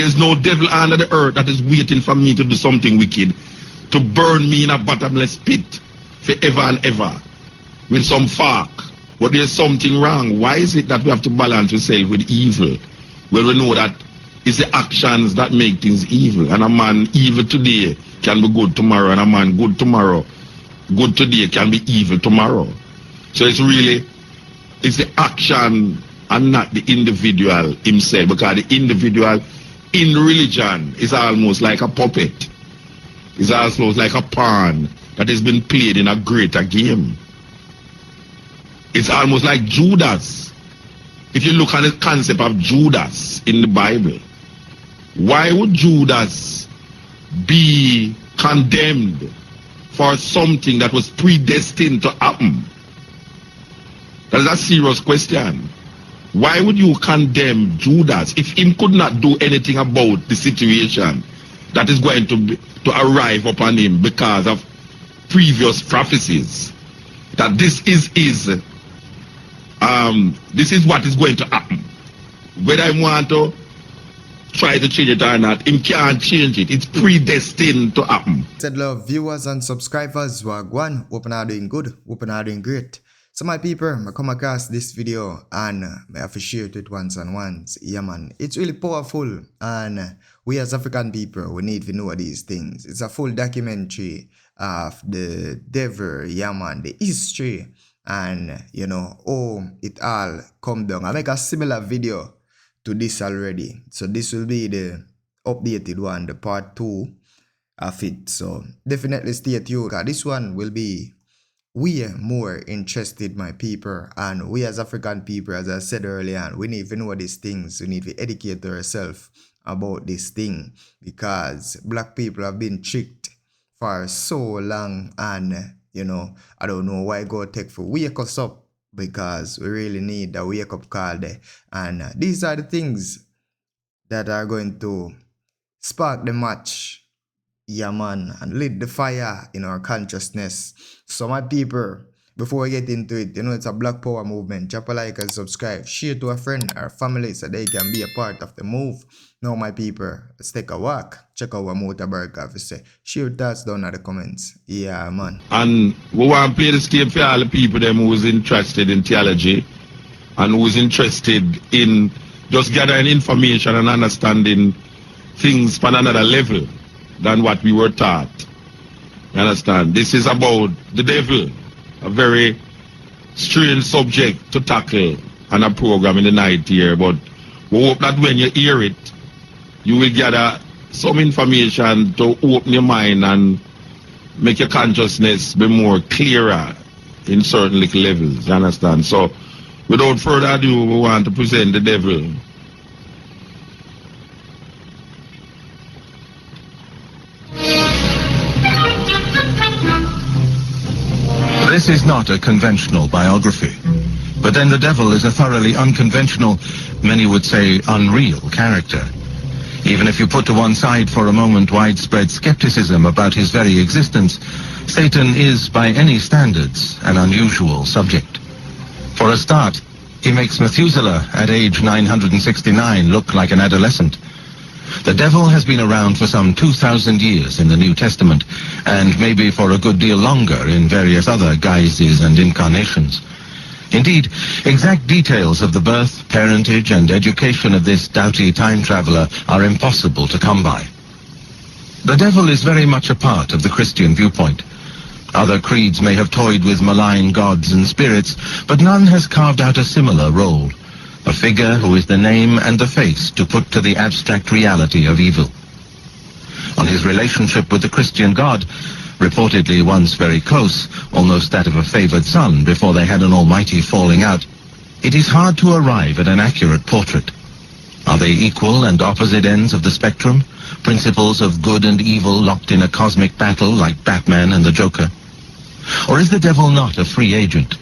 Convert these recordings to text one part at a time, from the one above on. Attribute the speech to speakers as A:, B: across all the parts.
A: There's no devil under the earth that is waiting for me to do something wicked, to burn me in a bottomless pit forever and ever with some fork. But there's something wrong. Why is it that we have to balance ourselves with evil? Well, we know that it's the actions that make things evil. And a man evil today can be good tomorrow, and a man good tomorrow, good today can be evil tomorrow. So it's the action and not the individual himself, because the individual in religion is almost like a puppet. It's almost like a pawn that has been played in a greater game. It's almost like Judas. If you look at the concept of Judas in the Bible, why would Judas be condemned for something that was predestined to happen? That is a serious question. Why would you condemn Judas if he could not do anything about the situation that is going to arrive upon him because of previous prophecies? That this is what is going to happen. Whether I want to try to change it or not, him can't change it. It's predestined to happen.
B: Said love viewers and subscribers, wagwan, hope you are doing good, hope you are doing great. So my people, I come across this video and I have to share it once and once. Yeah man, it's really powerful, and we as African people, we need to know these things. It's a full documentary of the devil, yeah man, the history, and you know, oh, it all come down. I make a similar video to this already. So this will be the updated one, the part 2 of it. So definitely stay tuned, because this one will be we are more interested, my people, and we as African people, as I said earlier, we need to know these things. We need to educate ourselves about this thing, because black people have been tricked for so long, and you know, I don't know why God take for wake us up, because we really need a wake up call there. And these are the things that are going to spark the match, yeah man, and lit the fire in our consciousness. So my people, before we get into it, you know, it's a Black Power movement. Drop a like and subscribe, share to a friend or family so they can be a part of the move. Now my people, let's take a walk. Check out what Mutabaruka say. Share your thoughts down in the comments. Yeah man.
A: And we want to play the game for all the people them who's interested in theology and who's interested in just gathering information and understanding things from another level than what we were taught. You understand? This is about the devil, a very strange subject to tackle on a program in the night here, but we hope that when you hear it, you will gather some information to open your mind and make your consciousness be more clearer in certain little levels. You understand? So without further ado, we want to present the devil.
C: This is not a conventional biography, but then the devil is a thoroughly unconventional, many would say unreal character. Even if you put to one side for a moment widespread skepticism about his very existence, Satan is, by any standards, an unusual subject. For a start, he makes Methuselah at age 969 look like an adolescent. The devil has been around for some 2,000 years in the New Testament, and maybe for a good deal longer in various other guises and incarnations. Indeed, exact details of the birth, parentage, and education of this doughty time traveler are impossible to come by. The devil is very much a part of the Christian viewpoint. Other creeds may have toyed with malign gods and spirits, but none has carved out a similar role. A figure who is the name and the face to put to the abstract reality of evil. On his relationship with the Christian God, reportedly once very close, almost that of a favored son before they had an almighty falling out, it is hard to arrive at an accurate portrait. Are they equal and opposite ends of the spectrum? Principles of good and evil locked in a cosmic battle like Batman and the Joker? Or is the devil not a free agent?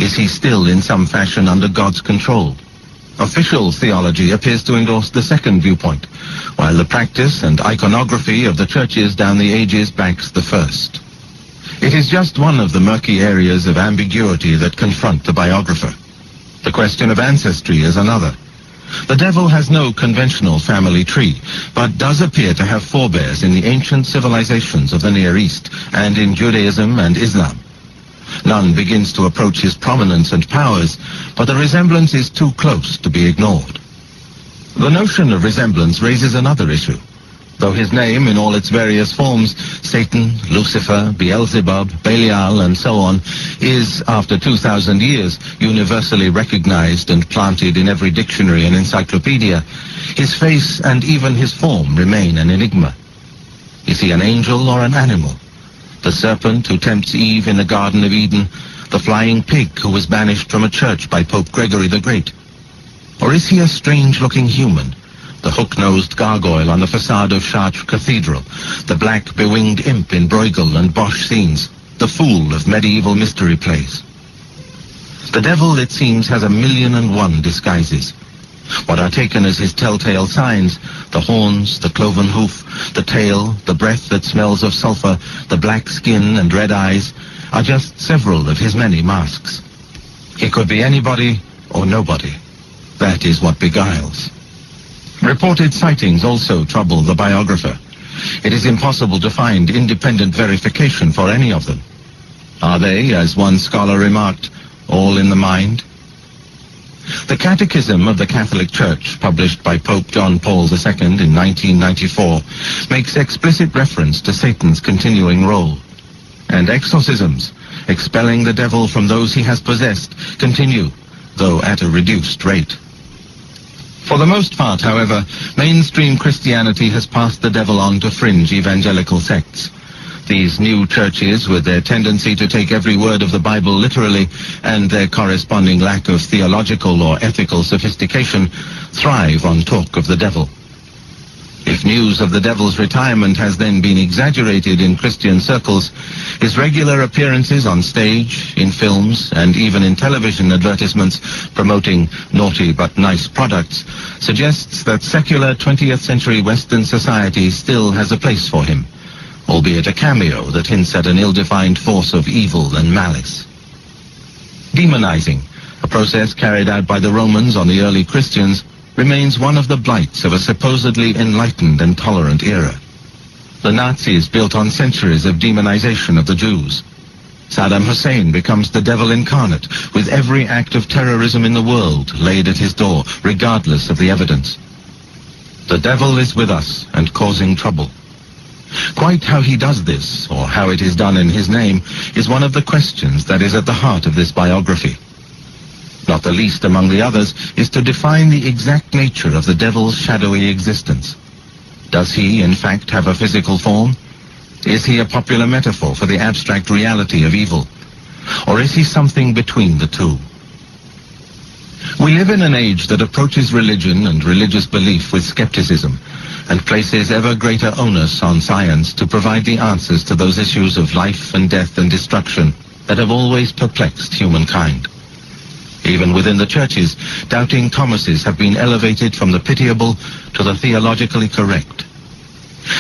C: Is he still in some fashion under God's control? Official theology appears to endorse the second viewpoint, while the practice and iconography of the churches down the ages backs the first. It is just one of the murky areas of ambiguity that confront the biographer. The question of ancestry is another. The devil has no conventional family tree, but does appear to have forebears in the ancient civilizations of the Near East and in Judaism and Islam. None begins to approach his prominence and powers, but the resemblance is too close to be ignored. The notion of resemblance raises another issue. Though his name in all its various forms, Satan, Lucifer, Beelzebub, Belial, and so on, is, after 2,000 years, universally recognized and planted in every dictionary and encyclopedia, his face and even his form remain an enigma. Is he an angel or an animal? The serpent who tempts Eve in the Garden of Eden, the flying pig who was banished from a church by Pope Gregory the Great? Or is he a strange-looking human? The hook-nosed gargoyle on the facade of Chartres Cathedral, the black bewinged imp in Bruegel and Bosch scenes, the fool of medieval mystery plays. The devil, it seems, has 1,000,001 disguises. What are taken as his telltale signs, the horns, the cloven hoof, the tail, the breath that smells of sulfur, the black skin and red eyes, are just several of his many masks. He could be anybody or nobody. That is what beguiles. Reported sightings also trouble the biographer. It is impossible to find independent verification for any of them. Are they, as one scholar remarked, all in the mind? The Catechism of the Catholic Church, published by Pope John Paul II in 1994, makes explicit reference to Satan's continuing role. And exorcisms, expelling the devil from those he has possessed, continue, though at a reduced rate. For the most part, however, mainstream Christianity has passed the devil on to fringe evangelical sects. These new churches, with their tendency to take every word of the Bible literally and their corresponding lack of theological or ethical sophistication, thrive on talk of the devil. If news of the devil's retirement has then been exaggerated in Christian circles, his regular appearances on stage, in films, and even in television advertisements promoting naughty but nice products suggests that secular 20th century Western society still has a place for him, albeit a cameo that hints at an ill-defined force of evil and malice. Demonizing, a process carried out by the Romans on the early Christians, remains one of the blights of a supposedly enlightened and tolerant era. The Nazis built on centuries of demonization of the Jews. Saddam Hussein becomes the devil incarnate, with every act of terrorism in the world laid at his door, regardless of the evidence. The devil is with us and causing trouble. Quite how he does this, or how it is done in his name, is one of the questions that is at the heart of this biography. Not the least among the others is to define the exact nature of the devil's shadowy existence. Does he, in fact, have a physical form? Is he a popular metaphor for the abstract reality of evil? Or is he something between the two? We live in an age that approaches religion and religious belief with skepticism, and places ever greater onus on science to provide the answers to those issues of life and death and destruction that have always perplexed humankind. Even within the churches, doubting Thomases have been elevated from the pitiable to the theologically correct.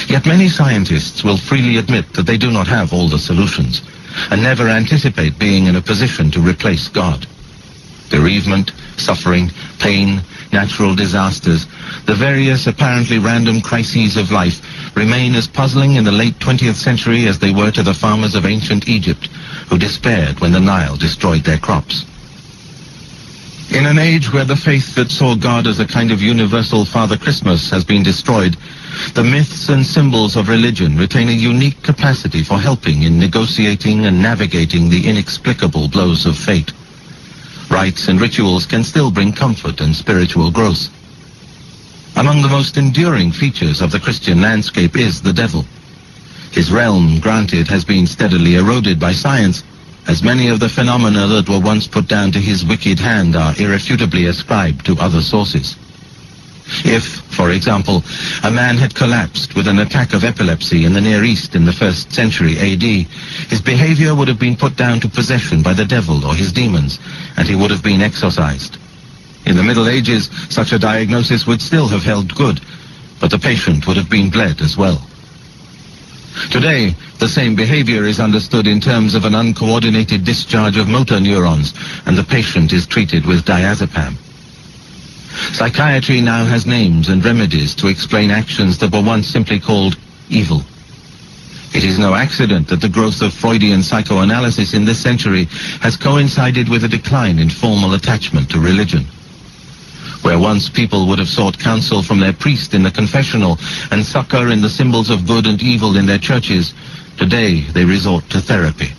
C: Yet many scientists will freely admit that they do not have all the solutions, and never anticipate being in a position to replace God. Bereavement, suffering, pain, natural disasters, the various apparently random crises of life remain as puzzling in the late 20th century as they were to the farmers of ancient Egypt, who despaired when the Nile destroyed their crops. In an age where the faith that saw God as a kind of universal Father Christmas has been destroyed, the myths and symbols of religion retain a unique capacity for helping in negotiating and navigating the inexplicable blows of fate. Rites and rituals can still bring comfort and spiritual growth. Among the most enduring features of the Christian landscape is the devil. His realm, granted, has been steadily eroded by science, as many of the phenomena that were once put down to his wicked hand are irrefutably ascribed to other sources. If, for example, a man had collapsed with an attack of epilepsy in the Near East in the 1st century AD, his behavior would have been put down to possession by the devil or his demons, and he would have been exorcised. In the Middle Ages, such a diagnosis would still have held good, but the patient would have been bled as well. Today, the same behavior is understood in terms of an uncoordinated discharge of motor neurons, and the patient is treated with diazepam. Psychiatry now has names and remedies to explain actions that were once simply called evil. It is no accident that the growth of Freudian psychoanalysis in this century has coincided with a decline in formal attachment to religion. Where once people would have sought counsel from their priest in the confessional and succor in the symbols of good and evil in their churches, today they resort to therapy.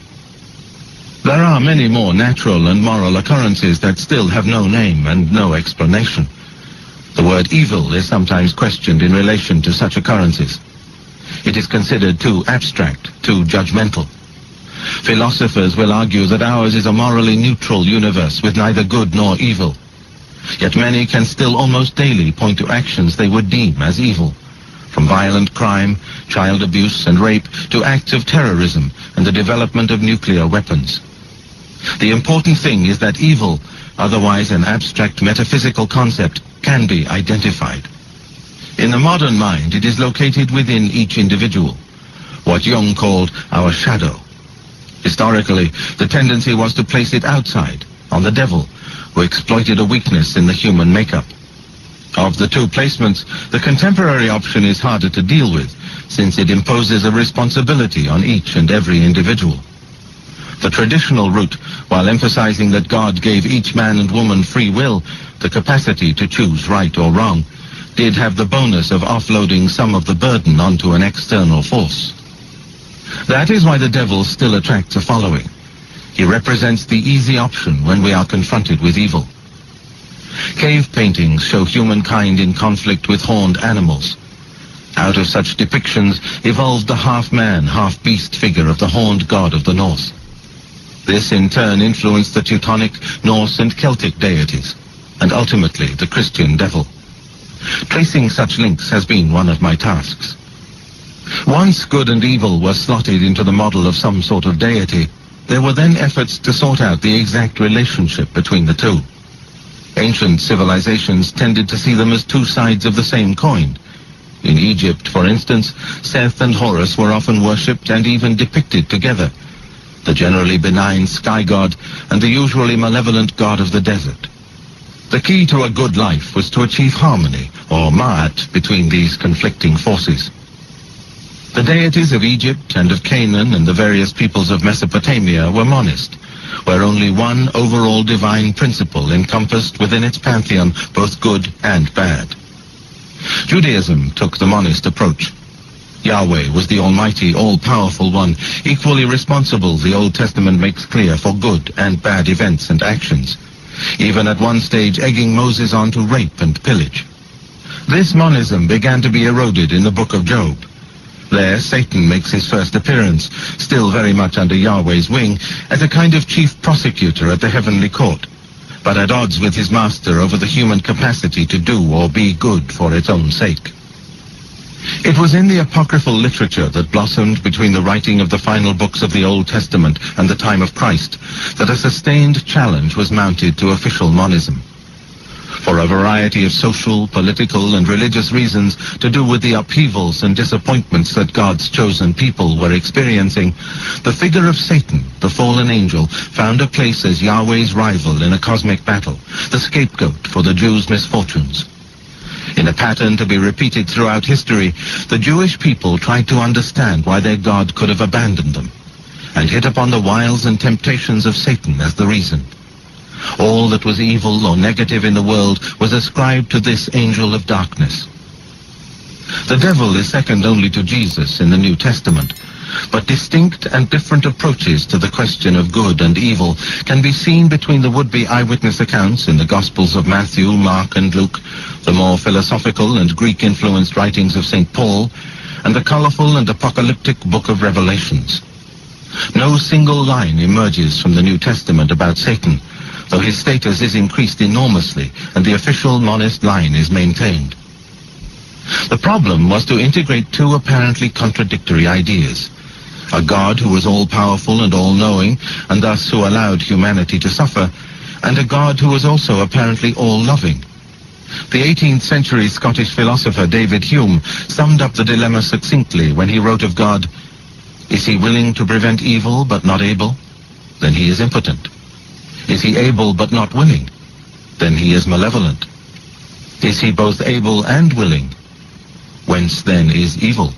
C: There are many more natural and moral occurrences that still have no name and no explanation. The word evil is sometimes questioned in relation to such occurrences. It is considered too abstract, too judgmental. Philosophers will argue that ours is a morally neutral universe with neither good nor evil. Yet many can still almost daily point to actions they would deem as evil, from violent crime, child abuse and rape to acts of terrorism and the development of nuclear weapons. The important thing is that evil, otherwise an abstract metaphysical concept, can be identified. In the modern mind, it is located within each individual, what Jung called our shadow. Historically, the tendency was to place it outside, on the devil, who exploited a weakness in the human makeup. Of the two placements, the contemporary option is harder to deal with, since it imposes a responsibility on each and every individual. The traditional route, while emphasizing that God gave each man and woman free will, the capacity to choose right or wrong, did have the bonus of offloading some of the burden onto an external force. That is why the devil still attracts a following. He represents the easy option when we are confronted with evil. Cave paintings show humankind in conflict with horned animals. Out of such depictions evolved the half-man, half-beast figure of the horned god of the North. This in turn influenced the Teutonic, Norse and Celtic deities, and ultimately the Christian devil. Tracing such links has been one of my tasks. Once good and evil were slotted into the model of some sort of deity, there were then efforts to sort out the exact relationship between the two. Ancient civilizations tended to see them as two sides of the same coin. In Egypt, for instance, Seth and Horus were often worshipped and even depicted together, the generally benign sky god and the usually malevolent god of the desert. The key to a good life was to achieve harmony, or ma'at, between these conflicting forces. The deities of Egypt and of Canaan and the various peoples of Mesopotamia were monist, where only one overall divine principle encompassed within its pantheon both good and bad. Judaism took the monist approach. Yahweh was the almighty, all-powerful one, equally responsible, the Old Testament makes clear, for good and bad events and actions, even at one stage egging Moses on to rape and pillage. This monism began to be eroded in the book of Job. There, Satan makes his first appearance, still very much under Yahweh's wing, as a kind of chief prosecutor at the heavenly court, but at odds with his master over the human capacity to do or be good for its own sake. It was in the apocryphal literature that blossomed between the writing of the final books of the Old Testament and the time of Christ that a sustained challenge was mounted to official monism. For a variety of social, political, and religious reasons to do with the upheavals and disappointments that God's chosen people were experiencing, the figure of Satan, the fallen angel, found a place as Yahweh's rival in a cosmic battle, the scapegoat for the Jews' misfortunes. In a pattern to be repeated throughout history, the Jewish people tried to understand why their God could have abandoned them, and hit upon the wiles and temptations of Satan as the reason. All that was evil or negative in the world was ascribed to this angel of darkness. The devil is second only to Jesus in the New Testament, but distinct and different approaches to the question of good and evil can be seen between the would-be eyewitness accounts in the Gospels of Matthew, Mark, and Luke, the more philosophical and Greek-influenced writings of St. Paul, and the colorful and apocalyptic book of Revelations. No single line emerges from the New Testament about Satan, though his status is increased enormously and the official monist line is maintained. The problem was to integrate two apparently contradictory ideas: a God who was all-powerful and all-knowing, and thus who allowed humanity to suffer, and a God who was also apparently all-loving. The 18th century Scottish philosopher David Hume summed up the dilemma succinctly when he wrote of God, "Is he willing to prevent evil but not able? Then he is impotent. Is he able but not willing? Then he is malevolent. Is he both able and willing? Whence then is evil?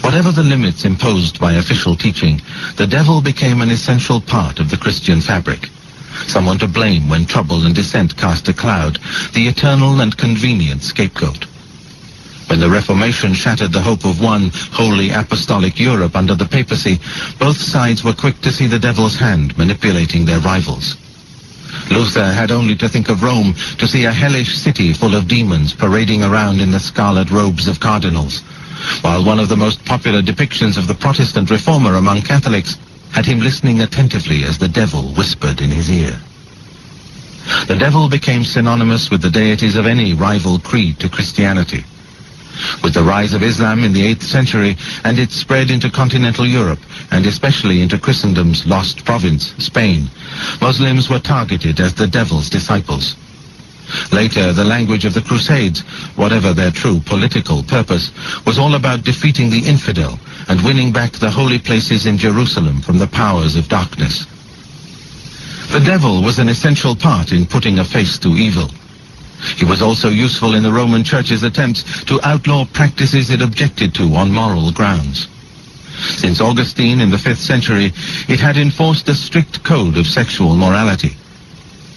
C: Whatever the limits imposed by official teaching, the devil became an essential part of the Christian fabric. Someone to blame when trouble and dissent cast a cloud, the eternal and convenient scapegoat. When the Reformation shattered the hope of one holy apostolic Europe under the papacy, both sides were quick to see the devil's hand manipulating their rivals. Luther had only to think of Rome to see a hellish city full of demons parading around in the scarlet robes of cardinals, while one of the most popular depictions of the Protestant reformer among Catholics had him listening attentively as the devil whispered in his ear. The devil became synonymous with the deities of any rival creed to Christianity. With the rise of Islam in the 8th century and its spread into continental Europe, and especially into Christendom's lost province, Spain, Muslims were targeted as the devil's disciples. Later, the language of the Crusades, whatever their true political purpose, was all about defeating the infidel and winning back the holy places in Jerusalem from the powers of darkness. The devil was an essential part in putting a face to evil. He was also useful in the Roman Church's attempts to outlaw practices it objected to on moral grounds. Since Augustine in the 5th century, it had enforced a strict code of sexual morality.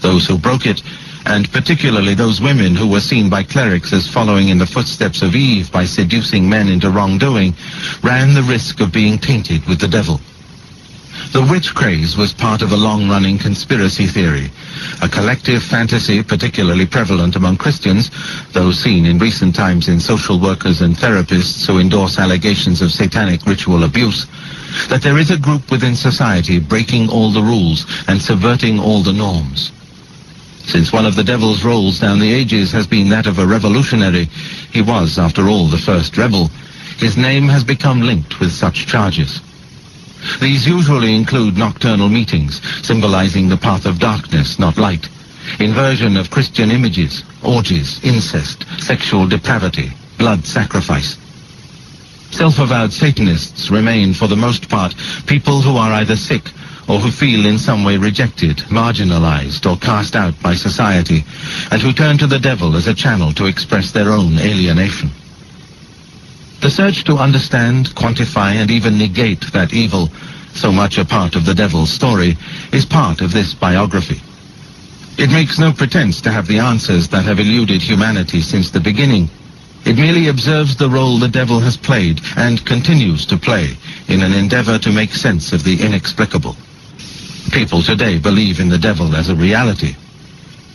C: Those who broke it, and particularly those women who were seen by clerics as following in the footsteps of Eve by seducing men into wrongdoing, ran the risk of being tainted with the devil. The witch craze was part of a long-running conspiracy theory, a collective fantasy particularly prevalent among Christians, though seen in recent times in social workers and therapists who endorse allegations of satanic ritual abuse, that there is a group within society breaking all the rules and subverting all the norms. Since one of the devil's roles down the ages has been that of a revolutionary, he was, after all, the first rebel, his name has become linked with such charges. These usually include nocturnal meetings, symbolizing the path of darkness, not light, inversion of Christian images, orgies, incest, sexual depravity, blood sacrifice. Self-avowed Satanists remain, for the most part, people who are either sick or who feel in some way rejected, marginalized, or cast out by society, and who turn to the devil as a channel to express their own alienation. The search to understand, quantify, and even negate that evil, so much a part of the devil's story, is part of this biography. It makes no pretense to have the answers that have eluded humanity since the beginning. It merely observes the role the devil has played and continues to play in an endeavor to make sense of the inexplicable. People today believe in the devil as a reality,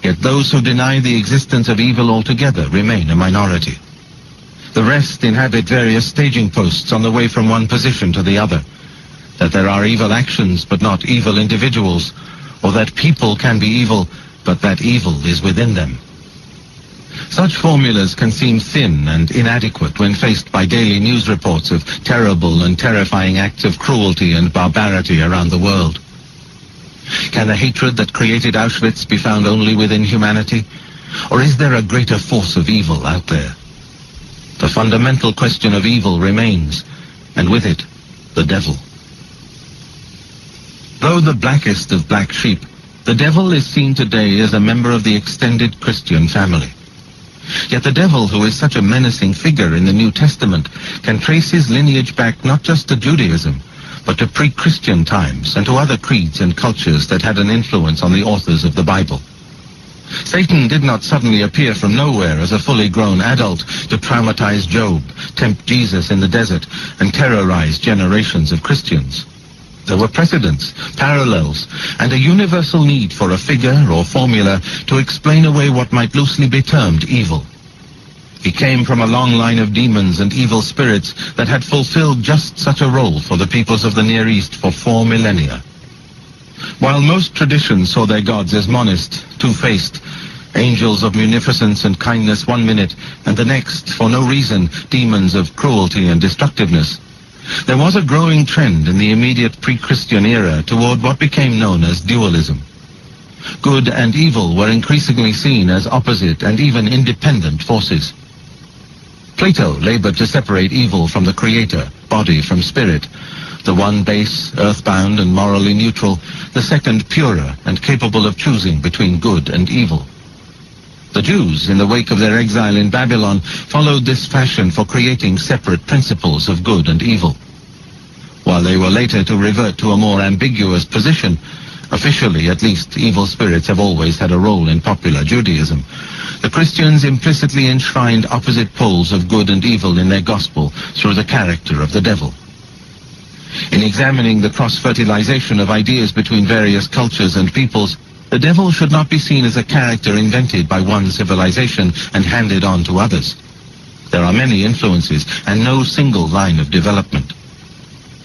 C: yet those who deny the existence of evil altogether remain a minority. The rest inhabit various staging posts on the way from one position to the other, that there are evil actions but not evil individuals, or that people can be evil but that evil is within them. Such formulas can seem thin and inadequate when faced by daily news reports of terrible and terrifying acts of cruelty and barbarity around the world. Can the hatred that created Auschwitz be found only within humanity? Or is there a greater force of evil out there? The fundamental question of evil remains, and with it, the devil. Though the blackest of black sheep, the devil is seen today as a member of the extended Christian family. Yet the devil, who is such a menacing figure in the New Testament, can trace his lineage back not just to Judaism, but to pre-Christian times and to other creeds and cultures that had an influence on the authors of the Bible. Satan did not suddenly appear from nowhere as a fully grown adult to traumatize Job, tempt Jesus in the desert, and terrorize generations of Christians. There were precedents, parallels, and a universal need for a figure or formula to explain away what might loosely be termed evil. He came from a long line of demons and evil spirits that had fulfilled just such a role for the peoples of the Near East for 4 millennia. While most traditions saw their gods as monist, two-faced, angels of munificence and kindness one minute, and the next, for no reason, demons of cruelty and destructiveness, there was a growing trend in the immediate pre-Christian era toward what became known as dualism. Good and evil were increasingly seen as opposite and even independent forces. Plato labored to separate evil from the creator, body from spirit, the one base, earthbound and morally neutral, the second purer and capable of choosing between good and evil. The Jews, in the wake of their exile in Babylon, followed this fashion for creating separate principles of good and evil. While they were later to revert to a more ambiguous position, officially at least, evil spirits have always had a role in popular Judaism. The Christians implicitly enshrined opposite poles of good and evil in their gospel through the character of the devil. In examining the cross-fertilization of ideas between various cultures and peoples, the devil should not be seen as a character invented by one civilization and handed on to others. There are many influences and no single line of development.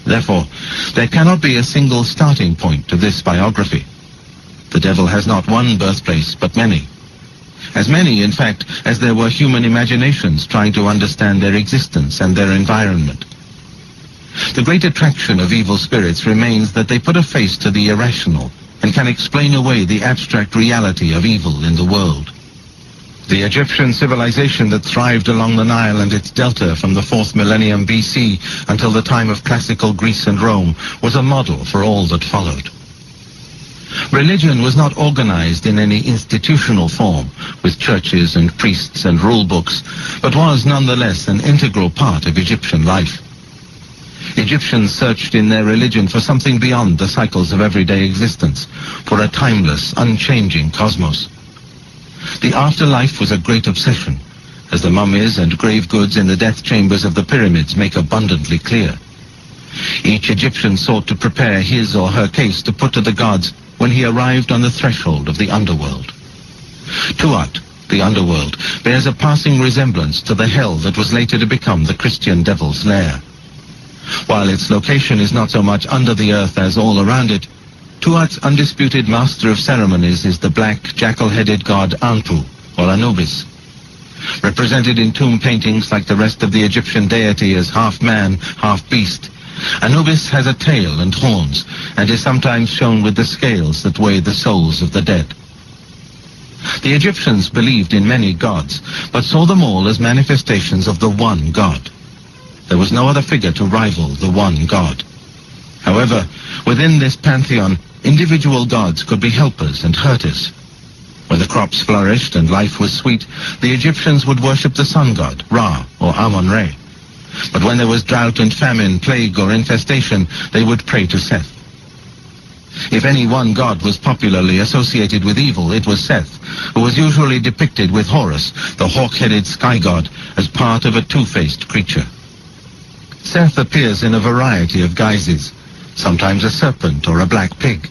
C: Therefore, there cannot be a single starting point to this biography. The devil has not one birthplace, but many. As many, in fact, as there were human imaginations trying to understand their existence and their environment. The great attraction of evil spirits remains that they put a face to the irrational and can explain away the abstract reality of evil in the world. The Egyptian civilization that thrived along the Nile and its delta from the 4th millennium BC until the time of classical Greece and Rome was a model for all that followed. Religion was not organized in any institutional form, with churches and priests and rule books, but was nonetheless an integral part of Egyptian life. Egyptians searched in their religion for something beyond the cycles of everyday existence, for a timeless, unchanging cosmos. The afterlife was a great obsession, as the mummies and grave goods in the death chambers of the pyramids make abundantly clear. Each Egyptian sought to prepare his or her case to put to the gods when he arrived on the threshold of the underworld. Tuat, the underworld, bears a passing resemblance to the hell that was later to become the Christian devil's lair. While its location is not so much under the earth as all around it, Tuat's undisputed master of ceremonies is the black, jackal-headed god Anpu, or Anubis. Represented in tomb paintings like the rest of the Egyptian deity as half man, half beast, Anubis has a tail and horns, and is sometimes shown with the scales that weigh the souls of the dead. The Egyptians believed in many gods, but saw them all as manifestations of the one God. There was no other figure to rival the one God. However, within this pantheon, individual gods could be helpers and hurters. When the crops flourished and life was sweet, the Egyptians would worship the sun god, Ra, or Amun-Re. But when there was drought and famine, plague or infestation, they would pray to Seth. If any one god was popularly associated with evil, it was Seth, who was usually depicted with Horus, the hawk-headed sky god, as part of a two-faced creature. Seth appears in a variety of guises, sometimes a serpent or a black pig,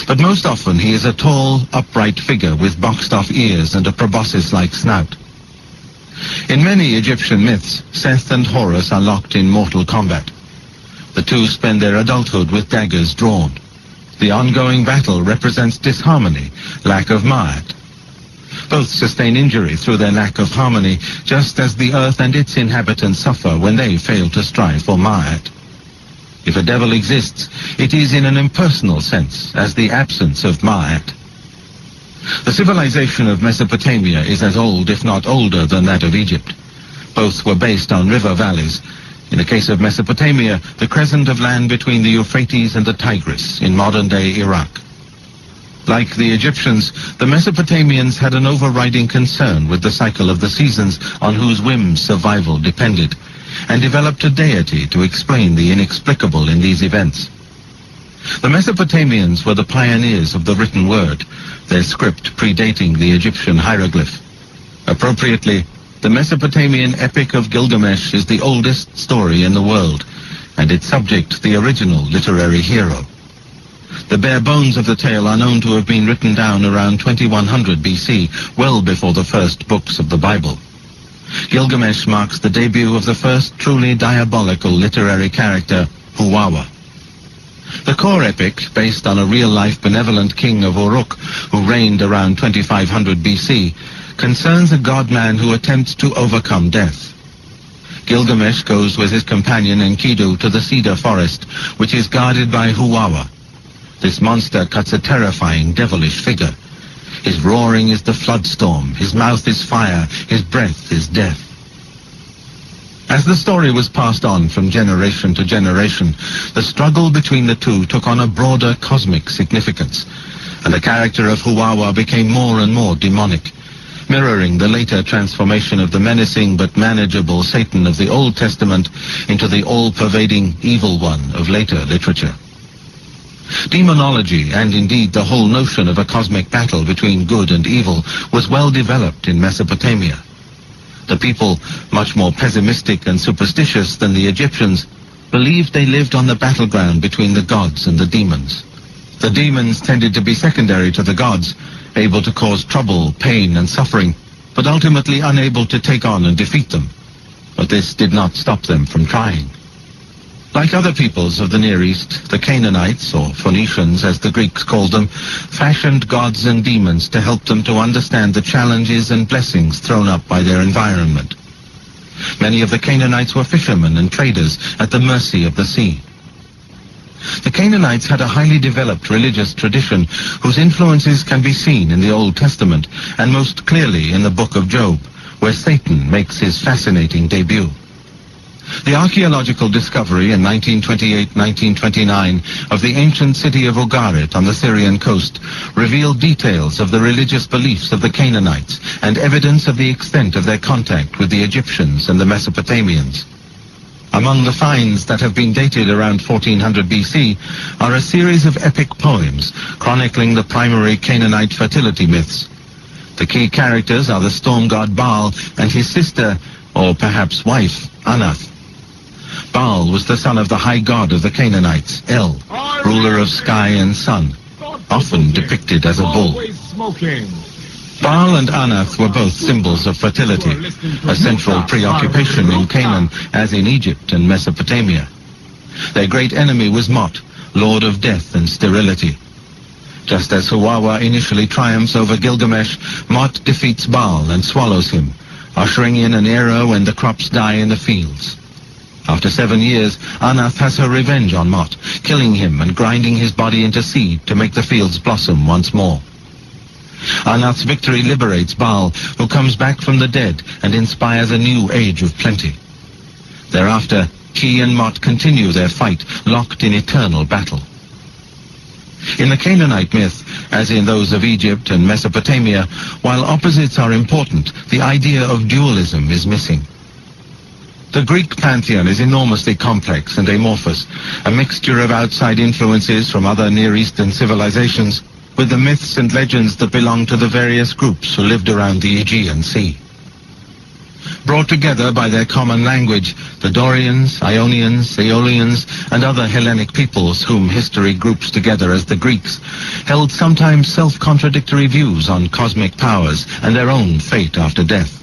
C: but most often he is a tall, upright figure with boxed-off ears and a proboscis-like snout. In many Egyptian myths, Seth and Horus are locked in mortal combat. The two spend their adulthood with daggers drawn. The ongoing battle represents disharmony, lack of ma'at. Both sustain injury through their lack of harmony, just as the earth and its inhabitants suffer when they fail to strive for ma'at. If a devil exists, it is in an impersonal sense, as the absence of ma'at. The civilization of Mesopotamia is as old, if not older, than that of Egypt. Both were based on river valleys. In the case of Mesopotamia, the crescent of land between the Euphrates and the Tigris in modern-day Iraq. Like the Egyptians, the Mesopotamians had an overriding concern with the cycle of the seasons on whose whims survival depended, and developed a deity to explain the inexplicable in these events. The Mesopotamians were the pioneers of the written word, their script predating the Egyptian hieroglyph. Appropriately, the Mesopotamian Epic of Gilgamesh is the oldest story in the world, and its subject the original literary hero. The bare bones of the tale are known to have been written down around 2100 BC, well before the first books of the Bible. Gilgamesh marks the debut of the first truly diabolical literary character, Huwawa. The core epic, based on a real-life benevolent king of Uruk who reigned around 2500 BC, concerns a god-man who attempts to overcome death. Gilgamesh goes with his companion Enkidu to the cedar forest, which is guarded by Huwawa. This monster cuts a terrifying, devilish figure. His roaring is the floodstorm, his mouth is fire, his breath is death. As the story was passed on from generation to generation, the struggle between the two took on a broader cosmic significance, and the character of Huwawa became more and more demonic. mirroring the later transformation of the menacing but manageable Satan of the Old Testament into the all-pervading evil one of later literature. Demonology, and indeed the whole notion of a cosmic battle between good and evil, was well developed in Mesopotamia. The people, much more pessimistic and superstitious than the Egyptians, believed they lived on the battleground between the gods and the demons. The demons tended to be secondary to the gods, able to cause trouble, pain, and suffering, but ultimately unable to take on and defeat them. But this did not stop them from trying. Like other peoples of the Near East, the Canaanites, or Phoenicians as the Greeks called them, fashioned gods and demons to help them to understand the challenges and blessings thrown up by their environment. Many of the Canaanites were fishermen and traders at the mercy of the sea. The Canaanites had a highly developed religious tradition whose influences can be seen in the Old Testament and most clearly in the book of Job, where Satan makes his fascinating debut. The archaeological discovery in 1928-1929 of the ancient city of Ugarit on the Syrian coast revealed details of the religious beliefs of the Canaanites and evidence of the extent of their contact with the Egyptians and the Mesopotamians. Among the finds that have been dated around 1400 BC are a series of epic poems chronicling the primary Canaanite fertility myths. The key characters are the storm god Baal and his sister, or perhaps wife, Anath. Baal was the son of the high god of the Canaanites, El, ruler of sky and sun, often depicted as a bull. Baal and Anath were both symbols of fertility, a central preoccupation in Canaan as in Egypt and Mesopotamia. Their great enemy was Mot, lord of death and sterility. Just as Huwawa initially triumphs over Gilgamesh, Mot defeats Baal and swallows him, ushering in an era when the crops die in the fields. After 7 years, Anath has her revenge on Mot, killing him and grinding his body into seed to make the fields blossom once more. Anath's victory liberates Baal, who comes back from the dead and inspires a new age of plenty. Thereafter, he and Mot continue their fight, locked in eternal battle. In the Canaanite myth, as in those of Egypt and Mesopotamia, while opposites are important, the idea of dualism is missing. The Greek pantheon is enormously complex and amorphous, a mixture of outside influences from other Near Eastern civilizations, with the myths and legends that belong to the various groups who lived around the Aegean Sea. Brought together by their common language, the Dorians, Ionians, Aeolians, and other Hellenic peoples whom history groups together as the Greeks, held sometimes self-contradictory views on cosmic powers and their own fate after death.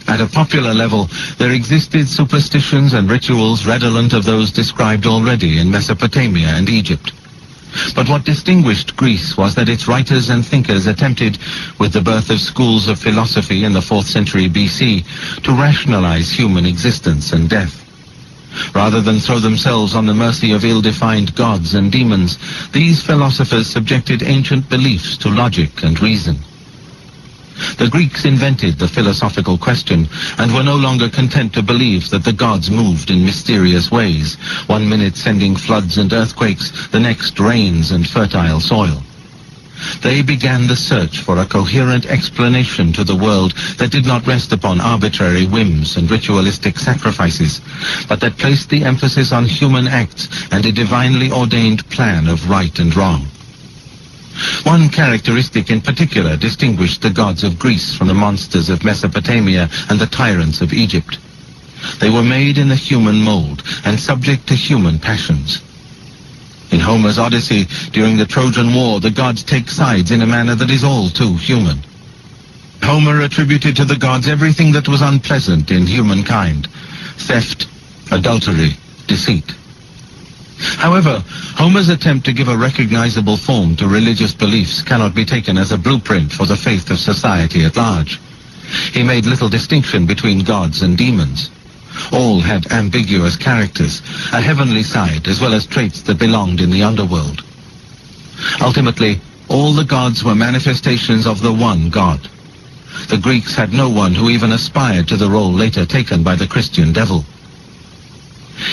C: At a popular level, there existed superstitions and rituals redolent of those described already in Mesopotamia and Egypt. But what distinguished Greece was that its writers and thinkers attempted, with the birth of schools of philosophy in the 4th century BC, to rationalize human existence and death. Rather than throw themselves on the mercy of ill-defined gods and demons, these philosophers subjected ancient beliefs to logic and reason. The Greeks invented the philosophical question and were no longer content to believe that the gods moved in mysterious ways, one minute sending floods and earthquakes, the next rains and fertile soil. They began the search for a coherent explanation to the world that did not rest upon arbitrary whims and ritualistic sacrifices, but that placed the emphasis on human acts and a divinely ordained plan of right and wrong. One characteristic in particular distinguished the gods of Greece from the monsters of Mesopotamia and the tyrants of Egypt. They were made in the human mold and subject to human passions. In Homer's Odyssey, during the Trojan War, the gods take sides in a manner that is all too human. Homer attributed to the gods everything that was unpleasant in humankind: theft, adultery, deceit. However, Homer's attempt to give a recognizable form to religious beliefs cannot be taken as a blueprint for the faith of society at large. He made little distinction between gods and demons. All had ambiguous characters, a heavenly side as well as traits that belonged in the underworld. Ultimately, all the gods were manifestations of the one God. The Greeks had no one who even aspired to the role later taken by the Christian devil.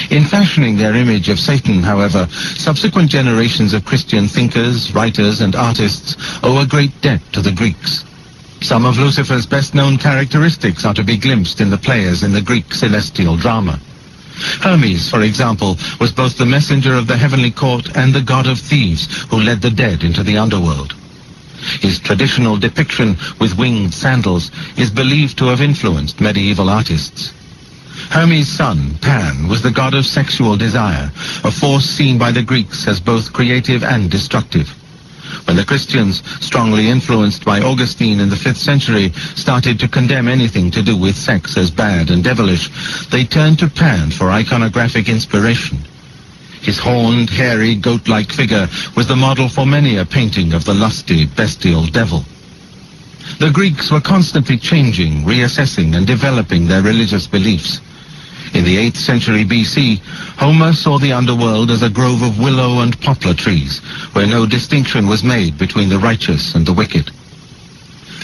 C: In fashioning their image of Satan, however, subsequent generations of Christian thinkers, writers, and artists owe a great debt to the Greeks. Some of Lucifer's best-known characteristics are to be glimpsed in the players in the Greek celestial drama. Hermes, for example, was both the messenger of the heavenly court and the god of thieves who led the dead into the underworld. His traditional depiction with winged sandals is believed to have influenced medieval artists. Hermes' son, Pan, was the god of sexual desire, a force seen by the Greeks as both creative and destructive. When the Christians, strongly influenced by Augustine in the 5th century, started to condemn anything to do with sex as bad and devilish, they turned to Pan for iconographic inspiration. His horned, hairy, goat-like figure was the model for many a painting of the lusty, bestial devil. The Greeks were constantly changing, reassessing, and developing their religious beliefs. In the 8th century BC, Homer saw the underworld as a grove of willow and poplar trees, where no distinction was made between the righteous and the wicked.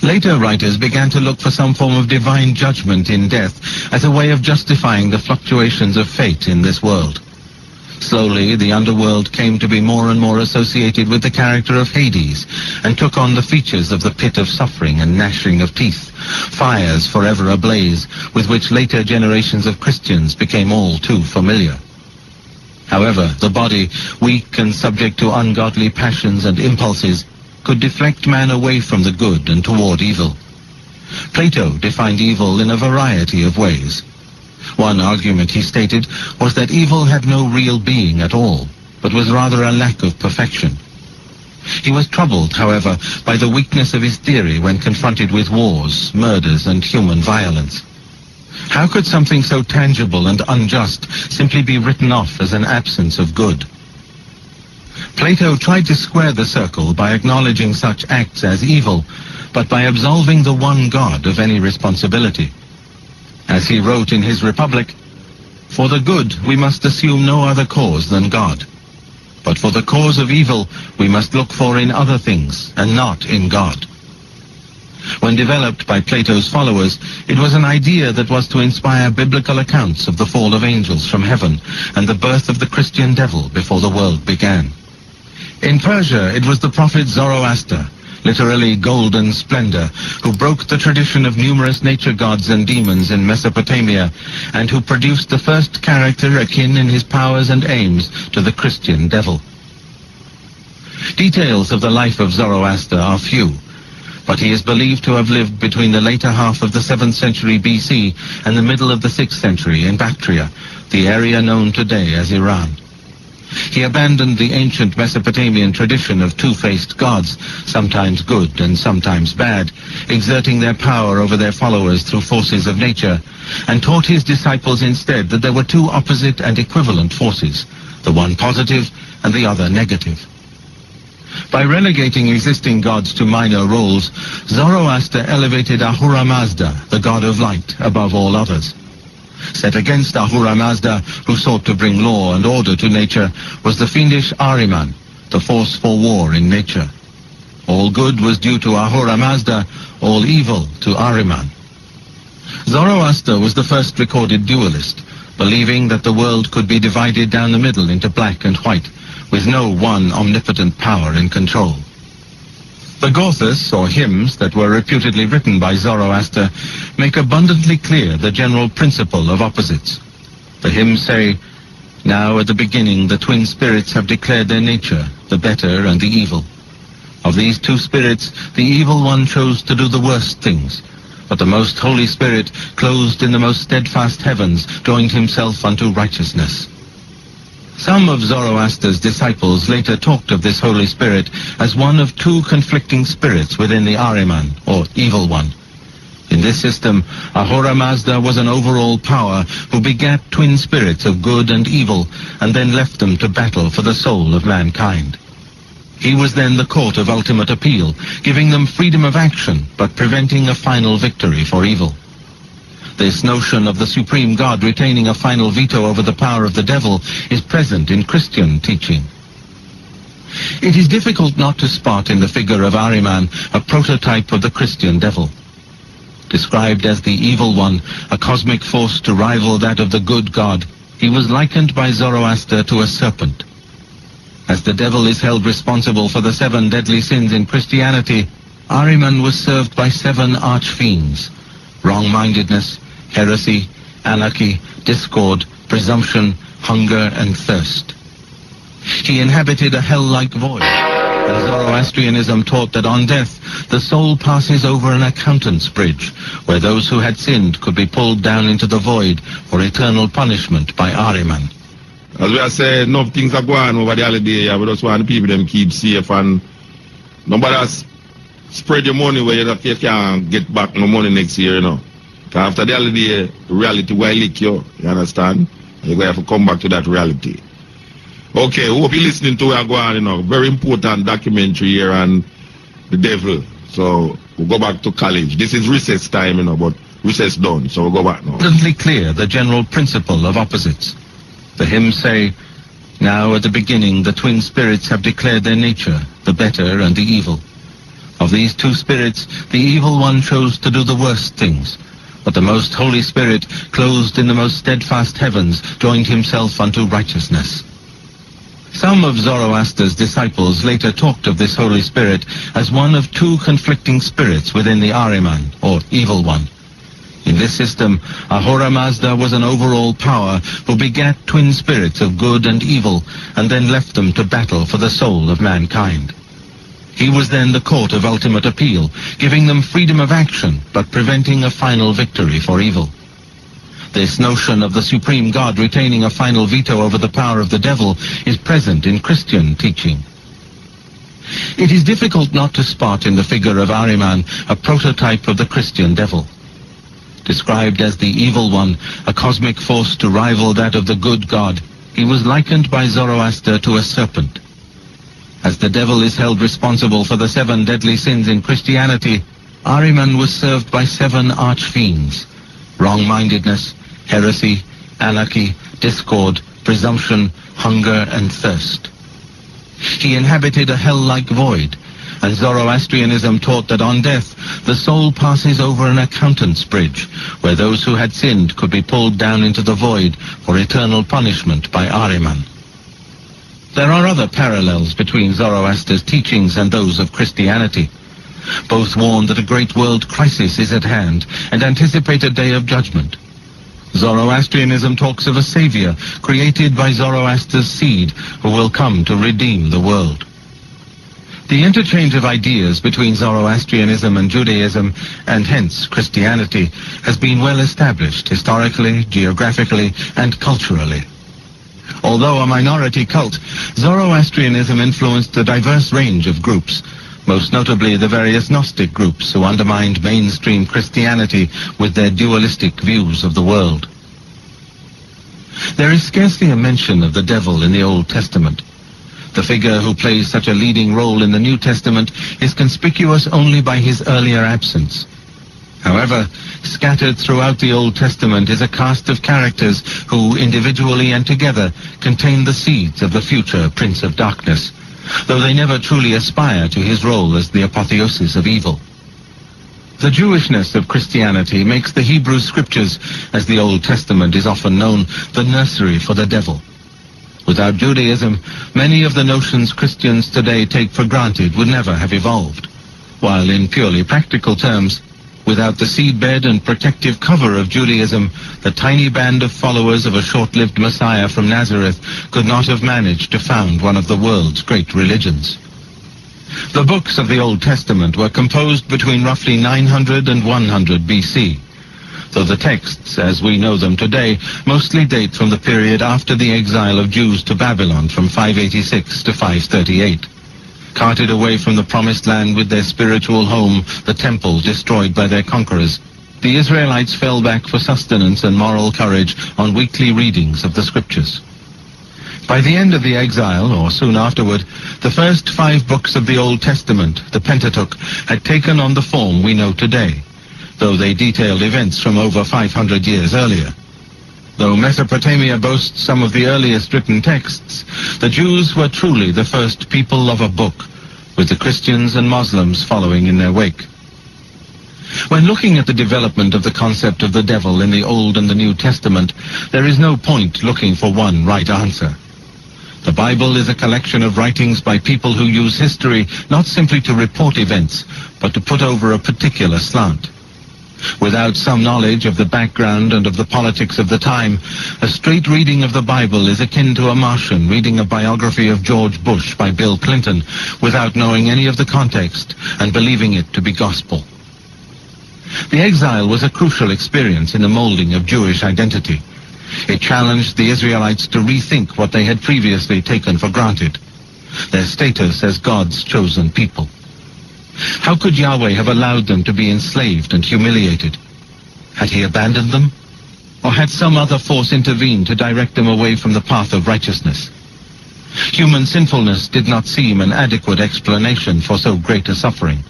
C: Later writers began to look for some form of divine judgment in death as a way of justifying the fluctuations of fate in this world. Slowly, the underworld came to be more and more associated with the character of Hades, and took on the features of the pit of suffering and gnashing of teeth, fires forever ablaze, with which later generations of Christians became all too familiar. However, the body, weak and subject to ungodly passions and impulses, could deflect man away from the good and toward evil. Plato defined evil in a variety of ways. One argument, he stated, was that evil had no real being at all, but was rather a lack of perfection. He was troubled, however, by the weakness of his theory when confronted with wars, murders, and human violence. How could something so tangible and unjust simply be written off as an absence of good? Plato tried to square the circle by acknowledging such acts as evil, but by absolving the one God of any responsibility. As he wrote in his Republic, "For the good we must assume no other cause than God. But for the cause of evil we must look for in other things, and not in God." When developed by Plato's followers, it was an idea that was to inspire biblical accounts of the fall of angels from heaven and the birth of the Christian devil before the world began. In Persia, it was the prophet Zoroaster, literally golden splendor, who broke the tradition of numerous nature gods and demons in Mesopotamia, and who produced the first character akin in his powers and aims to the Christian devil. Details of the life of Zoroaster are few, but he is believed to have lived between the later half of the 7th century BC and the middle of the 6th century in Bactria, the area known today as Iran. He abandoned the ancient Mesopotamian tradition of two-faced gods, sometimes good and sometimes bad, exerting their power over their followers through forces of nature, and taught his disciples instead that there were two opposite and equivalent forces, the one positive and the other negative. By relegating existing gods to minor roles, Zoroaster elevated Ahura Mazda, the god of light, above all others. Set against Ahura Mazda, who sought to bring law and order to nature, was the fiendish Ahriman, the force for war in nature. All good was due to Ahura Mazda, all evil to Ahriman. Zoroaster was the first recorded dualist, believing that the world could be divided down the middle into black and white, with no one omnipotent power in control. The Gauthas, or hymns, that were reputedly written by Zoroaster make abundantly clear the general principle of opposites. The hymns say, "Now at the beginning the twin spirits have declared their nature, the better and the evil. Of these two spirits, the evil one chose to do the worst things, but the most holy spirit, clothed in the most steadfast heavens, joined himself unto righteousness." Some of Zoroaster's disciples later talked of this Holy Spirit as one of two conflicting spirits within the Ahriman, or Evil One. In this system, Ahura Mazda was an overall power who begat twin spirits of good and evil, and then left them to battle for the soul of mankind. He was then the court of ultimate appeal, giving them freedom of action, but preventing a final victory for evil. This notion of the supreme God retaining a final veto over the power of the devil is present in Christian teaching. It is difficult not to spot in the figure of Ahriman a prototype of the Christian devil. Described as the evil one, a cosmic force to rival that of the good God, he was likened by Zoroaster to a serpent. As the devil is held responsible for the 7 deadly sins in Christianity, Ahriman was served by 7 arch-fiends: wrong-mindedness, heresy, anarchy, discord, presumption, hunger, and thirst. He inhabited a hell-like void, and Zoroastrianism taught that on death the soul passes over an accountant's bridge, where those who had sinned could be pulled down into the void for eternal punishment by Ahriman.
A: As we are saying, enough things are going over the holiday, but just want the people them keep safe and nobody else spread your money where you can't get back no money next year, you know. Because after the holiday, reality will lick you, you understand? You're going to have to come back to that reality. Okay, hope you're listening to where I go on, you know. Very important documentary here on the devil. So we'll go back to college. This is recess time, you know, but recess done, so we'll go back now.
C: Abundantly clear the general principle of opposites. The hymns say, "Now at the beginning the twin spirits have declared their nature, the better and the evil. Of these 2 spirits, the evil one chose to do the worst things, but the most Holy Spirit, clothed in the most steadfast heavens, joined himself unto righteousness." Some of Zoroaster's disciples later talked of this Holy Spirit as one of 2 conflicting spirits within the Ahriman, or evil one. In this system, Ahura Mazda was an overall power who begat twin spirits of good and evil, and then left them to battle for the soul of mankind. He was then the court of ultimate appeal, giving them freedom of action, but preventing a final victory for evil. This notion of the supreme God retaining a final veto over the power of the devil is present in Christian teaching. It is difficult not to spot in the figure of Ahriman a prototype of the Christian devil. Described as the evil one, a cosmic force to rival that of the good God, he was likened by Zoroaster to a serpent. As the devil is held responsible for the 7 deadly sins in Christianity, Ahriman was served by 7 arch-fiends: wrong-mindedness, heresy, anarchy, discord, presumption, hunger, and thirst. He inhabited a hell-like void, and Zoroastrianism taught that on death the soul passes over an accountant's bridge, where those who had sinned could be pulled down into the void for eternal punishment by Ahriman. There are other parallels between Zoroaster's teachings and those of Christianity. Both warn that a great world crisis is at hand and anticipate a day of judgment. Zoroastrianism talks of a savior created by Zoroaster's seed who will come to redeem the world. The interchange of ideas between Zoroastrianism and Judaism, and hence Christianity, has been well established historically, geographically, and culturally. Although a minority cult, Zoroastrianism influenced a diverse range of groups, most notably the various Gnostic groups who undermined mainstream Christianity with their dualistic views of the world. There is scarcely a mention of the devil in the Old Testament. The figure who plays such a leading role in the New Testament is conspicuous only by his earlier absence. However, scattered throughout the Old Testament is a cast of characters who, individually and together, contain the seeds of the future Prince of Darkness, though they never truly aspire to his role as the apotheosis of evil. The Jewishness of Christianity makes the Hebrew Scriptures, as the Old Testament is often known, the nursery for the devil. Without Judaism, many of the notions Christians today take for granted would never have evolved, while in purely practical terms, without the seedbed and protective cover of Judaism, the tiny band of followers of a short-lived Messiah from Nazareth could not have managed to found one of the world's great religions. The books of the Old Testament were composed between roughly 900 and 100 BC, though the texts, as we know them today, mostly date from the period after the exile of Jews to Babylon from 586 to 538. Carted away from the Promised Land with their spiritual home, the temple destroyed by their conquerors, the Israelites fell back for sustenance and moral courage on weekly readings of the Scriptures. By the end of the exile, or soon afterward, the first 5 books of the Old Testament, the Pentateuch, had taken on the form we know today, though they detailed events from over 500 years earlier. Though Mesopotamia boasts some of the earliest written texts, the Jews were truly the first people of a book, with the Christians and Muslims following in their wake. When looking at the development of the concept of the devil in the Old and the New Testament, there is no point looking for one right answer. The Bible is a collection of writings by people who use history not simply to report events, but to put over a particular slant. Without some knowledge of the background and of the politics of the time, a straight reading of the Bible is akin to a Martian reading a biography of George Bush by Bill Clinton without knowing any of the context and believing it to be gospel. The exile was a crucial experience in the molding of Jewish identity. It challenged the Israelites to rethink what they had previously taken for granted, their status as God's chosen people. How could Yahweh have allowed them to be enslaved and humiliated? Had he abandoned them? Or had some other force intervened to direct them away from the path of righteousness? Human sinfulness did not seem an adequate explanation for so great a suffering.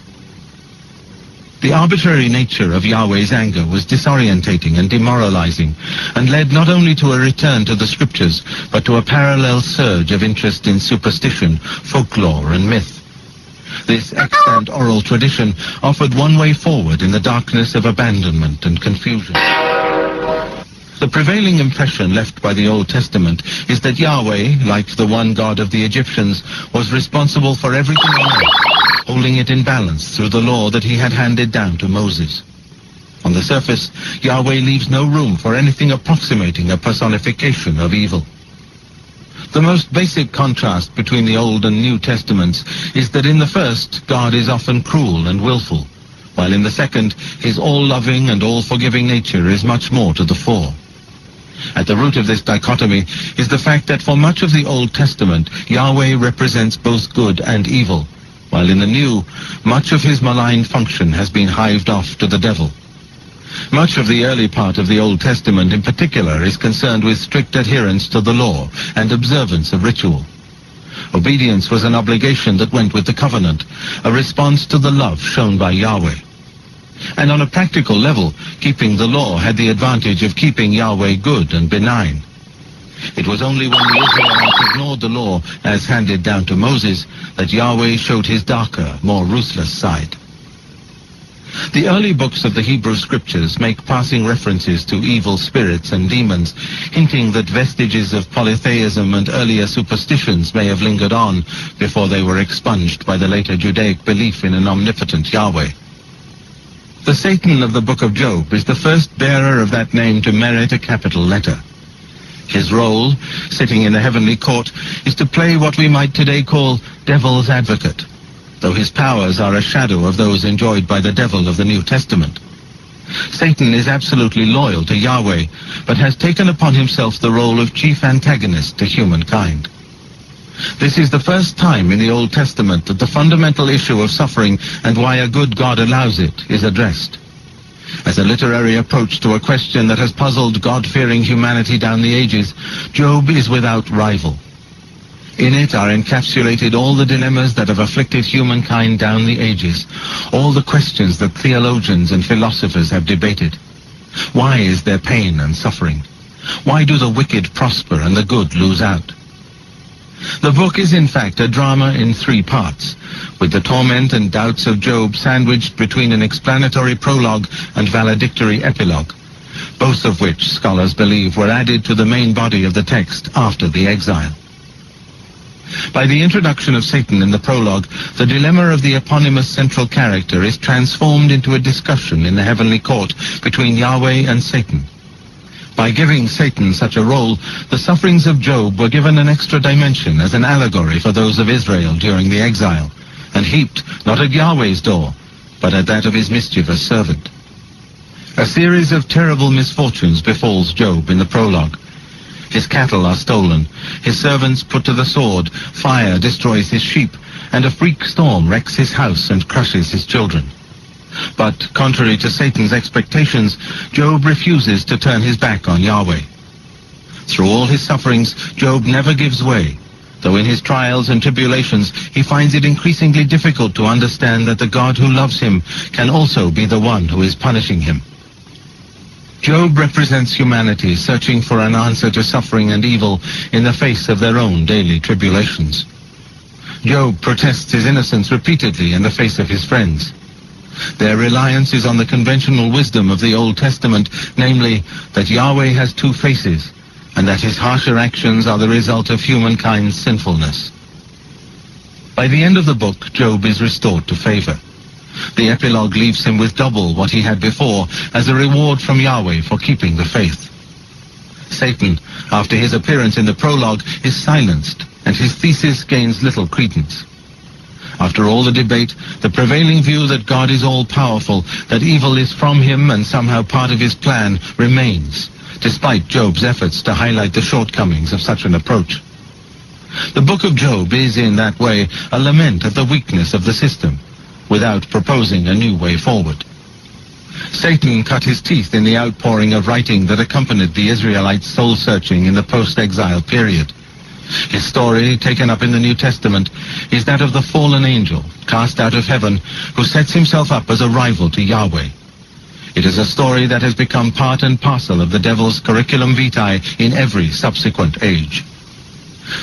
C: The arbitrary nature of Yahweh's anger was disorientating and demoralizing, and led not only to a return to the scriptures, but to a parallel surge of interest in superstition, folklore, and myth. This extant oral tradition offered one way forward in the darkness of abandonment and confusion. The prevailing impression left by the Old Testament is that Yahweh, like the one God of the Egyptians, was responsible for everything on earth, holding it in balance through the law that he had handed down to Moses. On the surface, Yahweh leaves no room for anything approximating a personification of evil. The most basic contrast between the Old and New Testaments is that in the first, God is often cruel and willful, while in the second, his all-loving and all-forgiving nature is much more to the fore. At the root of this dichotomy is the fact that for much of the Old Testament, Yahweh represents both good and evil, while in the New, much of his malign function has been hived off to the devil. Much of the early part of the Old Testament in particular is concerned with strict adherence to the law and observance of ritual. Obedience was an obligation that went with the covenant, a response to the love shown by Yahweh. And on a practical level, keeping the law had the advantage of keeping Yahweh good and benign. It was only when the Israelites ignored the law as handed down to Moses that Yahweh showed his darker, more ruthless side. The early books of the Hebrew Scriptures make passing references to evil spirits and demons, hinting that vestiges of polytheism and earlier superstitions may have lingered on before they were expunged by the later Judaic belief in an omnipotent Yahweh. The Satan of the book of Job is the first bearer of that name to merit a capital letter. His role, sitting in the heavenly court, is to play what we might today call devil's advocate, though his powers are a shadow of those enjoyed by the devil of the New Testament. Satan is absolutely loyal to Yahweh, but has taken upon himself the role of chief antagonist to humankind. This is the first time in the Old Testament that the fundamental issue of suffering and why a good God allows it is addressed. As a literary approach to a question that has puzzled God-fearing humanity down the ages, Job is without rival. In it are encapsulated all the dilemmas that have afflicted humankind down the ages, all the questions that theologians and philosophers have debated. Why is there pain and suffering? Why do the wicked prosper and the good lose out? The book is in fact a drama in 3 parts, with the torment and doubts of Job sandwiched between an explanatory prologue and valedictory epilogue, both of which scholars believe were added to the main body of the text after the exile. By the introduction of Satan in the prologue, the dilemma of the eponymous central character is transformed into a discussion in the heavenly court between Yahweh and Satan. By giving Satan such a role, the sufferings of Job were given an extra dimension as an allegory for those of Israel during the exile, and heaped not at Yahweh's door, but at that of his mischievous servant. A series of terrible misfortunes befalls Job in the prologue. His cattle are stolen, his servants put to the sword, fire destroys his sheep, and a freak storm wrecks his house and crushes his children. But, contrary to Satan's expectations, Job refuses to turn his back on Yahweh. Through all his sufferings, Job never gives way, though in his trials and tribulations he finds it increasingly difficult to understand that the God who loves him can also be the one who is punishing him. Job represents humanity searching for an answer to suffering and evil in the face of their own daily tribulations. Job protests his innocence repeatedly in the face of his friends. Their reliance is on the conventional wisdom of the Old Testament, namely, that Yahweh has 2 faces, and and that his harsher actions are the result of humankind's sinfulness. By the end of the book, Job is restored to favor. The epilogue leaves him with double what he had before as a reward from Yahweh for keeping the faith. Satan, after his appearance in the prologue, is silenced, and his thesis gains little credence. After all the debate, the prevailing view that God is all-powerful, that evil is from him and somehow part of his plan, remains, despite Job's efforts to highlight the shortcomings of such an approach. The book of Job is, in that way, a lament at the weakness of the system, without proposing a new way forward. Satan cut his teeth in the outpouring of writing that accompanied the Israelites' soul-searching in the post-exile period. His story, taken up in the New Testament, is that of the fallen angel, cast out of heaven, who sets himself up as a rival to Yahweh. It is a story that has become part and parcel of the devil's curriculum vitae in every subsequent age.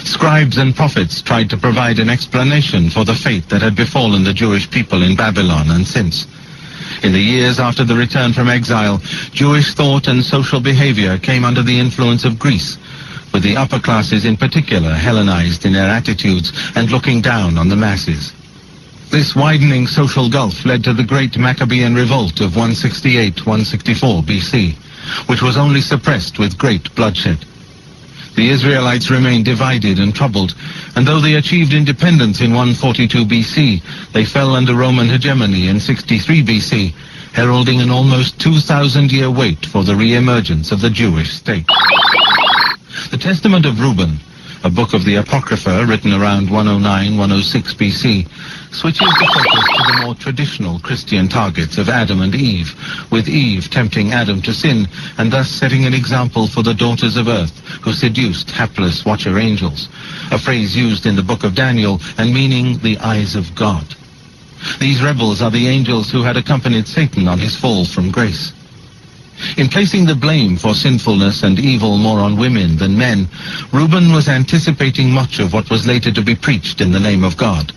C: Scribes and prophets tried to provide an explanation for the fate that had befallen the Jewish people in Babylon and since. In the years after the return from exile, Jewish thought and social behavior came under the influence of Greece, with the upper classes in particular Hellenized in their attitudes and looking down on the masses. This widening social gulf led to the great Maccabean revolt of 168-164 BC, which was only suppressed with great bloodshed. The Israelites remained divided and troubled, and though they achieved independence in 142 BC, they fell under Roman hegemony in 63 BC, heralding an almost 2,000-year wait for the re-emergence of the Jewish state. The Testament of Reuben, a book of the Apocrypha written around 109-106 BC, switches the focus to the more traditional Christian targets of Adam and Eve, with Eve tempting Adam to sin and thus setting an example for the daughters of earth who seduced hapless watcher angels, a phrase used in the book of Daniel and meaning the eyes of God. These rebels are the angels who had accompanied Satan on his fall from grace. In placing the blame for sinfulness and evil more on women than men, Reuben was anticipating much of what was later to be preached in the name of God.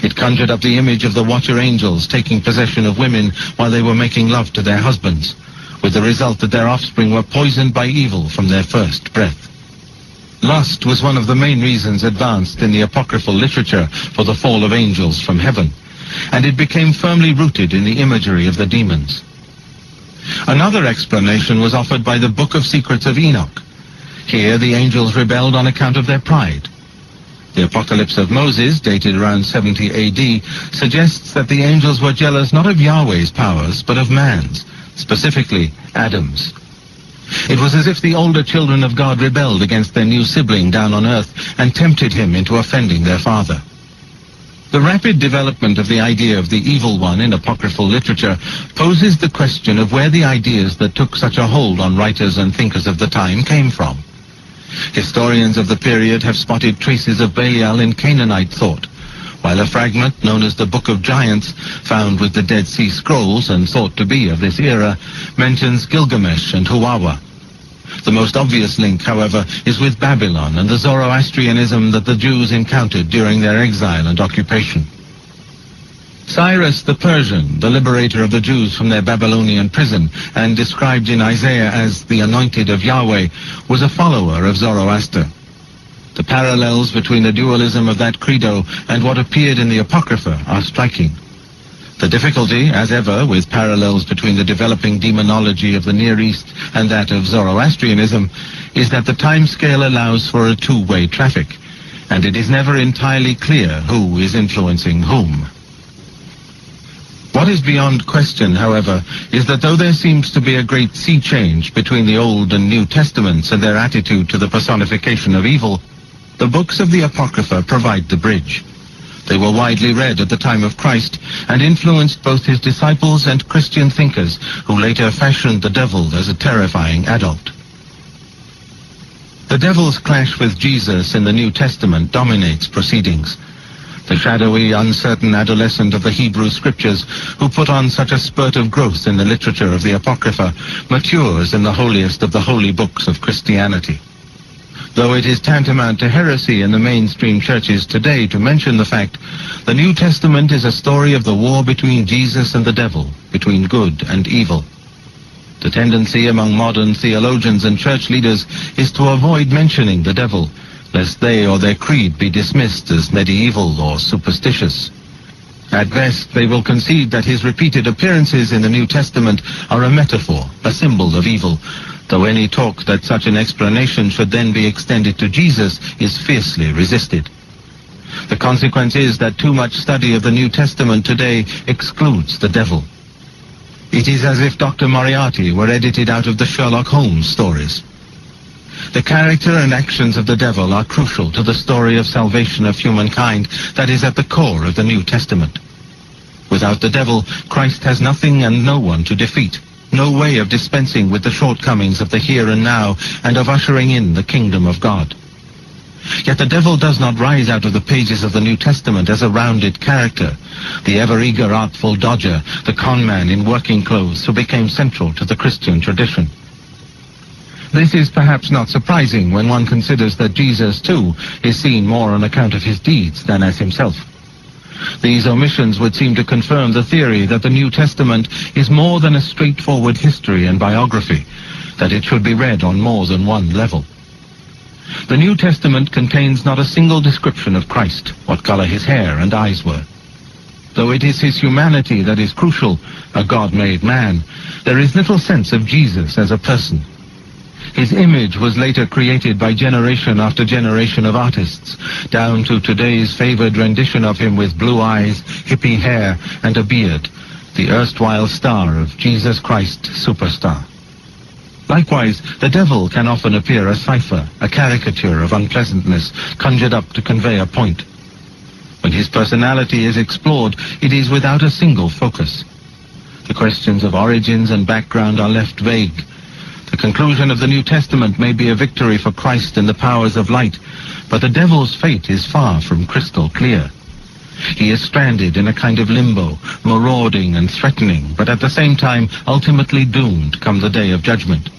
C: It conjured up the image of the watcher angels taking possession of women while they were making love to their husbands, with the result that their offspring were poisoned by evil from their first breath. Lust was one of the main reasons advanced in the apocryphal literature for the fall of angels from heaven, and it became firmly rooted in the imagery of the demons. Another explanation was offered by the Book of Secrets of Enoch. Here the angels rebelled on account of their pride. The Apocalypse of Moses, dated around 70 AD, suggests that the angels were jealous not of Yahweh's powers, but of man's, specifically Adam's. It was as if the older children of God rebelled against their new sibling down on earth and tempted him into offending their father. The rapid development of the idea of the evil one in apocryphal literature poses the question of where the ideas that took such a hold on writers and thinkers of the time came from. Historians of the period have spotted traces of Belial in Canaanite thought, while a fragment known as the Book of Giants, found with the Dead Sea Scrolls and thought to be of this era, mentions Gilgamesh and Huwawa. The most obvious link, however, is with Babylon and the Zoroastrianism that the Jews encountered during their exile and occupation. Cyrus the Persian, the liberator of the Jews from their Babylonian prison, and described in Isaiah as the anointed of Yahweh, was a follower of Zoroaster. The parallels between the dualism of that credo and what appeared in the Apocrypha are striking. The difficulty, as ever, with parallels between the developing demonology of the Near East and that of Zoroastrianism, is that the time scale allows for a two-way traffic, and it is never entirely clear who is influencing whom. What is beyond question, however, is that though there seems to be a great sea change between the Old and New Testaments and their attitude to the personification of evil, the books of the Apocrypha provide the bridge. They were widely read at the time of Christ and influenced both his disciples and Christian thinkers who later fashioned the devil as a terrifying adult. The devil's clash with Jesus in the New Testament dominates proceedings. The shadowy, uncertain adolescent of the Hebrew Scriptures, who put on such a spurt of growth in the literature of the Apocrypha, matures in the holiest of the holy books of Christianity. Though it is tantamount to heresy in the mainstream churches today to mention the fact, the New Testament is a story of the war between Jesus and the devil, between good and evil. The tendency among modern theologians and church leaders is to avoid mentioning the devil, lest they or their creed be dismissed as medieval or superstitious. At best, they will concede that his repeated appearances in the New Testament are a metaphor, a symbol of evil, though any talk that such an explanation should then be extended to Jesus is fiercely resisted. The consequence is that too much study of the New Testament today excludes the devil. It is as if Dr. Moriarty were edited out of the Sherlock Holmes stories. The character and actions of the devil are crucial to the story of salvation of humankind that is at the core of the New Testament. Without the devil, Christ has nothing and no one to defeat, no way of dispensing with the shortcomings of the here and now and of ushering in the kingdom of God. Yet the devil does not rise out of the pages of the New Testament as a rounded character, the ever-eager artful dodger, the conman in working clothes who became central to the Christian tradition. This is perhaps not surprising when one considers that Jesus, too, is seen more on account of his deeds than as himself. These omissions would seem to confirm the theory that the New Testament is more than a straightforward history and biography, that it should be read on more than one level. The New Testament contains not a single description of Christ, what color his hair and eyes were. Though it is his humanity that is crucial, a God-made man, there is little sense of Jesus as a person. His image was later created by generation after generation of artists, down to today's favored rendition of him with blue eyes, hippie hair, and a beard, the erstwhile star of Jesus Christ Superstar. Likewise, the devil can often appear a cipher, a caricature of unpleasantness, conjured up to convey a point. When his personality is explored, it is without a single focus. The questions of origins and background are left vague. The conclusion of the New Testament may be a victory for Christ and the powers of light, but the devil's fate is far from crystal clear. He is stranded in a kind of limbo, marauding and threatening, but at the same time ultimately doomed come the day of judgment.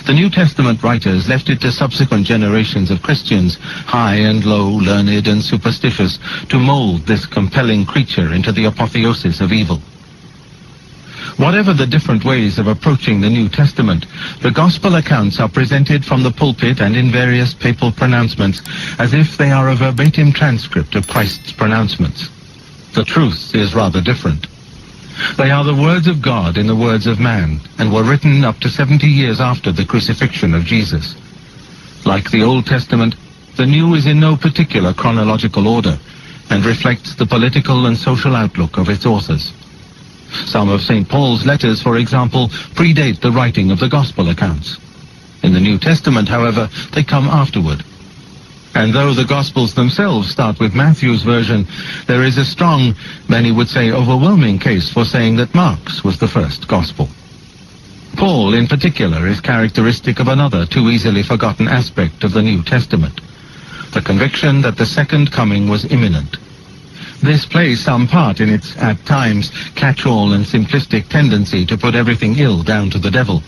C: The New Testament writers left it to subsequent generations of Christians, high and low, learned and superstitious, to mold this compelling creature into the apotheosis of evil. Whatever the different ways of approaching the New Testament, the Gospel accounts are presented from the pulpit and in various papal pronouncements as if they are a verbatim transcript of Christ's pronouncements. The truth is rather different. They are the words of God in the words of man, and were written up to 70 years after the crucifixion of Jesus. Like the Old Testament, the New is in no particular chronological order, and reflects the political and social outlook of its authors. Some of St. Paul's letters, for example, predate the writing of the Gospel accounts. In the New Testament, however, they come afterward. And though the Gospels themselves start with Matthew's version, there is a strong, many would say overwhelming case for saying that Mark's was the first Gospel. Paul, in particular, is characteristic of another too easily forgotten aspect of the New Testament, the conviction that the second coming was imminent. This plays some part in its, at times, catch-all and simplistic tendency to put everything ill down to the devil.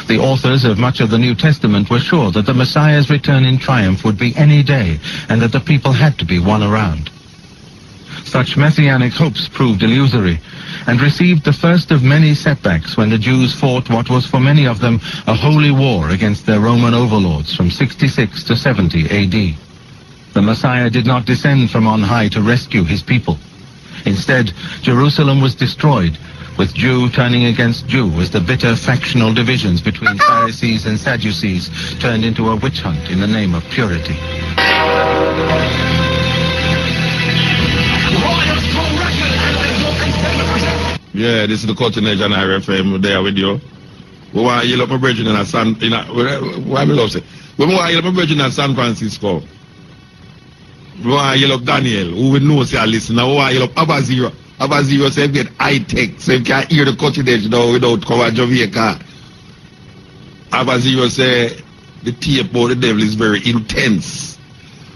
C: The authors of much of the New Testament were sure that the Messiah's return in triumph would be any day, and that the people had to be won around. Such messianic hopes proved illusory, and received the first of many setbacks when the Jews fought what was for many of them a holy war against their Roman overlords from 66 to 70 AD. The Messiah did not descend from on high to rescue his people. Instead, Jerusalem was destroyed, with Jew turning against Jew as the bitter factional divisions between Pharisees and Sadducees turned into a witch hunt in the name of purity.
A: Yeah, this is the Cutting Edge and IRFM there with you. We want to yell up my brethren in why me love say? We want to yell up my brethren in San Francisco. We want to yell up Daniel, who will know say I listen. We want to yell up Abaziro. Abaziro say get high tech, so you can hear the Cutting Edge now without cover Jamaica. Abaziro say the tape about the devil is very intense.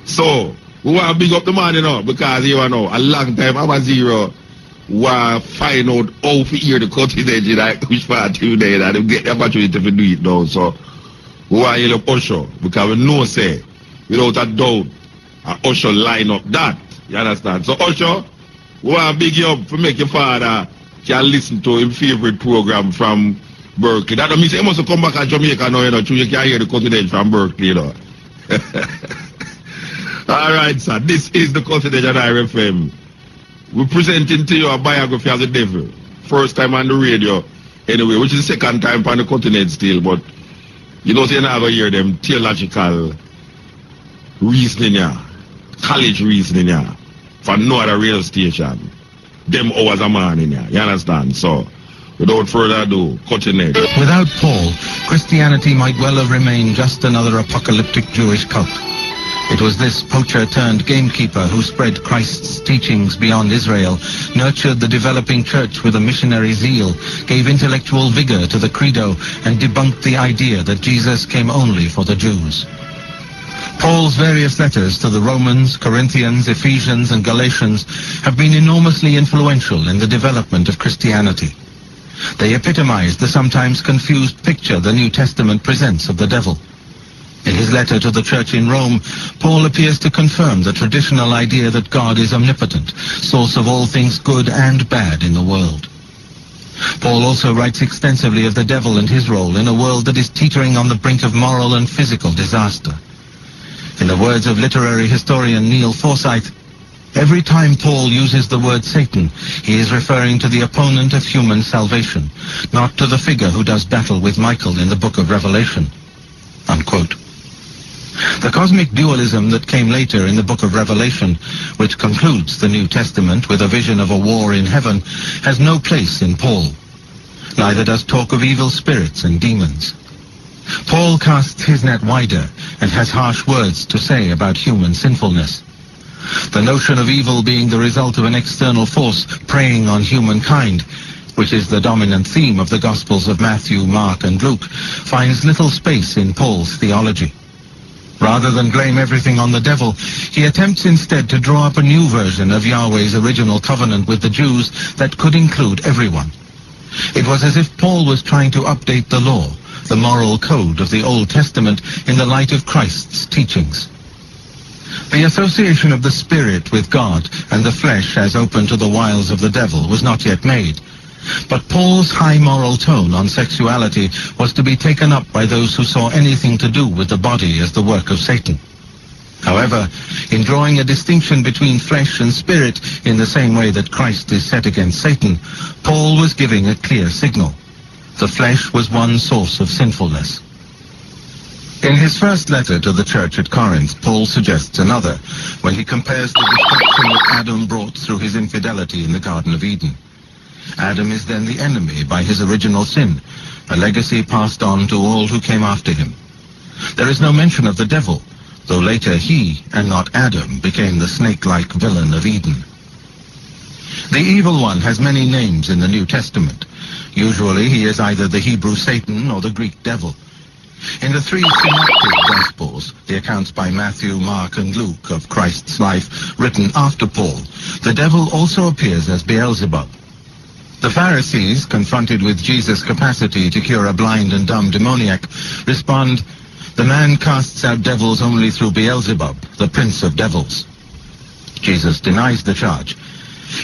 A: So we want to big up the man, you know, because you know a long time Abaziro want to find out how to hear the Cutting Edge like which part today that they get the opportunity to do it now. So we want to yell up Usher, because we know say without a doubt Usher line up that. You understand? So Usher, we want to big you up to make your father can listen to his favorite program from Berkeley. That don't mean he must come back to Jamaica now, you know, so you can hear the cutting edge from Berkeley, you know. Alright, sir. This is the cutting edge on RFM. We're presenting to you a biography of the devil. First time on the radio, anyway, which is the second time on the cutting edge still, but you know, you're not going to hear them theological reasoning, yeah. College reasoning, yeah. For no other radio station. Them hours a morning, yeah. You understand? So, without further ado, cutting edge.
C: Without Paul, Christianity might well have remained just another apocalyptic Jewish cult. It was this poacher-turned-gamekeeper who spread Christ's teachings beyond Israel, nurtured the developing church with a missionary zeal, gave intellectual vigor to the credo, and debunked the idea that Jesus came only for the Jews. Paul's various letters to the Romans, Corinthians, Ephesians, and Galatians have been enormously influential in the development of Christianity. They epitomize the sometimes confused picture the New Testament presents of the devil. In his letter to the church in Rome, Paul appears to confirm the traditional idea that God is omnipotent, source of all things good and bad in the world. Paul also writes extensively of the devil and his role in a world that is teetering on the brink of moral and physical disaster. In the words of literary historian Neil Forsyth, every time Paul uses the word Satan, he is referring to the opponent of human salvation, not to the figure who does battle with Michael in the book of Revelation. Unquote. The cosmic dualism that came later in the book of Revelation, which concludes the New Testament with a vision of a war in heaven, has no place in Paul. Neither does talk of evil spirits and demons. Paul casts his net wider and has harsh words to say about human sinfulness. The notion of evil being the result of an external force preying on humankind, which is the dominant theme of the Gospels of Matthew, Mark, and Luke, finds little space in Paul's theology. Rather than blame everything on the devil, he attempts instead to draw up a new version of Yahweh's original covenant with the Jews that could include everyone. It was as if Paul was trying to update the law, the moral code of the Old Testament, in the light of Christ's teachings. The association of the Spirit with God and the flesh as open to the wiles of the devil was not yet made. But Paul's high moral tone on sexuality was to be taken up by those who saw anything to do with the body as the work of Satan. However, in drawing a distinction between flesh and spirit in the same way that Christ is set against Satan, Paul was giving a clear signal. The flesh was one source of sinfulness. In his first letter to the church at Corinth, Paul suggests another, when he compares the destruction that Adam brought through his infidelity in the Garden of Eden. Adam is then the enemy by his original sin, a legacy passed on to all who came after him. There is no mention of the devil, though later he, and not Adam, became the snake-like villain of Eden. The evil one has many names in the New Testament. Usually he is either the Hebrew Satan or the Greek devil. In the three synoptic Gospels, the accounts by Matthew, Mark, and Luke of Christ's life written after Paul, the devil also appears as Beelzebub. The Pharisees, confronted with Jesus' capacity to cure a blind and dumb demoniac, respond, "The man casts out devils only through Beelzebub, the prince of devils." Jesus denies the charge.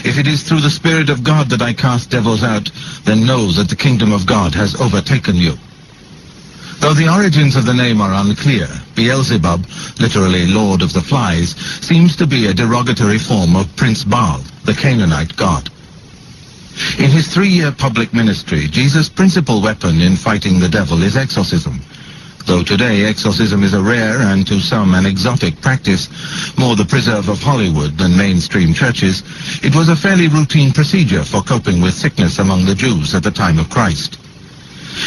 C: "If it is through the Spirit of God that I cast devils out, then know that the kingdom of God has overtaken you." Though the origins of the name are unclear, Beelzebub, literally Lord of the Flies, seems to be a derogatory form of Prince Baal, the Canaanite god. In his 3-year public ministry, Jesus' principal weapon in fighting the devil is exorcism. Though today exorcism is a rare and to some an exotic practice, more the preserve of Hollywood than mainstream churches, it was a fairly routine procedure for coping with sickness among the Jews at the time of Christ.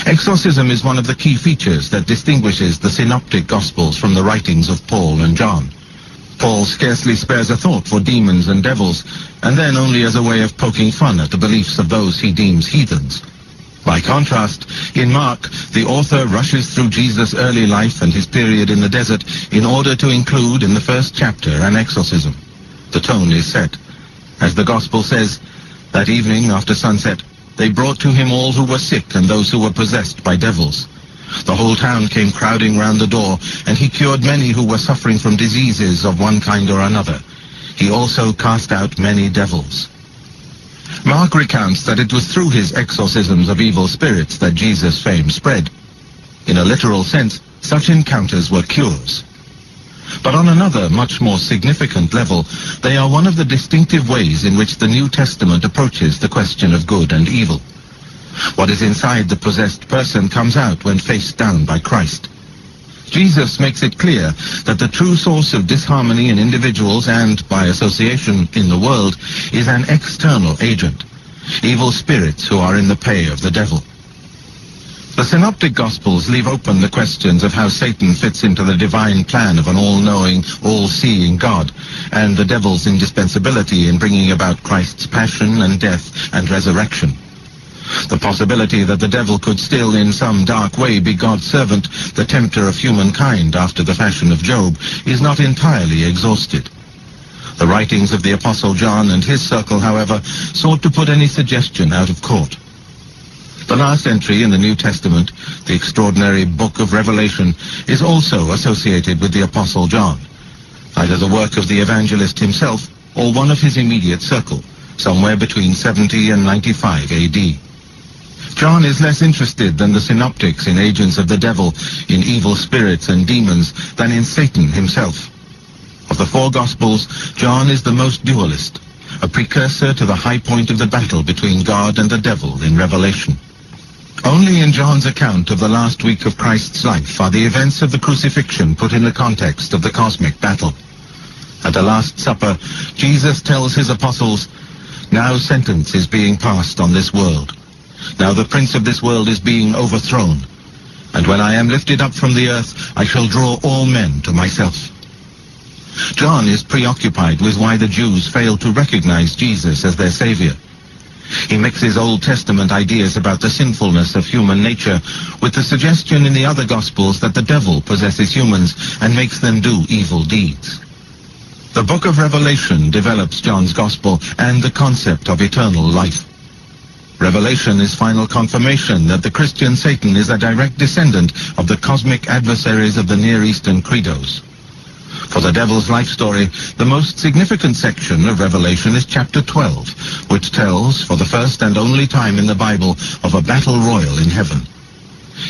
C: Exorcism is one of the key features that distinguishes the synoptic Gospels from the writings of Paul and John. Paul scarcely spares a thought for demons and devils, and then only as a way of poking fun at the beliefs of those he deems heathens. By contrast, in Mark, the author rushes through Jesus' early life and his period in the desert in order to include in the first chapter an exorcism. The tone is set. As the Gospel says, that evening after sunset, they brought to him all who were sick and those who were possessed by devils. The whole town came crowding round the door, and he cured many who were suffering from diseases of one kind or another. He also cast out many devils. Mark recounts that it was through his exorcisms of evil spirits that Jesus' fame spread. In a literal sense, such encounters were cures. But on another, much more significant level, they are one of the distinctive ways in which the New Testament approaches the question of good and evil. What is inside the possessed person comes out when faced down by Christ. Jesus makes it clear that the true source of disharmony in individuals and, by association, in the world, is an external agent, evil spirits who are in the pay of the devil. The Synoptic Gospels leave open the questions of how Satan fits into the divine plan of an all-knowing, all-seeing God, and the devil's indispensability in bringing about Christ's passion and death and resurrection. The possibility that the devil could still in some dark way be God's servant, the tempter of humankind after the fashion of Job, is not entirely exhausted. The writings of the Apostle John and his circle, however, sought to put any suggestion out of court. The last entry in the New Testament, the extraordinary book of Revelation, is also associated with the Apostle John, either the work of the evangelist himself or one of his immediate circle, somewhere between 70 and 95 AD. John is less interested than the synoptics in agents of the devil, in evil spirits and demons, than in Satan himself. Of the four Gospels, John is the most dualist, a precursor to the high point of the battle between God and the devil in Revelation. Only in John's account of the last week of Christ's life are the events of the crucifixion put in the context of the cosmic battle. At the Last Supper, Jesus tells his apostles, "Now sentence is being passed on this world. Now the prince of this world is being overthrown. And when I am lifted up from the earth, I shall draw all men to myself." John is preoccupied with why the Jews failed to recognize Jesus as their Savior. He mixes Old Testament ideas about the sinfulness of human nature with the suggestion in the other Gospels that the devil possesses humans and makes them do evil deeds. The book of Revelation develops John's Gospel and the concept of eternal life. Revelation is final confirmation that the Christian Satan is a direct descendant of the cosmic adversaries of the Near Eastern credos. For the devil's life story, the most significant section of Revelation is chapter 12, which tells, for the first and only time in the Bible, of a battle royal in heaven.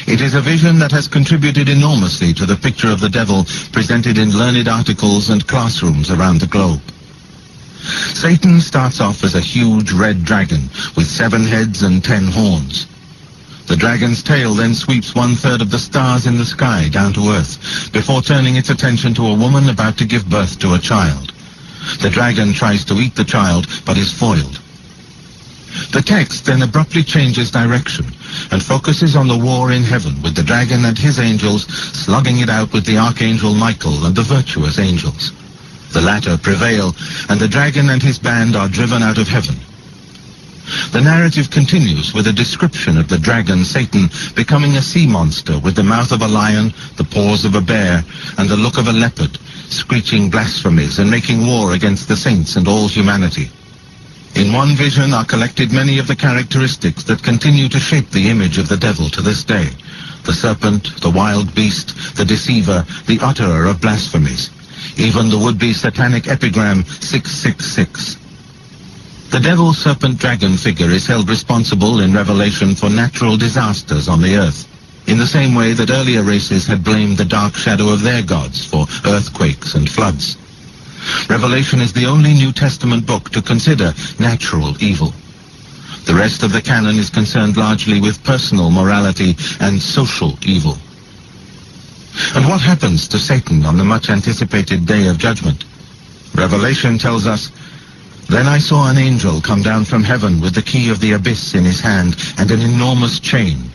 C: It is a vision that has contributed enormously to the picture of the devil presented in learned articles and classrooms around the globe. Satan starts off as a huge red dragon with 7 heads and 10 horns. The dragon's tail then sweeps 1/3 of the stars in the sky down to earth, before turning its attention to a woman about to give birth to a child. The dragon tries to eat the child, but is foiled. The text then abruptly changes direction and focuses on the war in heaven, with the dragon and his angels slugging it out with the archangel Michael and the virtuous angels. The latter prevail, and the dragon and his band are driven out of heaven. The narrative continues with a description of the dragon Satan becoming a sea monster with the mouth of a lion, the paws of a bear, and the look of a leopard, screeching blasphemies and making war against the saints and all humanity. In one vision are collected many of the characteristics that continue to shape the image of the devil to this day: the serpent, the wild beast, the deceiver, the utterer of blasphemies, even the would-be satanic epigram 666. The devil, serpent, dragon figure is held responsible in Revelation for natural disasters on the earth, in the same way that earlier races had blamed the dark shadow of their gods for earthquakes and floods. Revelation is the only New Testament book to consider natural evil. The rest of the canon is concerned largely with personal morality and social evil. And what happens to Satan on the much-anticipated day of judgment? Revelation tells us, "Then I saw an angel come down from heaven with the key of the abyss in his hand and an enormous chain.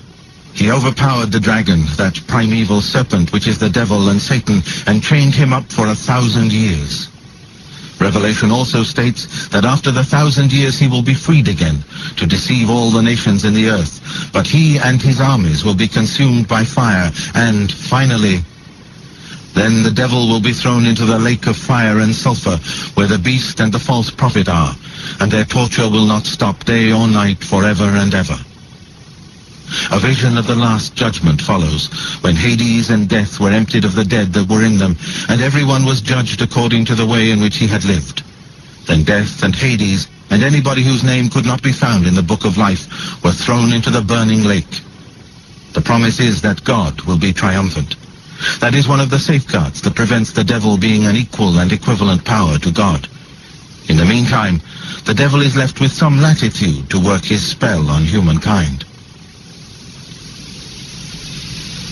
C: He overpowered the dragon, that primeval serpent which is the devil and Satan, and chained him up for 1,000 years. Revelation also states that after the 1,000 years he will be freed again to deceive all the nations in the earth, but he and his armies will be consumed by fire, and finally, then the devil will be thrown into the lake of fire and sulfur, where the beast and the false prophet are, and their torture will not stop day or night forever and ever." A vision of the last judgment follows, when Hades and death were emptied of the dead that were in them, and everyone was judged according to the way in which he had lived. Then death and Hades and anybody whose name could not be found in the book of life were thrown into the burning lake. The promise is that God will be triumphant. That is one of the safeguards that prevents the devil being an equal and equivalent power to God. In the meantime, the devil is left with some latitude to work his spell on humankind.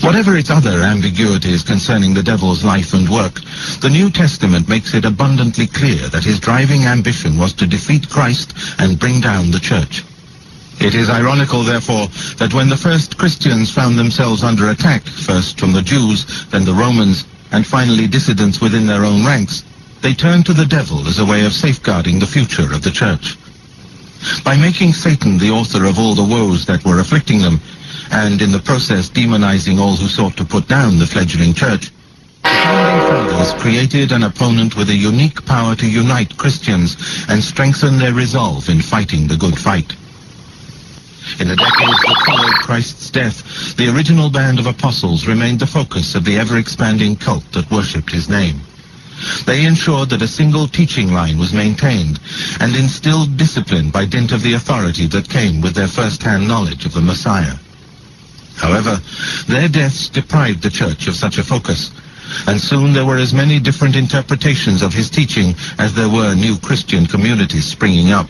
C: Whatever its other ambiguities concerning the devil's life and work, the New Testament makes it abundantly clear that his driving ambition was to defeat Christ and bring down the church. It is ironical, therefore, that when the first Christians found themselves under attack, first from the Jews, then the Romans, and finally dissidents within their own ranks, they turned to the devil as a way of safeguarding the future of the church. By making Satan the author of all the woes that were afflicting them, and in the process demonizing all who sought to put down the fledgling church, the founding fathers created an opponent with a unique power to unite Christians and strengthen their resolve in fighting the good fight. In the decades that followed Christ's death, the original band of apostles remained the focus of the ever-expanding cult that worshipped his name. They ensured that a single teaching line was maintained and instilled discipline by dint of the authority that came with their first-hand knowledge of the Messiah. However, their deaths deprived the church of such a focus, and soon there were as many different interpretations of his teaching as there were new Christian communities springing up.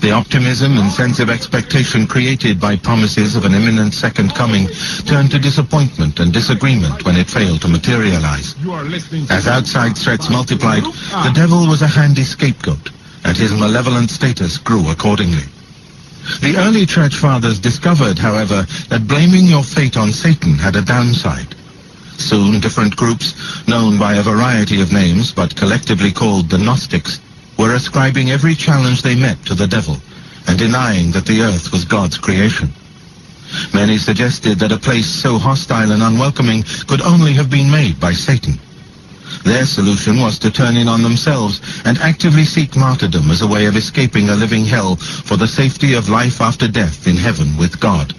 C: The optimism and sense of expectation created by promises of an imminent second coming turned to disappointment and disagreement when it failed to materialize. As outside threats multiplied, the devil was a handy scapegoat, and his malevolent status grew accordingly. The early church fathers discovered, however, that blaming your fate on Satan had a downside. Soon different groups, known by a variety of names but collectively called the Gnostics, were ascribing every challenge they met to the devil and denying that the earth was God's creation. Many suggested that a place so hostile and unwelcoming could only have been made by Satan. Their solution was to turn in on themselves and actively seek martyrdom as a way of escaping a living hell for the safety of life after death in heaven with God.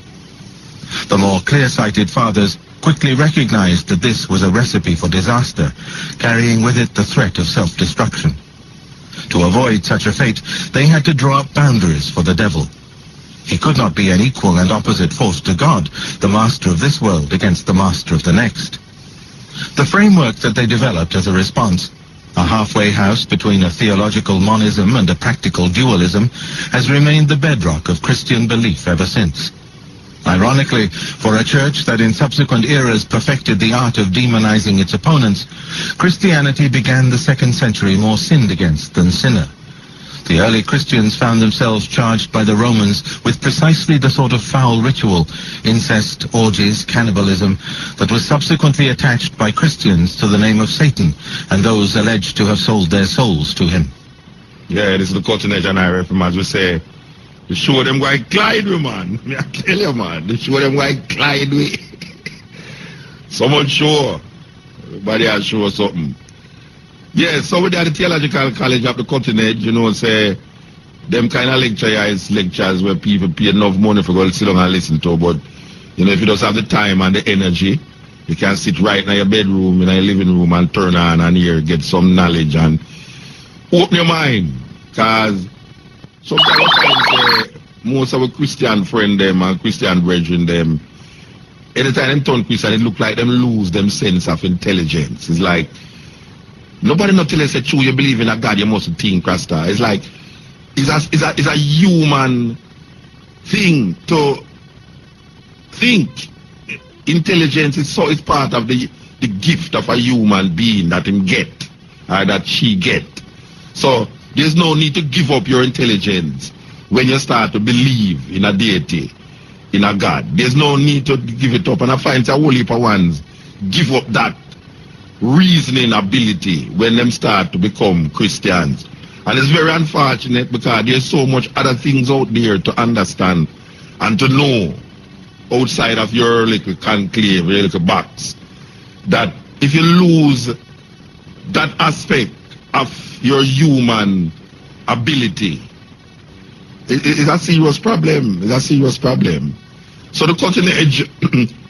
C: The more clear-sighted fathers quickly recognized that this was a recipe for disaster, carrying with it the threat of self-destruction. To avoid such a fate, they had to draw up boundaries for the devil. He could not be an equal and opposite force to God, the master of this world against the master of the next. The framework that they developed as a response, a halfway house between a theological monism and a practical dualism, has remained the bedrock of Christian belief ever since. Ironically, for a church that in subsequent eras perfected the art of demonizing its opponents, Christianity began the 2nd century more sinned against than sinner. The early Christians found themselves charged by the Romans with precisely the sort of foul ritual, incest, orgies, cannibalism, that was subsequently attached by Christians to the name of Satan and those alleged to have sold their souls to him.
A: Yeah, this is the cutting-edge and I as we say. They show them why glide with, man. I tell you, man. They show them why glide with. Someone show. Everybody has show something. Yeah, so we at the Theological College of the Cutting Edge, you know, say, them kind of lectures where people pay enough money for going to sit down and listen to, but, you know, if you just have the time and the energy, you can sit right in your bedroom, in your living room and turn on and hear, get some knowledge and open your mind, because sometimes I find most of our Christian friend them and Christian brethren them, anytime them turn Christian, it look like them lose them sense of intelligence. It's like, nobody not tell us that true you believe in a God, you must think, Rasta. It's like, it's a human thing to think. Intelligence is so it's part of the gift of a human being that him get, or that she get. So there's no need to give up your intelligence when you start to believe in a deity, in a God. There's no need to give it up. And I find a whole heap of ones give up that reasoning ability when them start to become Christians. And it's very unfortunate because there's so much other things out there to understand and to know outside of your little conclave, your little box, that if you lose that aspect of your human ability, it's a serious problem. It's a serious problem. So the Cutting Edge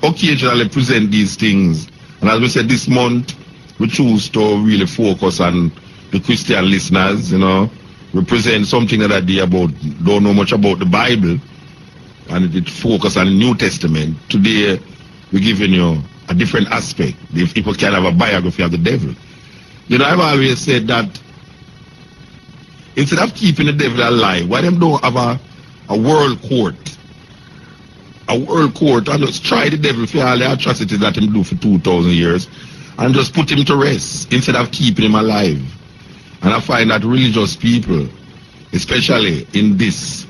A: occasionally present these things. And as we said, this month, we choose to really focus on the Christian listeners, you know. represent something that I did about, don't know much about the Bible, and it focus on the New Testament. Today, we're giving you a different aspect. If people can have a biography of the devil. You know, I've always said that instead of keeping the devil alive, why them don't have a world court? A world court, and just try the devil for all the atrocities that him do for 2,000 years, and just put him to rest instead of keeping him alive. And I find that religious people, especially in this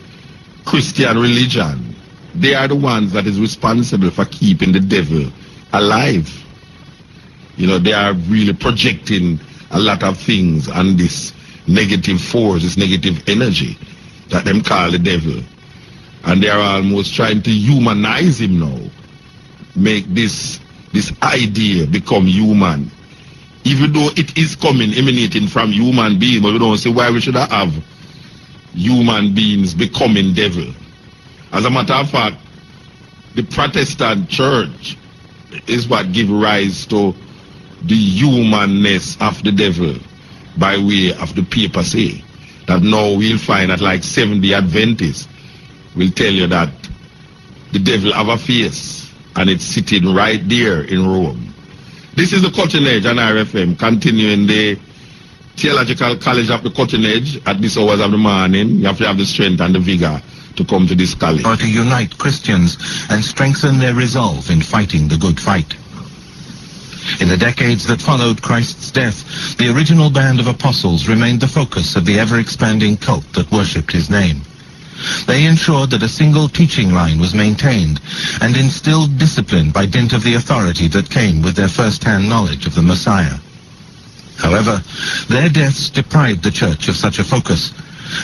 A: Christian religion, they are the ones that is responsible for keeping the devil alive. You know, they are really projecting a lot of things on this negative force, this negative energy that them call the devil. And they are almost trying to humanize him now. Make this idea become human. Even though it is emanating from human beings, but we don't see why we should have human beings becoming devil. As a matter of fact, the Protestant church is what gives rise to the humanness of the devil by way of the papacy. That now we'll find that like Seventh-day Adventists will tell you that the devil have a face and it's sitting right there in Rome. This is the Cutting Edge on RFM, continuing the Theological College of the Cutting Edge at this hours of the morning. You have to have the strength and the vigor to come to this college.
C: Or to unite Christians and strengthen their resolve in fighting the good fight. In the decades that followed Christ's death, the original band of apostles remained the focus of the ever-expanding cult that worshipped his name. They ensured that a single teaching line was maintained and instilled discipline by dint of the authority that came with their first-hand knowledge of the Messiah. However, their deaths deprived the church of such a focus,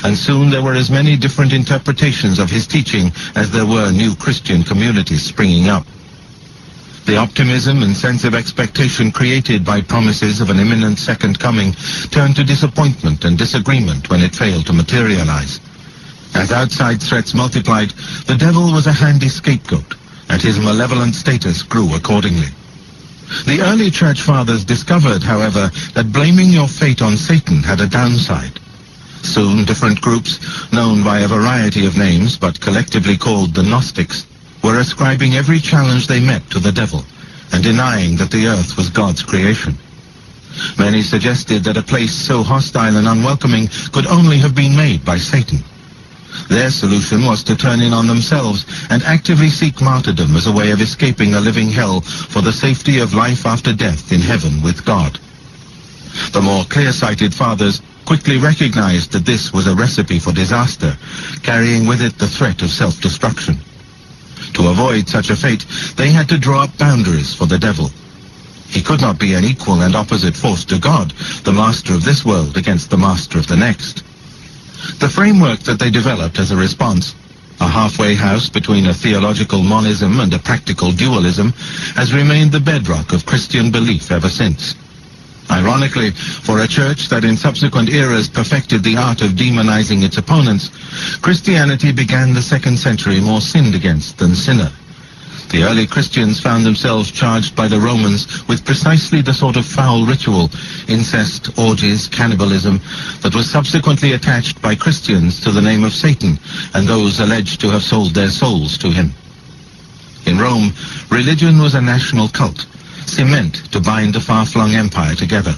C: and soon there were as many different interpretations of his teaching as there were new Christian communities springing up. The optimism and sense of expectation created by promises of an imminent second coming turned to disappointment and disagreement when it failed to materialize. As outside threats multiplied, the devil was a handy scapegoat, and his malevolent status grew accordingly. The early church fathers discovered, however, that blaming your fate on Satan had a downside. Soon different groups, known by a variety of names but collectively called the Gnostics, were ascribing every challenge they met to the devil and denying that the earth was God's creation. Many suggested that a place so hostile and unwelcoming could only have been made by Satan. Their solution was to turn in on themselves and actively seek martyrdom as a way of escaping a living hell for the safety of life after death in heaven with God. The more clear-sighted fathers quickly recognized that this was a recipe for disaster, carrying with it the threat of self-destruction. To avoid such a fate, they had to draw up boundaries for the devil. He could not be an equal and opposite force to God, the master of this world against the master of the next. The framework that they developed as a response, a halfway house between a theological monism and a practical dualism, has remained the bedrock of Christian belief ever since. Ironically, for a church that in subsequent eras perfected the art of demonizing its opponents, Christianity began the 2nd century more sinned against than sinner. The early Christians found themselves charged by the Romans with precisely the sort of foul ritual, incest, orgies, cannibalism, that was subsequently attached by Christians to the name of Satan and those alleged to have sold their souls to him. In Rome, religion was a national cult, cement to bind the far-flung empire together.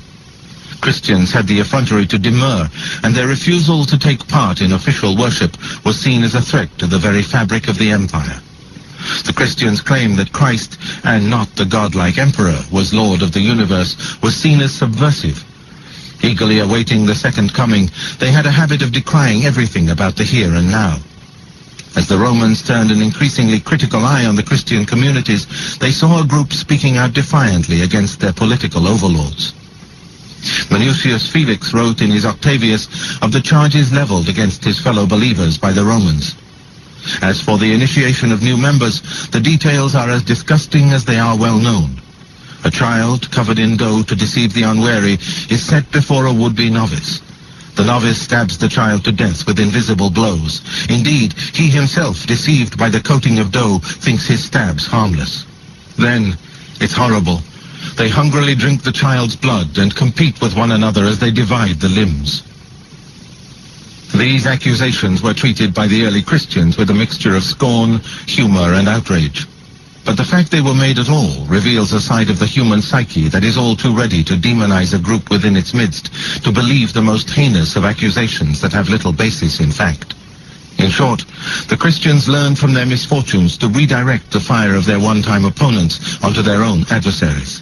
C: Christians had the effrontery to demur, and their refusal to take part in official worship was seen as a threat to the very fabric of the empire. The Christians' claim that Christ, and not the godlike emperor, was Lord of the universe, was seen as subversive. Eagerly awaiting the second coming, they had a habit of decrying everything about the here and now. As the Romans turned an increasingly critical eye on the Christian communities, they saw a group speaking out defiantly against their political overlords. Minucius Felix wrote in his Octavius of the charges leveled against his fellow believers by the Romans. As for the initiation of new members, the details are as disgusting as they are well known. A child, covered in dough to deceive the unwary, is set before a would-be novice. The novice stabs the child to death with invisible blows. Indeed, he himself, deceived by the coating of dough, thinks his stabs harmless. Then, it's horrible, they hungrily drink the child's blood and compete with one another as they divide the limbs. These accusations were treated by the early Christians with a mixture of scorn, humor, and outrage. But the fact they were made at all reveals a side of the human psyche that is all too ready to demonize a group within its midst, to believe the most heinous of accusations that have little basis in fact. In short, the Christians learned from their misfortunes to redirect the fire of their one-time opponents onto their own adversaries.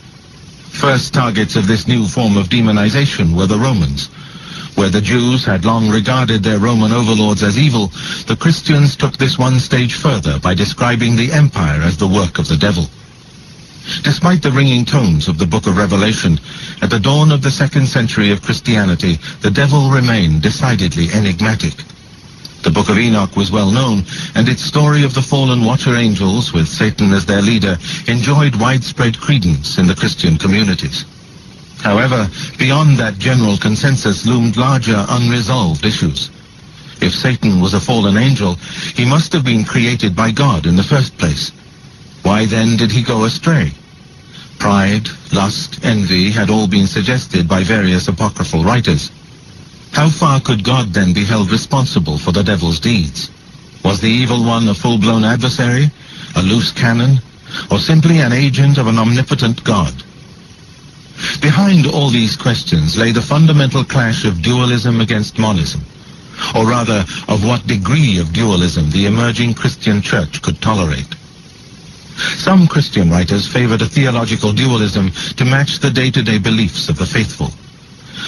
C: First targets of this new form of demonization were the Romans. Where the Jews had long regarded their Roman overlords as evil, the Christians took this one stage further by describing the empire as the work of the devil. Despite the ringing tones of the book of Revelation, at the dawn of the 2nd century of Christianity, the devil remained decidedly enigmatic. The book of Enoch was well known, and its story of the fallen watcher angels, with Satan as their leader, enjoyed widespread credence in the Christian communities. However, beyond that general consensus loomed larger unresolved issues. If Satan was a fallen angel, he must have been created by God in the first place. Why then did he go astray? Pride, lust, envy had all been suggested by various apocryphal writers. How far could God then be held responsible for the devil's deeds? Was the evil one a full-blown adversary, a loose cannon, or simply an agent of an omnipotent God? Behind all these questions lay the fundamental clash of dualism against monism, or rather, of what degree of dualism the emerging Christian church could tolerate. Some Christian writers favored a theological dualism to match the day-to-day beliefs of the faithful.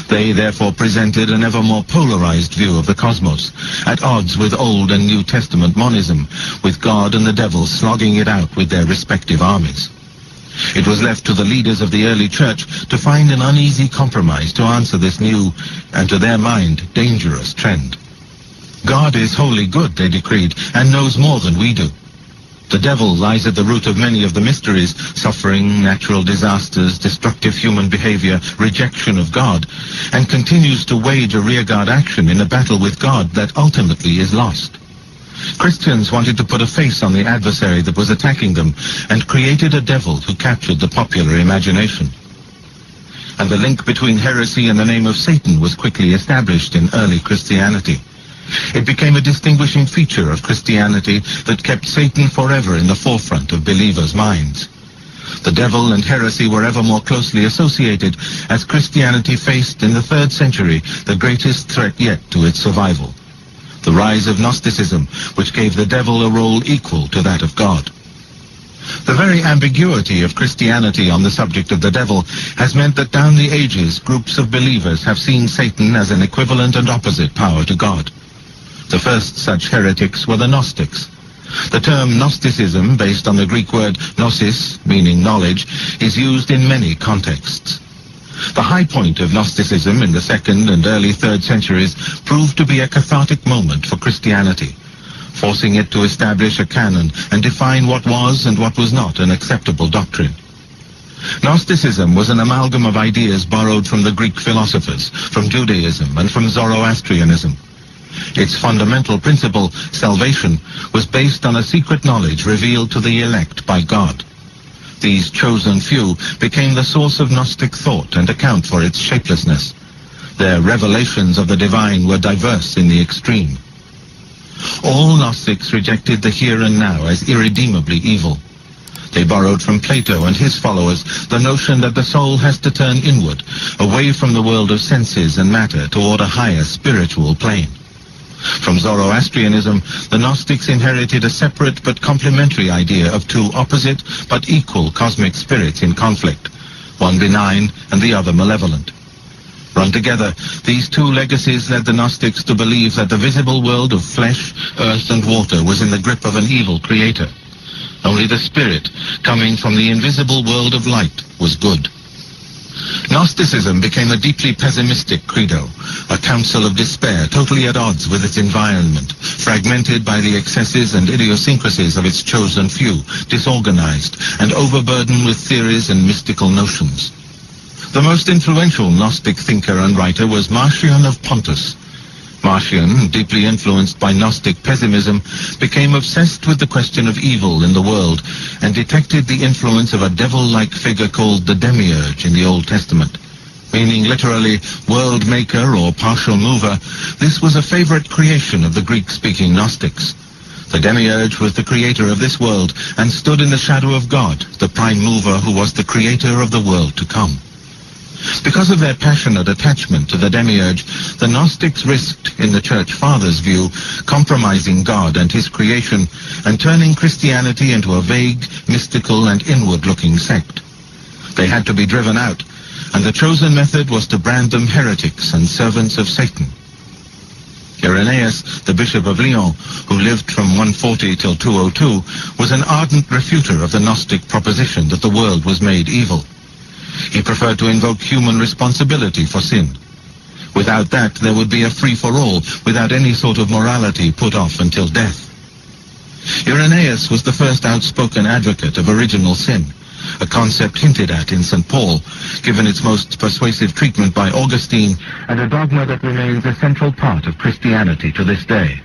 C: They therefore presented an ever more polarized view of the cosmos, at odds with Old and New Testament monism, with God and the devil slogging it out with their respective armies. It was left to the leaders of the early church to find an uneasy compromise to answer this new, and to their mind, dangerous trend. God is wholly good, they decreed, and knows more than we do. The devil lies at the root of many of the mysteries, suffering, natural disasters, destructive human behavior, rejection of God, and continues to wage a rearguard action in a battle with God that ultimately is lost. Christians wanted to put a face on the adversary that was attacking them and created a devil who captured the popular imagination. And the link between heresy and the name of Satan was quickly established in early Christianity. It became a distinguishing feature of Christianity that kept Satan forever in the forefront of believers' minds. The devil and heresy were ever more closely associated as Christianity faced in the 3rd century the greatest threat yet to its survival: the rise of Gnosticism, which gave the devil a role equal to that of God. The very ambiguity of Christianity on the subject of the devil has meant that down the ages groups of believers have seen Satan as an equivalent and opposite power to God. The first such heretics were the Gnostics. The term Gnosticism, based on the Greek word gnosis, meaning knowledge, is used in many contexts. The high point of Gnosticism in the 2nd and early 3rd centuries proved to be a cathartic moment for Christianity, forcing it to establish a canon and define what was and what was not an acceptable doctrine. Gnosticism was an amalgam of ideas borrowed from the Greek philosophers, from Judaism, and from Zoroastrianism. Its fundamental principle, salvation, was based on a secret knowledge revealed to the elect by God. These chosen few became the source of Gnostic thought and account for its shapelessness. Their revelations of the divine were diverse in the extreme. All Gnostics rejected the here and now as irredeemably evil. They borrowed from Plato and his followers the notion that the soul has to turn inward, away from the world of senses and matter toward a higher spiritual plane. From Zoroastrianism, the Gnostics inherited a separate but complementary idea of two opposite but equal cosmic spirits in conflict, one benign and the other malevolent. Run together, these two legacies led the Gnostics to believe that the visible world of flesh, earth, and water was in the grip of an evil creator. Only the spirit, coming from the invisible world of light, was good. Gnosticism became a deeply pessimistic credo, a counsel of despair totally at odds with its environment, fragmented by the excesses and idiosyncrasies of its chosen few, disorganized, and overburdened with theories and mystical notions. The most influential Gnostic thinker and writer was Marcion of Pontus. Marcion, deeply influenced by Gnostic pessimism, became obsessed with the question of evil in the world and detected the influence of a devil-like figure called the Demiurge in the Old Testament. meaning literally world maker or partial mover, this was a favorite creation of the Greek-speaking Gnostics. The demiurge was the creator of this world and stood in the shadow of God, the prime mover who was the creator of the world to come. Because of their passionate attachment to the demiurge, the Gnostics risked, in the Church Fathers' view, compromising God and his creation and turning Christianity into a vague, mystical and inward-looking sect. They had to be driven out, and the chosen method was to brand them heretics and servants of Satan. Irenaeus, the Bishop of Lyon, who lived from 140 till 202, was an ardent refuter of the Gnostic proposition that the world was made evil. He preferred to invoke human responsibility for sin. Without that, there would be a free-for-all, without any sort of morality put off until death. Irenaeus was the first outspoken advocate of original sin, a concept hinted at in St. Paul, given its most persuasive treatment by Augustine, and a dogma that remains a central part of Christianity to this day.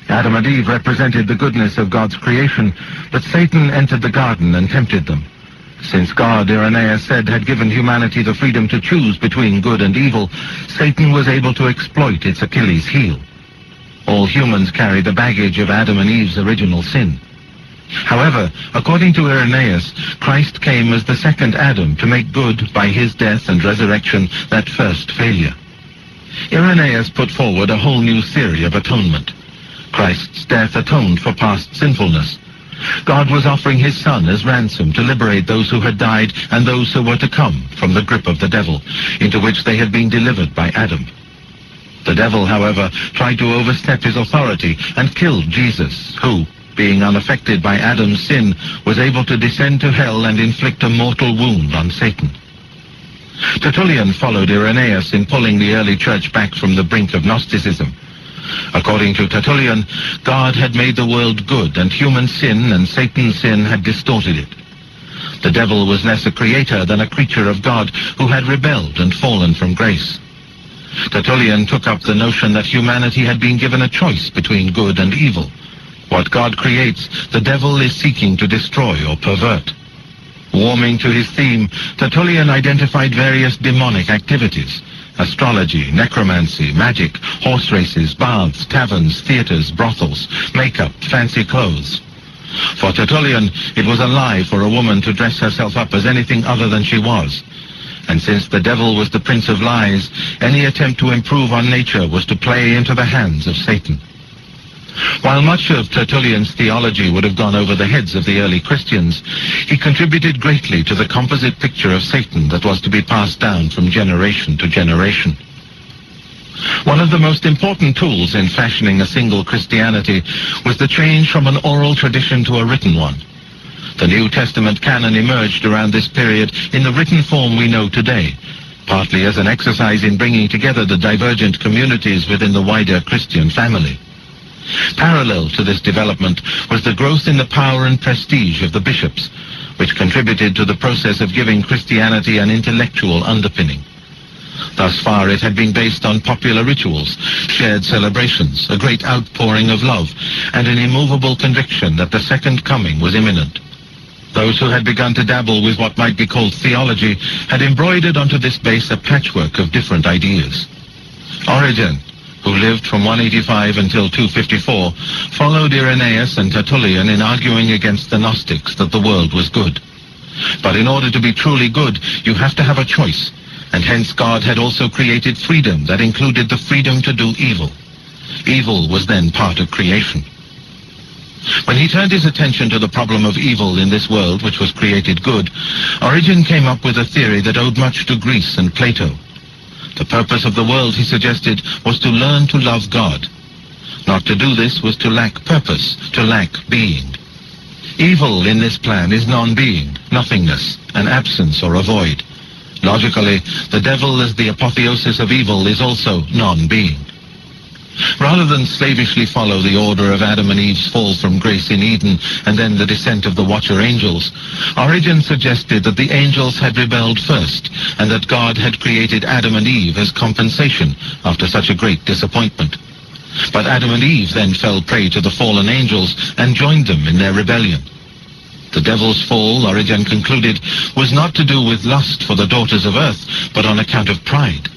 C: Adam and Eve represented the goodness of God's creation, but Satan entered the garden and tempted them. Since God, Irenaeus said, had given humanity the freedom to choose between good and evil, Satan was able to exploit its Achilles heel. All humans carry the baggage of Adam and Eve's original sin. However, according to Irenaeus, Christ came as the second Adam to make good, by his death and resurrection, that first failure. Irenaeus put forward a whole new theory of atonement. Christ's death atoned for past sinfulness. God was offering his Son as ransom to liberate those who had died and those who were to come from the grip of the devil, into which they had been delivered by Adam. The devil, however, tried to overstep his authority and killed Jesus, who, being unaffected by Adam's sin, was able to descend to hell and inflict a mortal wound on Satan. Tertullian followed Irenaeus in pulling the early church back from the brink of Gnosticism. According to Tertullian, God had made the world good, and human sin and Satan's sin had distorted it. The devil was less a creator than a creature of God who had rebelled and fallen from grace. Tertullian took up the notion that humanity had been given a choice between good and evil. What God creates, the devil is seeking to destroy or pervert. Warming to his theme, Tertullian identified various demonic activities: astrology, necromancy, magic, horse races, baths, taverns, theaters, brothels, makeup, fancy clothes. For Tertullian, it was a lie for a woman to dress herself up as anything other than she was. And since the devil was the prince of lies, any attempt to improve on nature was to play into the hands of Satan. While much of Tertullian's theology would have gone over the heads of the early Christians, he contributed greatly to the composite picture of Satan that was to be passed down from generation to generation. One of the most important tools in fashioning a single Christianity was the change from an oral tradition to a written one. The New Testament canon emerged around this period in the written form we know today, partly as an exercise in bringing together the divergent communities within the wider Christian family. Parallel to this development was the growth in the power and prestige of the bishops, which contributed to the process of giving Christianity an intellectual underpinning. Thus far it had been based on popular rituals, shared celebrations, a great outpouring of love, and an immovable conviction that the second coming was imminent. Those who had begun to dabble with what might be called theology had embroidered onto this base a patchwork of different ideas. Origen, who lived from 185 until 254, followed Irenaeus and Tertullian in arguing against the Gnostics that the world was good. But in order to be truly good, you have to have a choice, and hence God had also created freedom that included the freedom to do evil. Evil was then part of creation. When he turned his attention to the problem of evil in this world which was created good, Origen came up with a theory that owed much to Greece and Plato. The purpose of the world, he suggested, was to learn to love God. Not to do this was to lack purpose, to lack being. Evil in this plan is non-being, nothingness, an absence or a void. Logically, the devil as the apotheosis of evil is also non-being. Rather than slavishly follow the order of Adam and Eve's fall from grace in Eden and then the descent of the watcher angels, Origen suggested that the angels had rebelled first and that God had created Adam and Eve as compensation after such a great disappointment. But Adam and Eve then fell prey to the fallen angels and joined them in their rebellion. The devil's fall, Origen concluded, was not to do with lust for the daughters of earth, but on account of pride.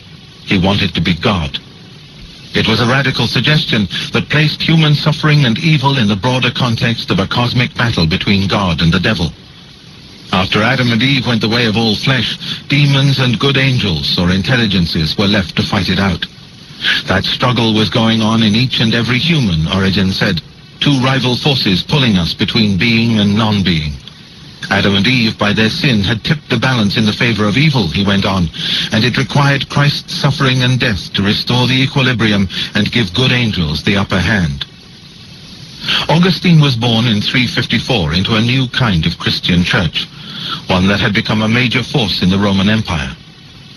C: He wanted to be God. It was a radical suggestion that placed human suffering and evil in the broader context of a cosmic battle between God and the devil. After Adam and Eve went the way of all flesh, demons and good angels or intelligences were left to fight it out. That struggle was going on in each and every human, Origen said, two rival forces pulling us between being and non-being. Adam and Eve, by their sin, had tipped the balance in the favor of evil, he went on, and it required Christ's suffering and death to restore the equilibrium and give good angels the upper hand. Augustine was born in 354 into a new kind of Christian church, one that had become a major force in the Roman Empire.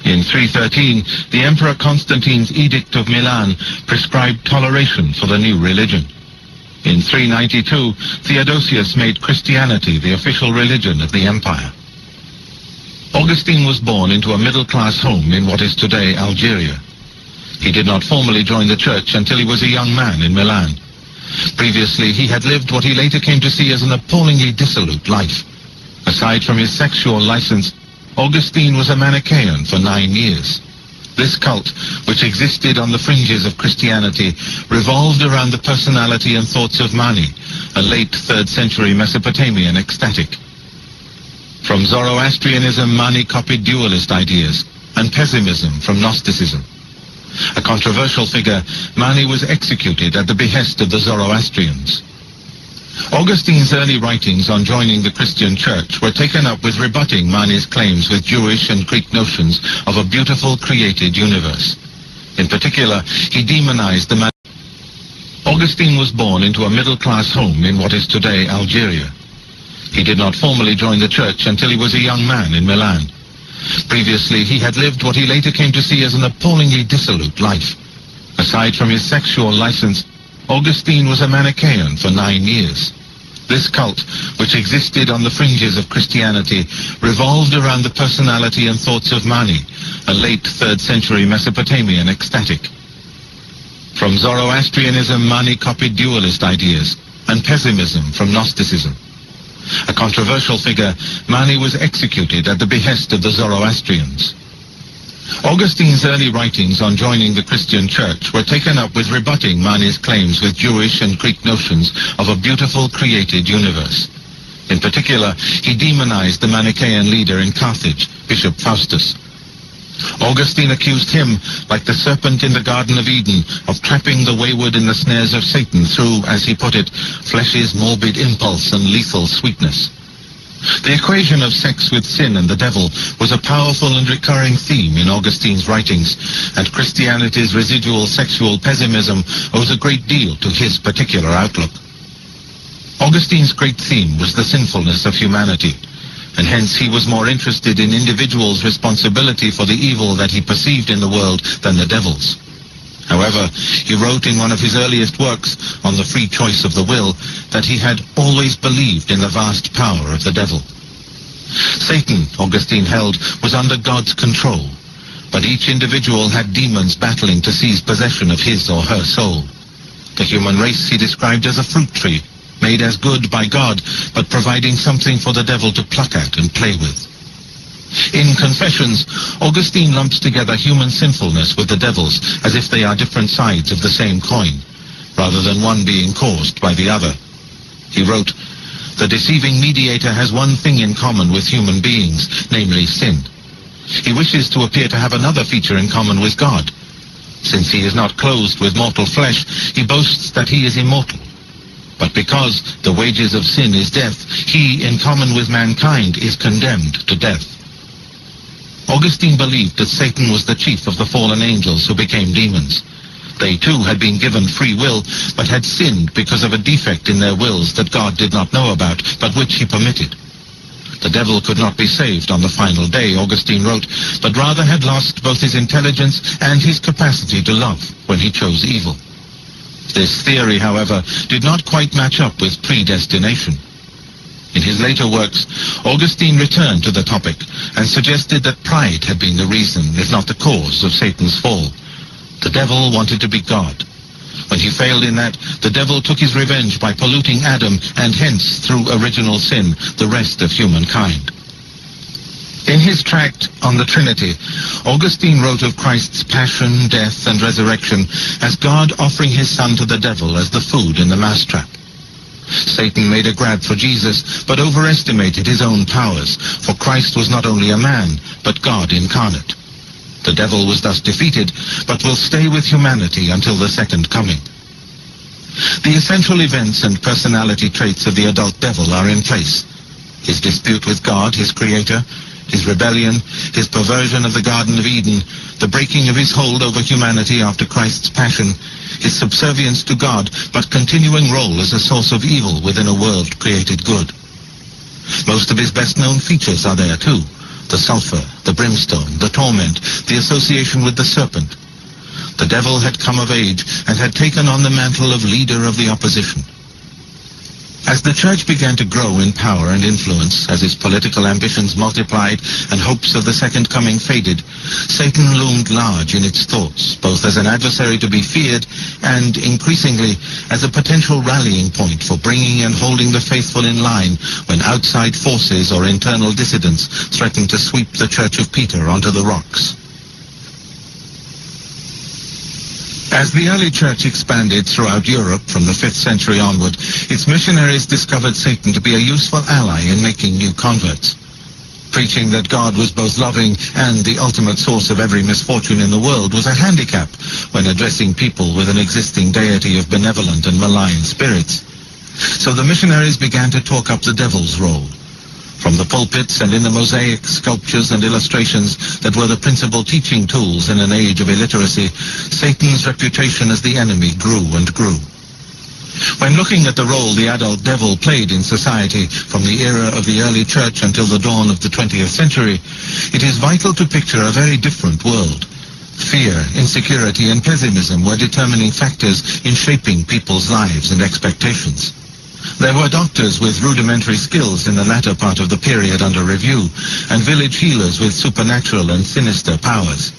C: In 313, the Emperor Constantine's Edict of Milan prescribed toleration for the new religion. In 392, Theodosius made Christianity the official religion of the empire. Augustine was born into a middle-class home in what is today Algeria. He did not formally join the church until he was a young man in Milan. Previously, he had lived what he later came to see as an appallingly dissolute life. Aside from his sexual license, Augustine was a Manichaean for 9 years. This cult, which existed on the fringes of Christianity, revolved around the personality and thoughts of Mani, a late 3rd century Mesopotamian ecstatic. From Zoroastrianism, Mani copied dualist ideas, and pessimism from Gnosticism. A controversial figure, Mani was executed at the behest of the Zoroastrians. Augustine's early writings on joining the Christian church were taken up with rebutting Mani's claims with Jewish and Greek notions of a beautiful created universe. In particular, he demonized the man. Augustine was born into a middle-class home in what is today Algeria. He did not formally join the church until he was a young man in Milan. Previously, he had lived what he later came to see as an appallingly dissolute life. Aside from his sexual license, Augustine was a Manichaean for 9 years. This cult, which existed on the fringes of Christianity, revolved around the personality and thoughts of Mani, a late 3rd century Mesopotamian ecstatic. From Zoroastrianism, Mani copied dualist ideas, and pessimism from Gnosticism. A controversial figure, Mani was executed at the behest of the Zoroastrians. Augustine's early writings on joining the Christian church were taken up with rebutting Mani's claims with Jewish and Greek notions of a beautiful created universe. In particular, he demonized the Manichaean leader in Carthage, Bishop Faustus. Augustine accused him, like the serpent in the Garden of Eden, of trapping the wayward in the snares of Satan through, as he put it, flesh's morbid impulse and lethal sweetness. The equation of sex with sin and the devil was a powerful and recurring theme in Augustine's writings, and Christianity's residual sexual pessimism owes a great deal to his particular outlook. Augustine's great theme was the sinfulness of humanity, and hence he was more interested in individuals' responsibility for the evil that he perceived in the world than the devil's. However, he wrote in one of his earliest works, on the free choice of the will, that he had always believed in the vast power of the devil. Satan, Augustine held, was under God's control, but each individual had demons battling to seize possession of his or her soul. The human race he described as a fruit tree, made as good by God, but providing something for the devil to pluck at and play with. In Confessions, Augustine lumps together human sinfulness with the devil's as if they are different sides of the same coin, rather than one being caused by the other. He wrote, "The deceiving mediator has one thing in common with human beings, namely sin. He wishes to appear to have another feature in common with God. Since he is not clothed with mortal flesh, he boasts that he is immortal. But because the wages of sin is death, he, in common with mankind, is condemned to death." Augustine believed that Satan was the chief of the fallen angels who became demons. They too had been given free will, but had sinned because of a defect in their wills that God did not know about, but which he permitted. The devil could not be saved on the final day, Augustine wrote, but rather had lost both his intelligence and his capacity to love when he chose evil. This theory, however, did not quite match up with predestination. In his later works, Augustine returned to the topic and suggested that pride had been the reason, if not the cause, of Satan's fall. The devil wanted to be God. When he failed in that, the devil took his revenge by polluting Adam and hence, through original sin, the rest of humankind. In his tract on the Trinity, Augustine wrote of Christ's passion, death, and resurrection as God offering his Son to the devil as the food in the mousetrap. Satan made a grab for Jesus, but overestimated his own powers, for Christ was not only a man, but God incarnate. The devil was thus defeated, but will stay with humanity until the second coming. The essential events and personality traits of the adult devil are in place. His dispute with God, his creator, his rebellion, his perversion of the Garden of Eden, the breaking of his hold over humanity after Christ's passion, his subservience to God, but continuing role as a source of evil within a world created good. Most of his best-known features are there too. The sulfur, the brimstone, the torment, the association with the serpent. The devil had come of age and had taken on the mantle of leader of the opposition. As the church began to grow in power and influence, as its political ambitions multiplied and hopes of the second coming faded, Satan loomed large in its thoughts, both as an adversary to be feared and, increasingly, as a potential rallying point for bringing and holding the faithful in line when outside forces or internal dissidents threatened to sweep the Church of Peter onto the rocks. As the early church expanded throughout Europe from the 5th century onward, its missionaries discovered Satan to be a useful ally in making new converts. Preaching that God was both loving and the ultimate source of every misfortune in the world was a handicap when addressing people with an existing deity of benevolent and malign spirits. So the missionaries began to talk up the devil's role. From the pulpits and in the mosaic sculptures and illustrations that were the principal teaching tools in an age of illiteracy, Satan's reputation as the enemy grew and grew. When looking at the role the adult devil played in society from the era of the early church until the dawn of the 20th century, it is vital to picture a very different world. Fear, insecurity, and pessimism were determining factors in shaping people's lives and expectations. There were doctors with rudimentary skills in the latter part of the period under review, and village healers with supernatural and sinister powers.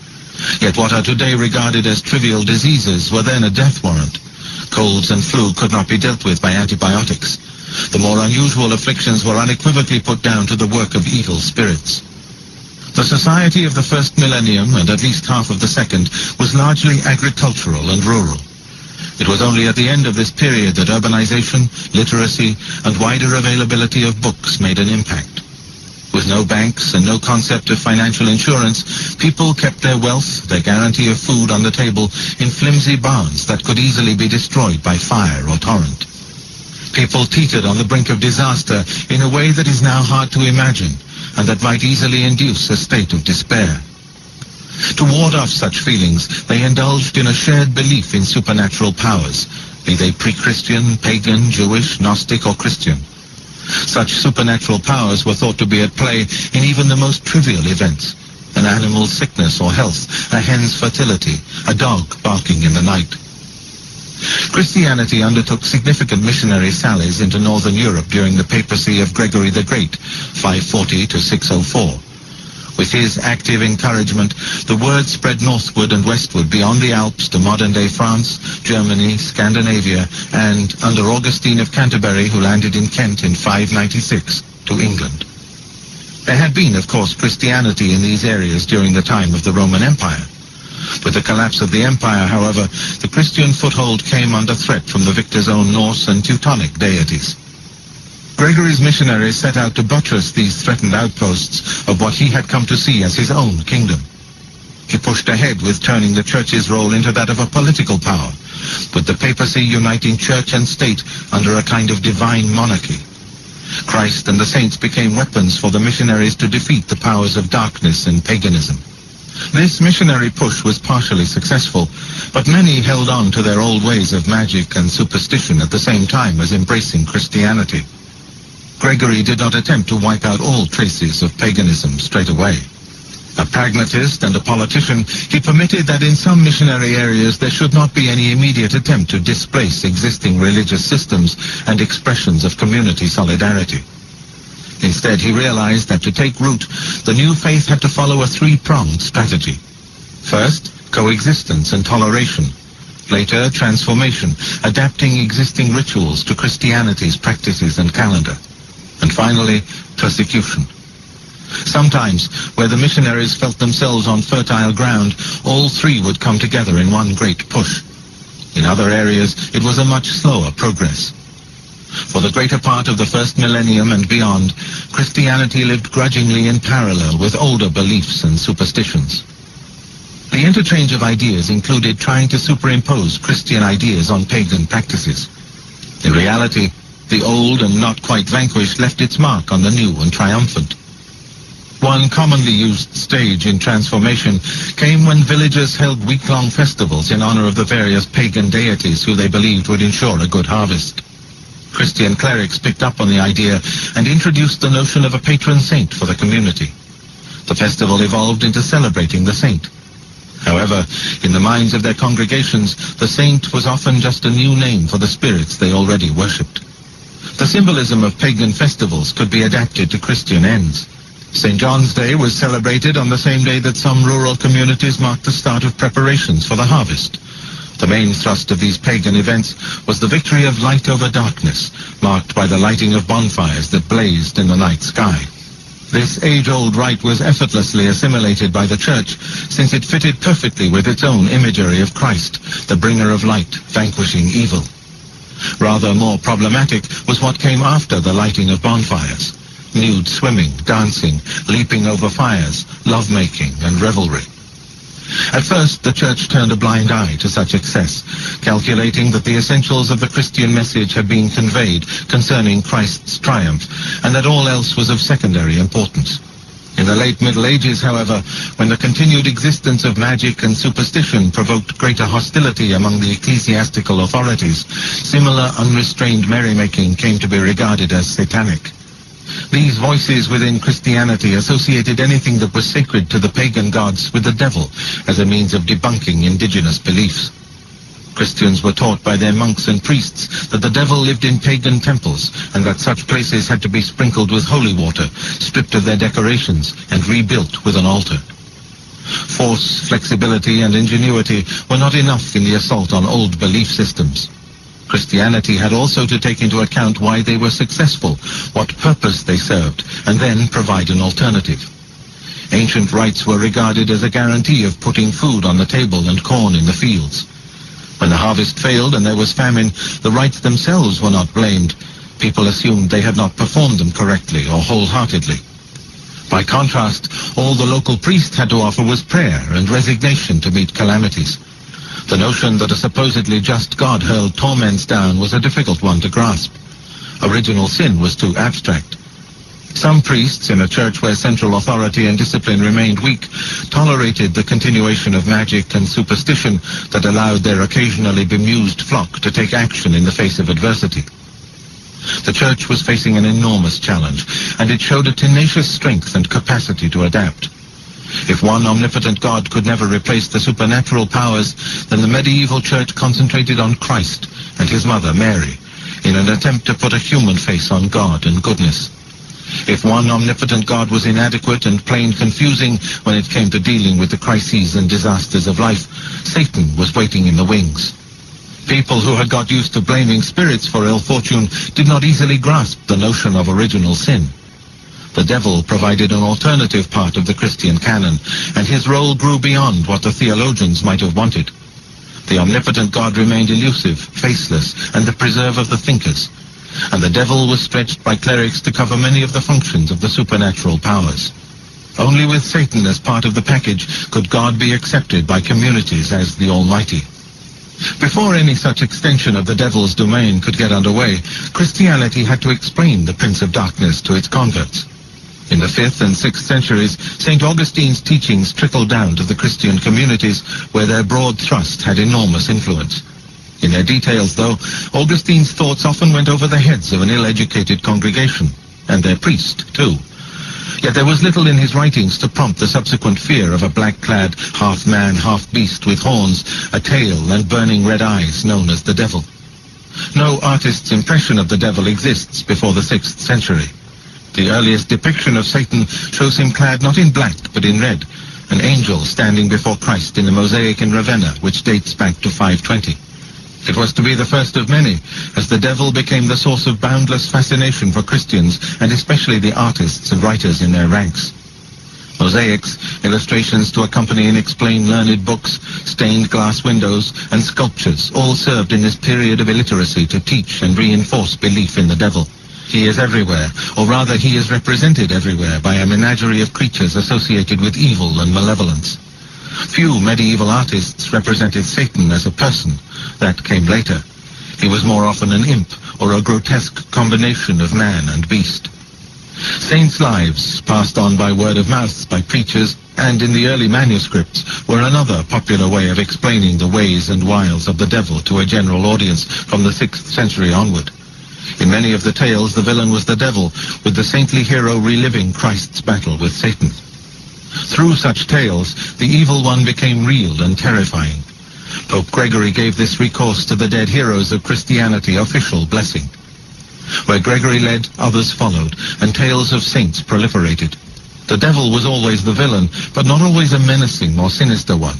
C: Yet what are today regarded as trivial diseases were then a death warrant. Colds and flu could not be dealt with by antibiotics. The more unusual afflictions were unequivocally put down to the work of evil spirits. The society of the first millennium, and at least half of the second, was largely agricultural and rural. It was only at the end of this period that urbanization, literacy, and wider availability of books made an impact. With no banks and no concept of financial insurance, people kept their wealth, their guarantee of food on the table, in flimsy barns that could easily be destroyed by fire or torrent. People teetered on the brink of disaster in a way that is now hard to imagine, and that might easily induce a state of despair. To ward off such feelings, they indulged in a shared belief in supernatural powers, be they pre-Christian, pagan, Jewish, Gnostic, or Christian. Such supernatural powers were thought to be at play in even the most trivial events: an animal's sickness or health, a hen's fertility, a dog barking in the night. Christianity undertook significant missionary sallies into northern Europe during the papacy of Gregory the Great, 540 to 604. With his active encouragement, the word spread northward and westward beyond the Alps to modern-day France, Germany, Scandinavia, and, under Augustine of Canterbury, who landed in Kent in 596, to England. There had been, of course, Christianity in these areas during the time of the Roman Empire. With the collapse of the empire, however, the Christian foothold came under threat from the victor's own Norse and Teutonic deities. Gregory's missionaries set out to buttress these threatened outposts of what he had come to see as his own kingdom. He pushed ahead with turning the church's role into that of a political power, with the papacy uniting church and state under a kind of divine monarchy. Christ and the saints became weapons for the missionaries to defeat the powers of darkness and paganism. This missionary push was partially successful, but many held on to their old ways of magic and superstition at the same time as embracing Christianity. Gregory did not attempt to wipe out all traces of paganism straight away. A pragmatist and a politician, he permitted that in some missionary areas there should not be any immediate attempt to displace existing religious systems and expressions of community solidarity. Instead, he realized that to take root, the new faith had to follow a three-pronged strategy. First, coexistence and toleration. Later, transformation, adapting existing rituals to Christianity's practices and calendar. And finally, persecution. Sometimes, where the missionaries felt themselves on fertile ground, all three would come together in one great push. In other areas, it was a much slower progress. For the greater part of the first millennium and beyond, Christianity lived grudgingly in parallel with older beliefs and superstitions. The interchange of ideas included trying to superimpose Christian ideas on pagan practices. In reality, the old and not quite vanquished left its mark on the new and triumphant. One commonly used stage in transformation came when villagers held week-long festivals in honor of the various pagan deities who they believed would ensure a good harvest. Christian clerics picked up on the idea and introduced the notion of a patron saint for the community. The festival evolved into celebrating the saint. However, in the minds of their congregations, the saint was often just a new name for the spirits they already worshipped. The symbolism of pagan festivals could be adapted to Christian ends. St. John's Day was celebrated on the same day that some rural communities marked the start of preparations for the harvest. The main thrust of these pagan events was the victory of light over darkness, marked by the lighting of bonfires that blazed in the night sky. This age-old rite was effortlessly assimilated by the Church, since it fitted perfectly with its own imagery of Christ, the bringer of light, vanquishing evil. Rather more problematic was what came after the lighting of bonfires: nude swimming, dancing, leaping over fires, lovemaking, and revelry. At first, the Church turned a blind eye to such excess, calculating that the essentials of the Christian message had been conveyed concerning Christ's triumph, and that all else was of secondary importance. In the late Middle Ages, however, when the continued existence of magic and superstition provoked greater hostility among the ecclesiastical authorities, similar unrestrained merrymaking came to be regarded as satanic. These voices within Christianity associated anything that was sacred to the pagan gods with the devil as a means of debunking indigenous beliefs. Christians were taught by their monks and priests that the devil lived in pagan temples and that such places had to be sprinkled with holy water, stripped of their decorations, and rebuilt with an altar. Force, flexibility, and ingenuity were not enough in the assault on old belief systems. Christianity had also to take into account why they were successful, what purpose they served, and then provide an alternative. Ancient rites were regarded as a guarantee of putting food on the table and corn in the fields. When the harvest failed and there was famine, the rites themselves were not blamed. People assumed they had not performed them correctly or wholeheartedly. By contrast, all the local priest had to offer was prayer and resignation to meet calamities. The notion that a supposedly just God hurled torments down was a difficult one to grasp. Original sin was too abstract. Some priests, in a church where central authority and discipline remained weak, tolerated the continuation of magic and superstition that allowed their occasionally bemused flock to take action in the face of adversity. The church was facing an enormous challenge, and it showed a tenacious strength and capacity to adapt. If one omnipotent God could never replace the supernatural powers, then the medieval church concentrated on Christ and his mother, Mary, in an attempt to put a human face on God and goodness. If one omnipotent God was inadequate and plain confusing when it came to dealing with the crises and disasters of life, Satan was waiting in the wings. People who had got used to blaming spirits for ill fortune did not easily grasp the notion of original sin. The devil provided an alternative part of the Christian canon, and his role grew beyond what the theologians might have wanted. The omnipotent God remained elusive, faceless, and the preserve of the thinkers, and the devil was stretched by clerics to cover many of the functions of the supernatural powers. Only with Satan as part of the package could God be accepted by communities as the Almighty. Before any such extension of the devil's domain could get underway, Christianity had to explain the Prince of Darkness to its converts. In the 5th and 6th centuries, St. Augustine's teachings trickled down to the Christian communities where their broad thrust had enormous influence. In their details, though, Augustine's thoughts often went over the heads of an ill-educated congregation, and their priest, too. Yet there was little in his writings to prompt the subsequent fear of a black-clad, half-man, half-beast with horns, a tail, and burning red eyes known as the devil. No artist's impression of the devil exists before the 6th century. The earliest depiction of Satan shows him clad not in black but in red, an angel standing before Christ in the mosaic in Ravenna, which dates back to 520. It was to be the first of many, as the devil became the source of boundless fascination for Christians, and especially the artists and writers in their ranks. Mosaics, illustrations to accompany and explain learned books, stained glass windows, and sculptures all served in this period of illiteracy to teach and reinforce belief in the devil. He is everywhere, or rather he is represented everywhere by a menagerie of creatures associated with evil and malevolence. Few medieval artists represented Satan as a person. That came later. He was more often an imp, or a grotesque combination of man and beast. Saints' lives, passed on by word of mouth by preachers, and in the early manuscripts, were another popular way of explaining the ways and wiles of the devil to a general audience from the 6th century onward. In many of the tales, the villain was the devil, with the saintly hero reliving Christ's battle with Satan. Through such tales, the evil one became real and terrifying. Pope Gregory gave this recourse to the dead heroes of Christianity official blessing. Where Gregory led, others followed, and tales of saints proliferated. The devil was always the villain, but not always a menacing or sinister one.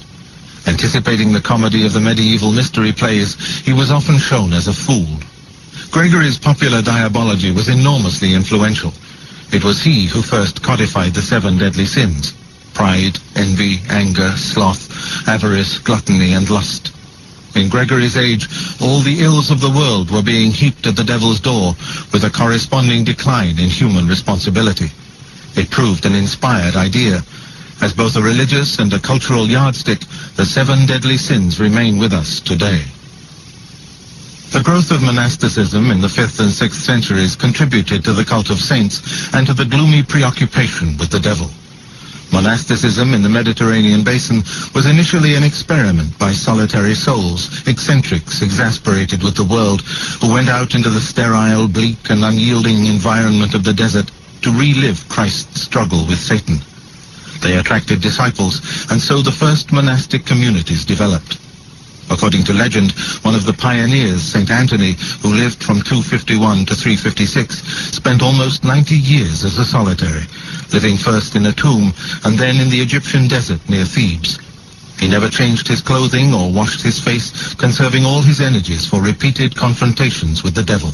C: Anticipating the comedy of the medieval mystery plays, he was often shown as a fool. Gregory's popular diabology was enormously influential. It was he who first codified the 7 deadly sins: pride, envy, anger, sloth, avarice, gluttony, and lust. In Gregory's age, all the ills of the world were being heaped at the devil's door, with a corresponding decline in human responsibility. It proved an inspired idea. As both a religious and a cultural yardstick, the 7 deadly sins remain with us today. The growth of monasticism in the 5th and 6th centuries contributed to the cult of saints and to the gloomy preoccupation with the devil. Monasticism in the Mediterranean basin was initially an experiment by solitary souls, eccentrics exasperated with the world, who went out into the sterile, bleak, and unyielding environment of the desert to relive Christ's struggle with Satan. They attracted disciples, and so the first monastic communities developed. According to legend, one of the pioneers, St. Anthony, who lived from 251 to 356, spent almost 90 years as a solitary, living first in a tomb and then in the Egyptian desert near Thebes. He never changed his clothing or washed his face, conserving all his energies for repeated confrontations with the devil.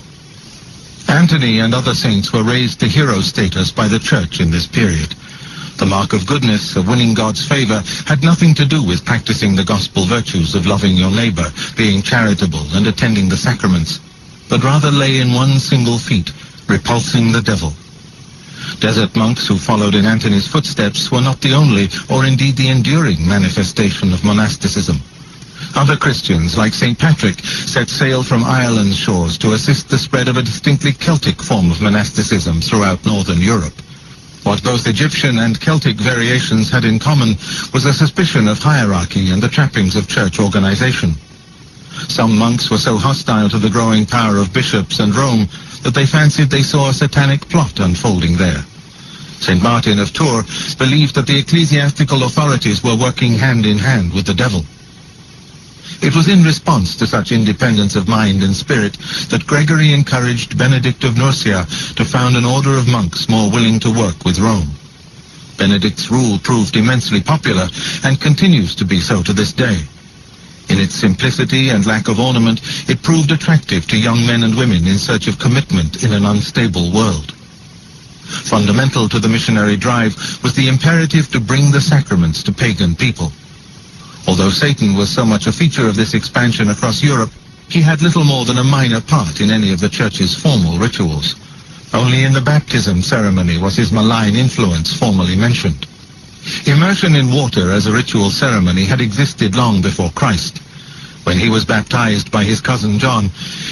C: Anthony and other saints were raised to hero status by the Church in this period. The mark of goodness, of winning God's favor, had nothing to do with practicing the gospel virtues of loving your neighbor, being charitable, and attending the sacraments, but rather lay in one single feat, repulsing the devil. Desert monks who followed in Anthony's footsteps were not the only, or indeed the enduring, manifestation of monasticism. Other Christians, like St. Patrick, set sail from Ireland's shores to assist the spread of a distinctly Celtic form of monasticism throughout northern Europe. What both Egyptian and Celtic variations had in common was a suspicion of hierarchy and the trappings of church organization. Some monks were so hostile to the growing power of bishops and Rome that they fancied they saw a satanic plot unfolding there. St. Martin of Tours believed that the ecclesiastical authorities were working hand in hand with the devil. It was in response to such independence of mind and spirit that Gregory encouraged Benedict of Nursia to found an order of monks more willing to work with Rome. Benedict's rule proved immensely popular and continues to be so to this day. In its simplicity and lack of ornament, it proved attractive to young men and women in search of commitment in an unstable world. Fundamental to the missionary drive was the imperative to bring the sacraments to pagan people. Although Satan was so much a feature of this expansion across Europe, he had little more than a minor part in any of the Church's formal rituals. Only in the baptism ceremony was his malign influence formally mentioned. Immersion in water as a ritual ceremony had existed long before Christ. When he was baptized by his cousin John,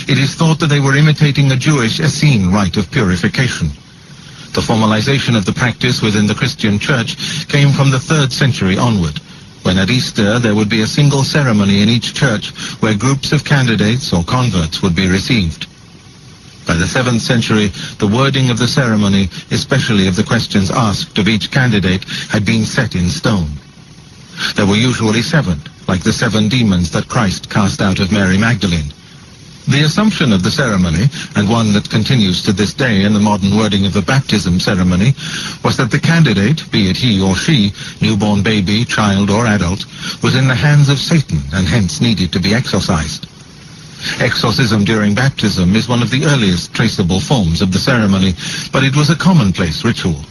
C: it is thought that they were imitating a Jewish Essene rite of purification. The formalization of the practice within the Christian Church came from the 3rd century onward, when at Easter there would be a single ceremony in each church where groups of candidates or converts would be received. By the 7th century, the wording of the ceremony, especially of the questions asked of each candidate, had been set in stone. There were usually 7, like the 7 demons that Christ cast out of Mary Magdalene. The assumption of the ceremony, and one that continues to this day in the modern wording of the baptism ceremony, was that the candidate, be it he or she, newborn baby, child, or adult, was in the hands of Satan and hence needed to be exorcised. Exorcism during baptism is one of the earliest traceable forms of the ceremony, but it was a commonplace ritual.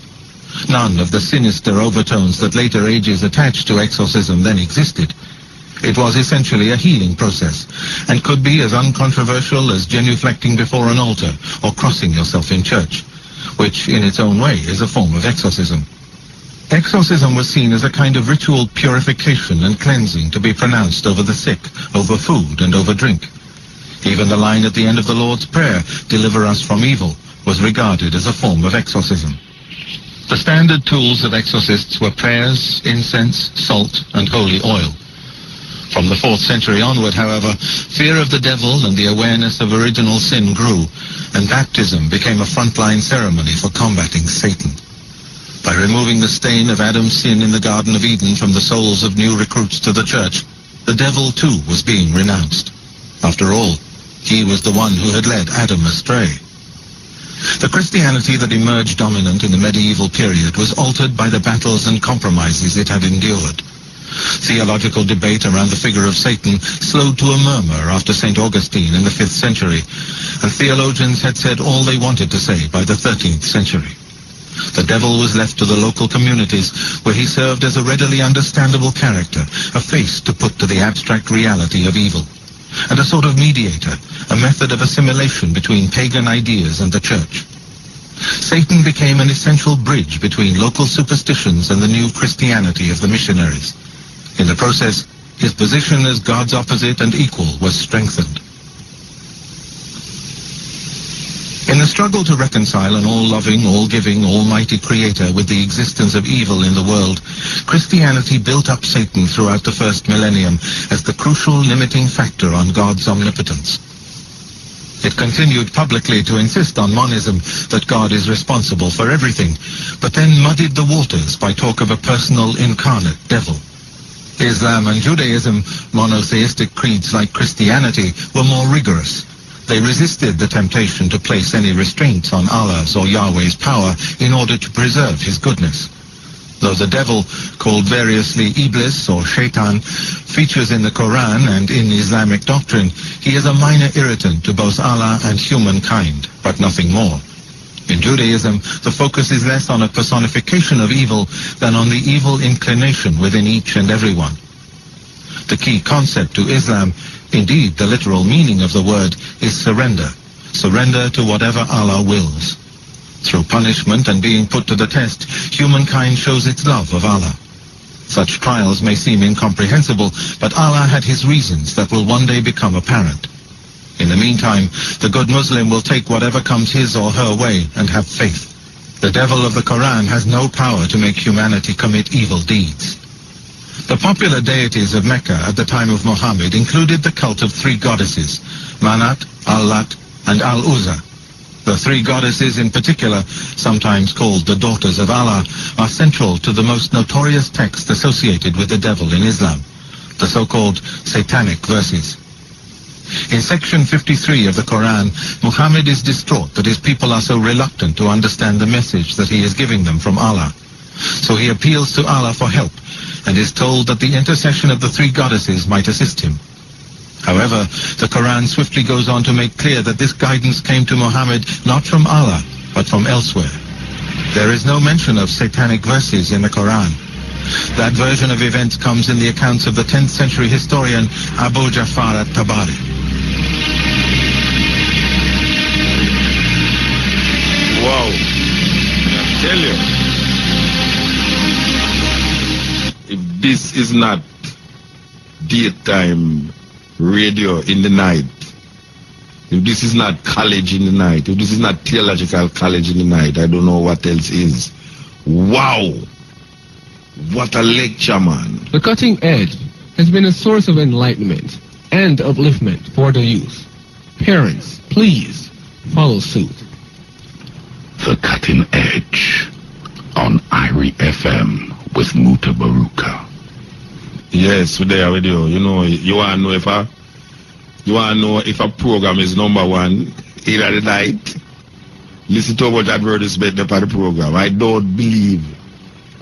C: None of the sinister overtones that later ages attached to exorcism then existed. It was essentially a healing process, and could be as uncontroversial as genuflecting before an altar or crossing yourself in church, which in its own way is a form of exorcism. Exorcism was seen as a kind of ritual purification and cleansing to be pronounced over the sick, over food, and over drink. Even the line at the end of the Lord's Prayer, "Deliver us from evil," was regarded as a form of exorcism. The standard tools of exorcists were prayers, incense, salt, and holy oil. From the 4th century onward, however, fear of the devil and the awareness of original sin grew, and baptism became a frontline ceremony for combating Satan. By removing the stain of Adam's sin in the Garden of Eden from the souls of new recruits to the church, the devil too was being renounced. After all, he was the one who had led Adam astray. The Christianity that emerged dominant in the medieval period was altered by the battles and compromises it had endured. Theological debate around the figure of Satan slowed to a murmur after St. Augustine in the 5th century, and theologians had said all they wanted to say by the 13th century. The devil was left to the local communities, where he served as a readily understandable character, a face to put to the abstract reality of evil, and a sort of mediator, a method of assimilation between pagan ideas and the church. Satan became an essential bridge between local superstitions and the new Christianity of the missionaries. In the process, his position as God's opposite and equal was strengthened. In the struggle to reconcile an all-loving, all-giving, almighty creator with the existence of evil in the world, Christianity built up Satan throughout the first millennium as the crucial limiting factor on God's omnipotence. It continued publicly to insist on monism, that God is responsible for everything, but then muddied the waters by talk of a personal incarnate devil. Islam and Judaism, monotheistic creeds like Christianity, were more rigorous. They resisted the temptation to place any restraints on Allah's or Yahweh's power in order to preserve his goodness. Though the devil, called variously Iblis or Shaitan, features in the Quran and in Islamic doctrine, he is a minor irritant to both Allah and humankind, but nothing more. In Judaism, the focus is less on a personification of evil than on the evil inclination within each and every one. The key concept to Islam, indeed the literal meaning of the word, is surrender. Surrender to whatever Allah wills. Through punishment and being put to the test, humankind shows its love of Allah. Such trials may seem incomprehensible, but Allah had his reasons that will one day become apparent. In the meantime, the good Muslim will take whatever comes his or her way and have faith. The devil of the Quran has no power to make humanity commit evil deeds. The popular deities of Mecca at the time of Muhammad included the cult of 3 goddesses, Manat, Al-Lat, and Al-Uzza. The 3 goddesses in particular, sometimes called the daughters of Allah, are central to the most notorious text associated with the devil in Islam, the so-called satanic verses. In section 53 of the Quran, Muhammad is distraught that his people are so reluctant to understand the message that he is giving them from Allah. So he appeals to Allah for help, and is told that the intercession of the 3 goddesses might assist him. However, the Quran swiftly goes on to make clear that this guidance came to Muhammad not from Allah, but from elsewhere. There is no mention of satanic verses in the Quran. That version of events comes in the accounts of the 10th century historian Abu Ja'far at-Tabari.
A: Wow. I tell you, if this is not daytime radio in the night, if this is not college in the night, if this is not theological college in the night, I don't know what else is. Wow! What a lecture, man.
D: The cutting edge has been a source of enlightenment and upliftment for the youth. Parents, please follow suit.
E: The Cutting Edge on IRI FM with Mutabaruka.
A: Yes, we're there with you. You know, you want to know You want to know if a program is number one in the night? Listen to how much advertisement upon the program. I don't believe,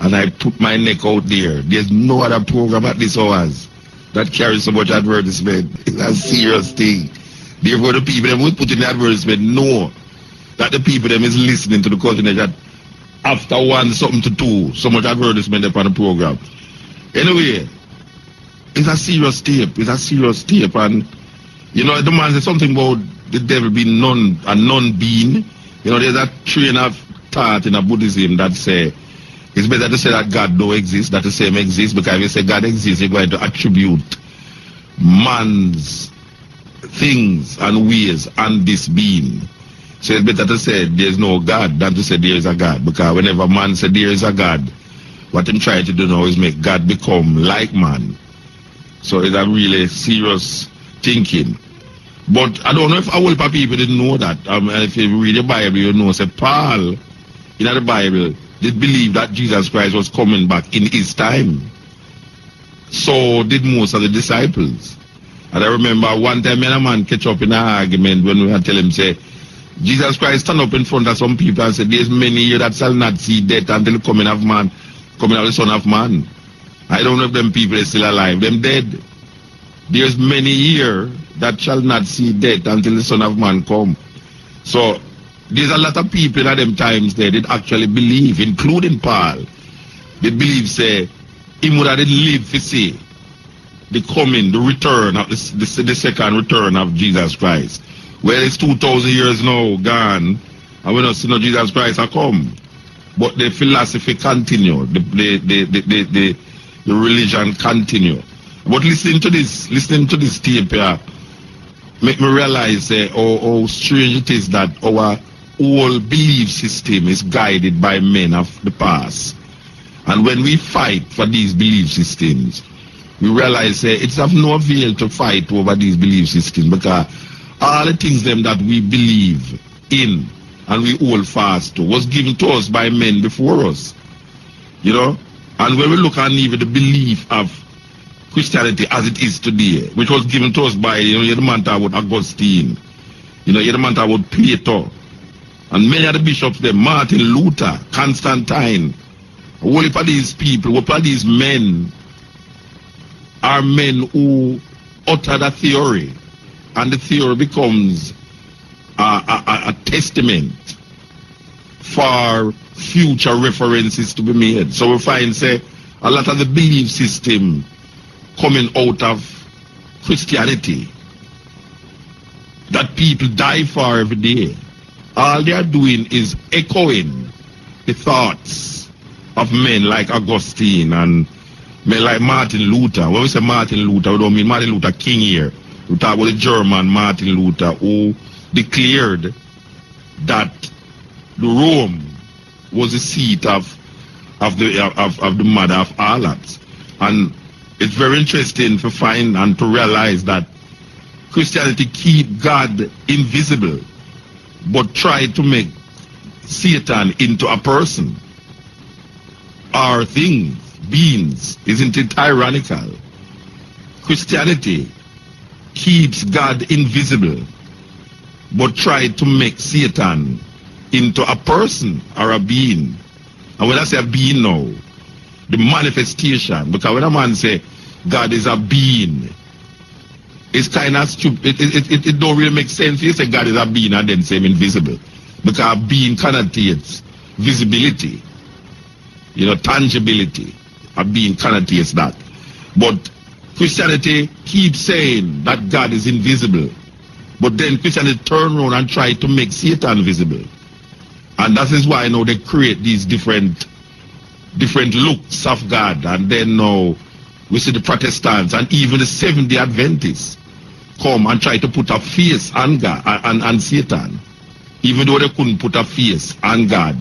A: and I put my neck out there. There's no other program at this hours that carries so much advertisement. It's a serious thing. Therefore, the people that would put in the advertisement know that the people them is listening to the continent that after 1 something to 2, so much advertisement upon the program. Anyway, it's a serious tape. It's a serious tape, and you know the man said something about the devil being a non-being. You know, there's a train of thought in a Buddhism that say it's better to say that God don't exist, that the same exists, because if you say God exists, you're going to attribute man's things and ways and this being. So it's better to say there's no God than to say there is a God, because whenever man says there is a God, what I'm trying to do now is make God become like man. So it's a really serious thinking. But I don't know if a whole lot of people didn't know that. If you read the Bible, you know, say Paul, in the Bible, did believe that Jesus Christ was coming back in his time. So did most of the disciples. And I remember one time me and a man catch up in an argument when we had tell him, say, Jesus Christ stand up in front of some people and said, there's many here that shall not see death until the coming of the Son of Man. I don't know if them people are still alive. Them dead. There's many here that shall not see death until the Son of Man come. So there's a lot of people at them times there that actually believe, including Paul. They believe, say, him would have lived to see the coming, the return of the second return of Jesus Christ. Well, it's 2,000 years now gone, and we don't see no Jesus Christ have come. But the philosophy continue, the religion continue. But listening to this tape here, make me realize how strange it is that our whole belief system is guided by men of the past. And when we fight for these belief systems, we realize it's of no avail to fight over these belief systems, because all the things them that we believe in and we hold fast to was given to us by men before us. You know? And when we look at even the belief of Christianity as it is today, which was given to us by, you the man talk about Augustine, you the man talk about Plato, and many of the bishops there, Martin Luther, Constantine, all of these people, all of these men are men who utter the theory, and the theory becomes a testament for future references to be made. So we find, say, a lot of the belief system coming out of Christianity that people die for every day, all they are doing is echoing the thoughts of men like Augustine and men like Martin Luther. When we say Martin Luther, we don't mean Martin Luther King here. We talk about the German Martin Luther, who declared that the Rome was the seat of the mother of harlots. And it's very interesting to find and to realize that Christianity keep God invisible, but try to make Satan into a person or things, beings. Isn't it ironical? Christianity keeps God invisible, but try to make Satan into a person or a being. And when I say a being now, the manifestation, because when a man say God is a being, it's kind of stupid. It don't really make sense. You say God is a being and then say him invisible, because being connotates visibility, tangibility. A being connotates that. But Christianity keeps saying that God is invisible, but then Christianity turn around and try to make Satan visible. And that is why now they create these different looks of God. And then now we see the Protestants and even the Seventh-day Adventists come and try to put a face on God and Satan. Even though they couldn't put a face on God,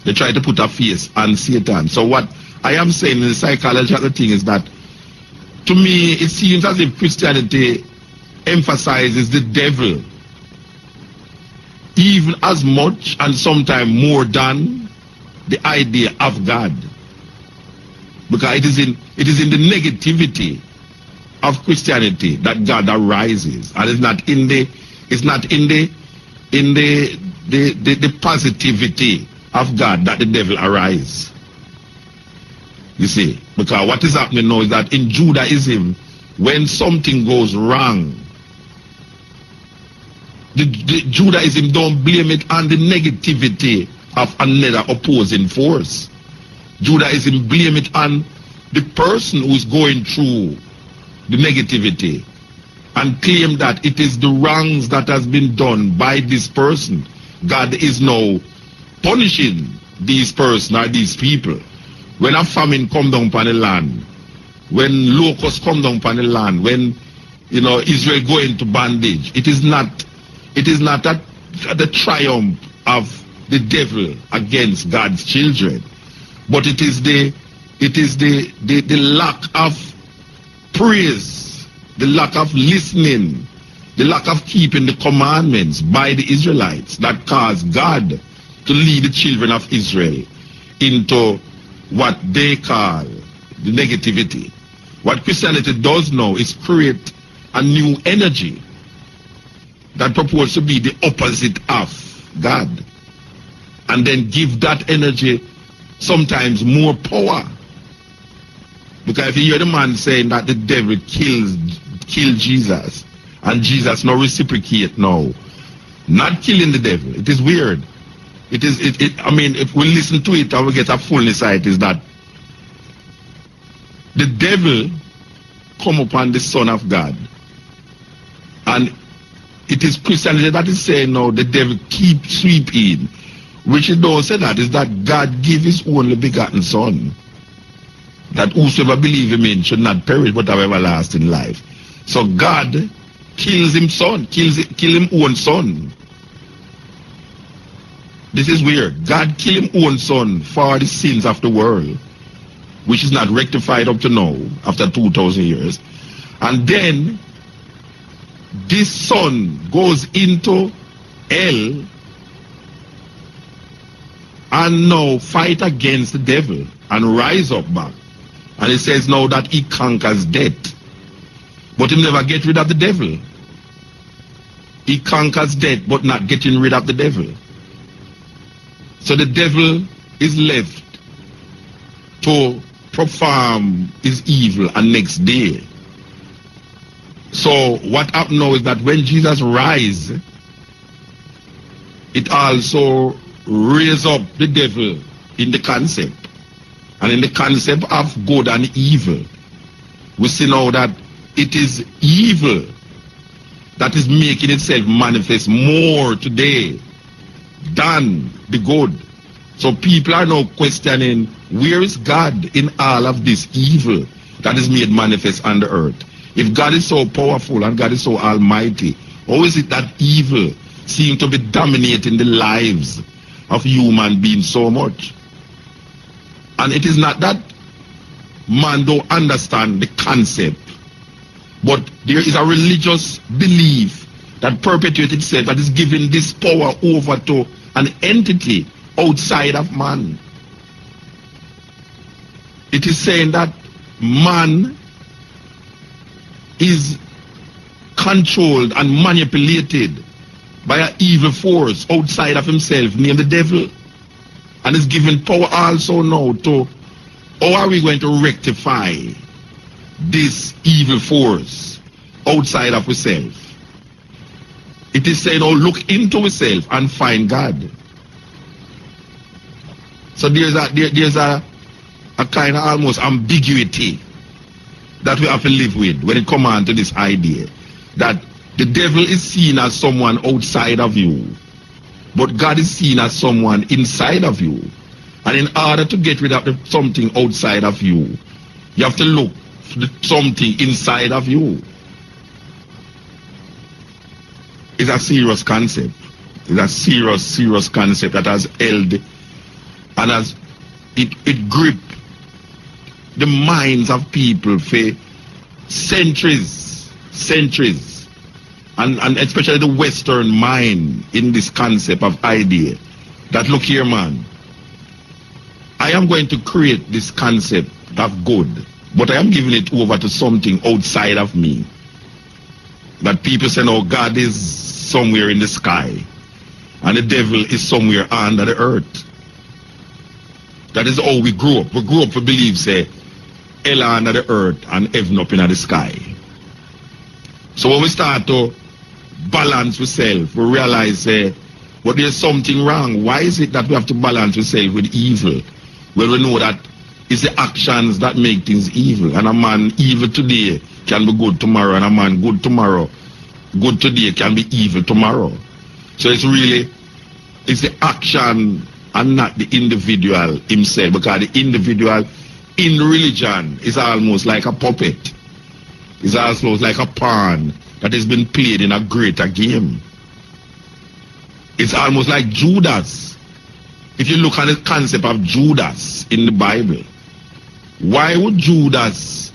A: they try to put a face on Satan. So what I am saying in the psychology of the thing is that, to me, it seems as if Christianity emphasizes the devil even as much and sometimes more than the idea of God. Because it is in the negativity of Christianity that God arises, and it's not in the positivity of God that the devil arises. You see, because what is happening now is that in Judaism, when something goes wrong, the Judaism don't blame it on the negativity of another opposing force. Judaism blame it on the person who's going through the negativity and claim that it is the wrongs that has been done by this person. God is now punishing these persons or these people. When a famine come down upon the land, when locusts come down upon the land, when Israel go into bondage, it is not the triumph of the devil against God's children, but it is the lack of praise, the lack of listening, the lack of keeping the commandments by the Israelites that caused God to lead the children of Israel into what they call the negativity. What Christianity does now is create a new energy that purports to be the opposite of God, and then give that energy sometimes more power. Because if you hear the man saying that the devil killed Jesus, and Jesus no reciprocate now, not killing the devil, it is weird. I mean, if we listen to it and we get a full insight, is that the devil come upon the Son of God, and it is Christianity that is saying now the devil keep sweeping, which it don't say that, is that God give his only begotten Son, that whosoever believe him in should not perish but have everlasting life. So God kills him son, kill him own son. This is weird. God kill him own son for the sins of the world, which is not rectified up to now, after 2,000 years. And then this son goes into hell and now fight against the devil and rise up back. And it says now that he conquers death. But he never get rid of the devil. He conquers death but not getting rid of the devil. So the devil is left to perform his evil and next day. So what happened now is that when Jesus rise, it also raise up the devil in the concept. And in the concept of good and evil, we see now that it is evil that is making itself manifest more today than the good. So people are now questioning, where is God in all of this evil that is made manifest on the earth? If God is so powerful and God is so almighty, how is it that evil seems to be dominating the lives of human beings so much? And it is not that man don't understand the concept, but there is a religious belief that perpetuates itself, that is giving this power over to an entity outside of man. It is saying that man is controlled and manipulated by an evil force outside of himself named the devil, and is given power also now to how are we going to rectify this evil force outside of ourselves. It is saying, oh, look into yourself and find God. So there's a kind of almost ambiguity that we have to live with when it comes on to this idea that the devil is seen as someone outside of you, but God is seen as someone inside of you. And in order to get rid of something outside of you, you have to look for something inside of you. It's a serious concept. It's a serious concept that has held and has it gripped the minds of people for centuries, and especially the Western mind in this concept of idea that, look here, man, I am going to create this concept of good, But I am giving it over to something outside of me. That people say, no, God is somewhere in the sky and the devil is somewhere under the earth. That is how we grew up. We grew up to believe, say, hell under the earth and heaven up in the sky. So when we start to balance ourselves, we realize, say, but there's something wrong. Why is it that we have to balance ourselves with evil? Well, we know that it's the actions that make things evil. And a man evil today can be good tomorrow, and a man good tomorrow, good today can be evil tomorrow. So it's the action and not the individual himself, because the individual in religion is almost like a puppet. It's almost like a pawn that has been played in a greater game. It's almost like Judas. If you look at the concept of Judas in the Bible, why would Judas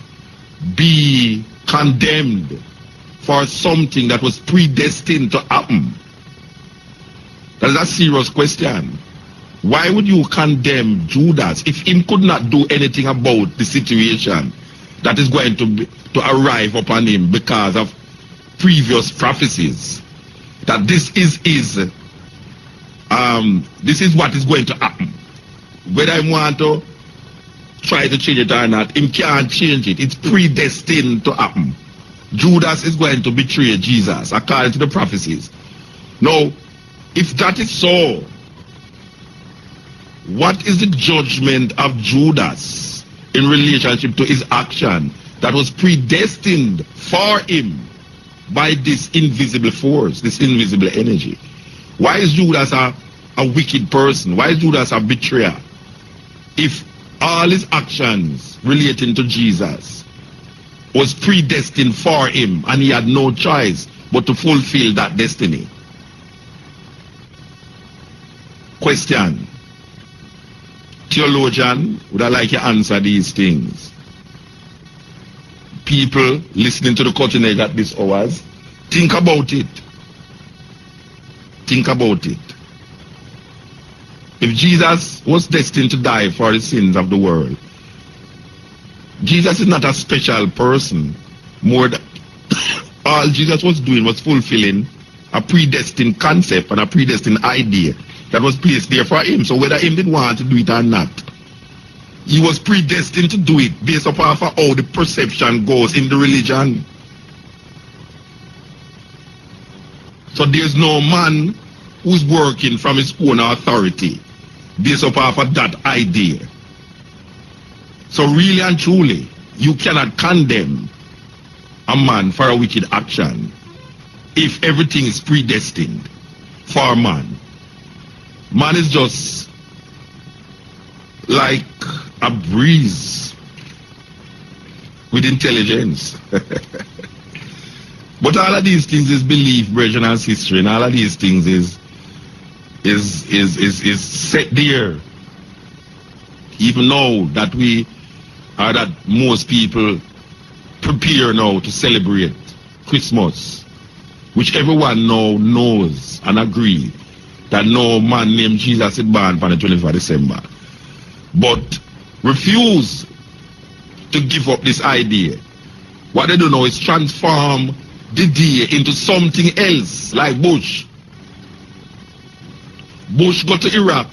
A: be condemned for something that was predestined to happen? That is a serious question. Why would you condemn Judas if he could not do anything about the situation that is going to arrive upon him because of previous prophecies? That this is what is going to happen. Whether I want to try to change it or not, him can't change it. It's predestined to happen. Judas is going to betray Jesus according to the prophecies. Now, if that is so, what is the judgment of Judas in relationship to his action that was predestined for him by this invisible force, this invisible energy? Why is Judas a wicked person? Why is Judas a betrayer? If all his actions relating to Jesus was predestined for him and he had no choice but to fulfill that destiny. Question. Theologian, would I like you to answer these things? People listening to the cutting edge at these hours, think about it. Think about it. If Jesus was destined to die for the sins of the world, Jesus is not a special person. More than all Jesus was doing was fulfilling a predestined concept and a predestined idea that was placed there for him. So whether him did want to do it or not, he was predestined to do it based upon how the perception goes in the religion. So there's no man who's working from his own authority based upon that idea. So really and truly, you cannot condemn a man for a wicked action if everything is predestined for man. Man is just like a breeze with intelligence. But all of these things is belief, brethren, and history, and all of these things is set there. Even now that that most people prepare now to celebrate Christmas, which everyone now knows and agree that no man named Jesus is born on the 25th of December, but refuse to give up this idea. What they do now is transform the day into something else, like Bush. Bush got to Iraq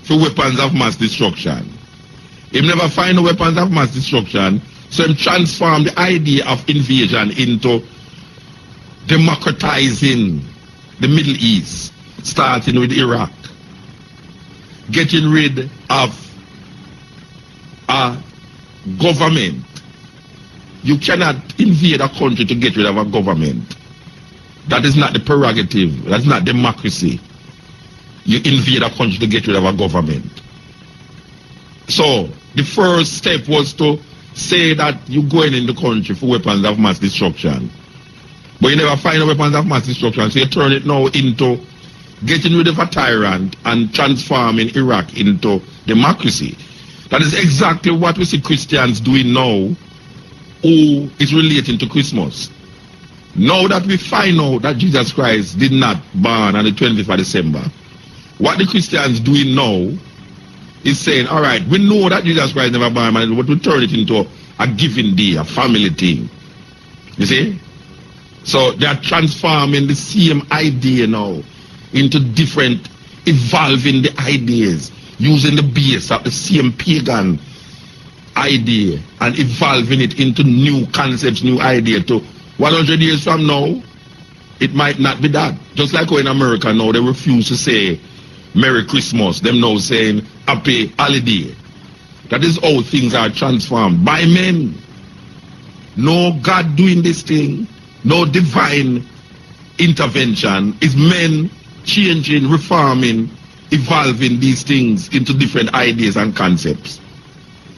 A: for weapons of mass destruction. He never find the weapons of mass destruction, so he transformed the idea of invasion into democratizing the Middle East, starting with Iraq, getting rid of a government. You cannot invade a country to get rid of a government. That is not the prerogative. That's not democracy. You invade a country to get rid of a government. So the first step was to say that you're going in the country for weapons of mass destruction. But you never find the weapons of mass destruction, so you turn it now into getting rid of a tyrant and transforming Iraq into democracy. That is exactly what we see Christians doing now, who is relating to Christmas. Now that we find out that Jesus Christ did not born on the 25th of December, what the Christians doing now is saying, all right, we know that Jesus Christ never born, but we turn it into a giving day, a family thing. You see? So they are transforming the same idea now into different, evolving the ideas, using the base of the same pagan idea and evolving it into new concepts, new idea. To 100 years from now, it might not be that. Just like how in America now, they refuse to say Merry Christmas. Them now saying Happy Holiday. That is how things are transformed by men. No God doing this thing, no divine intervention. It's men changing, reforming, evolving these things into different ideas and concepts.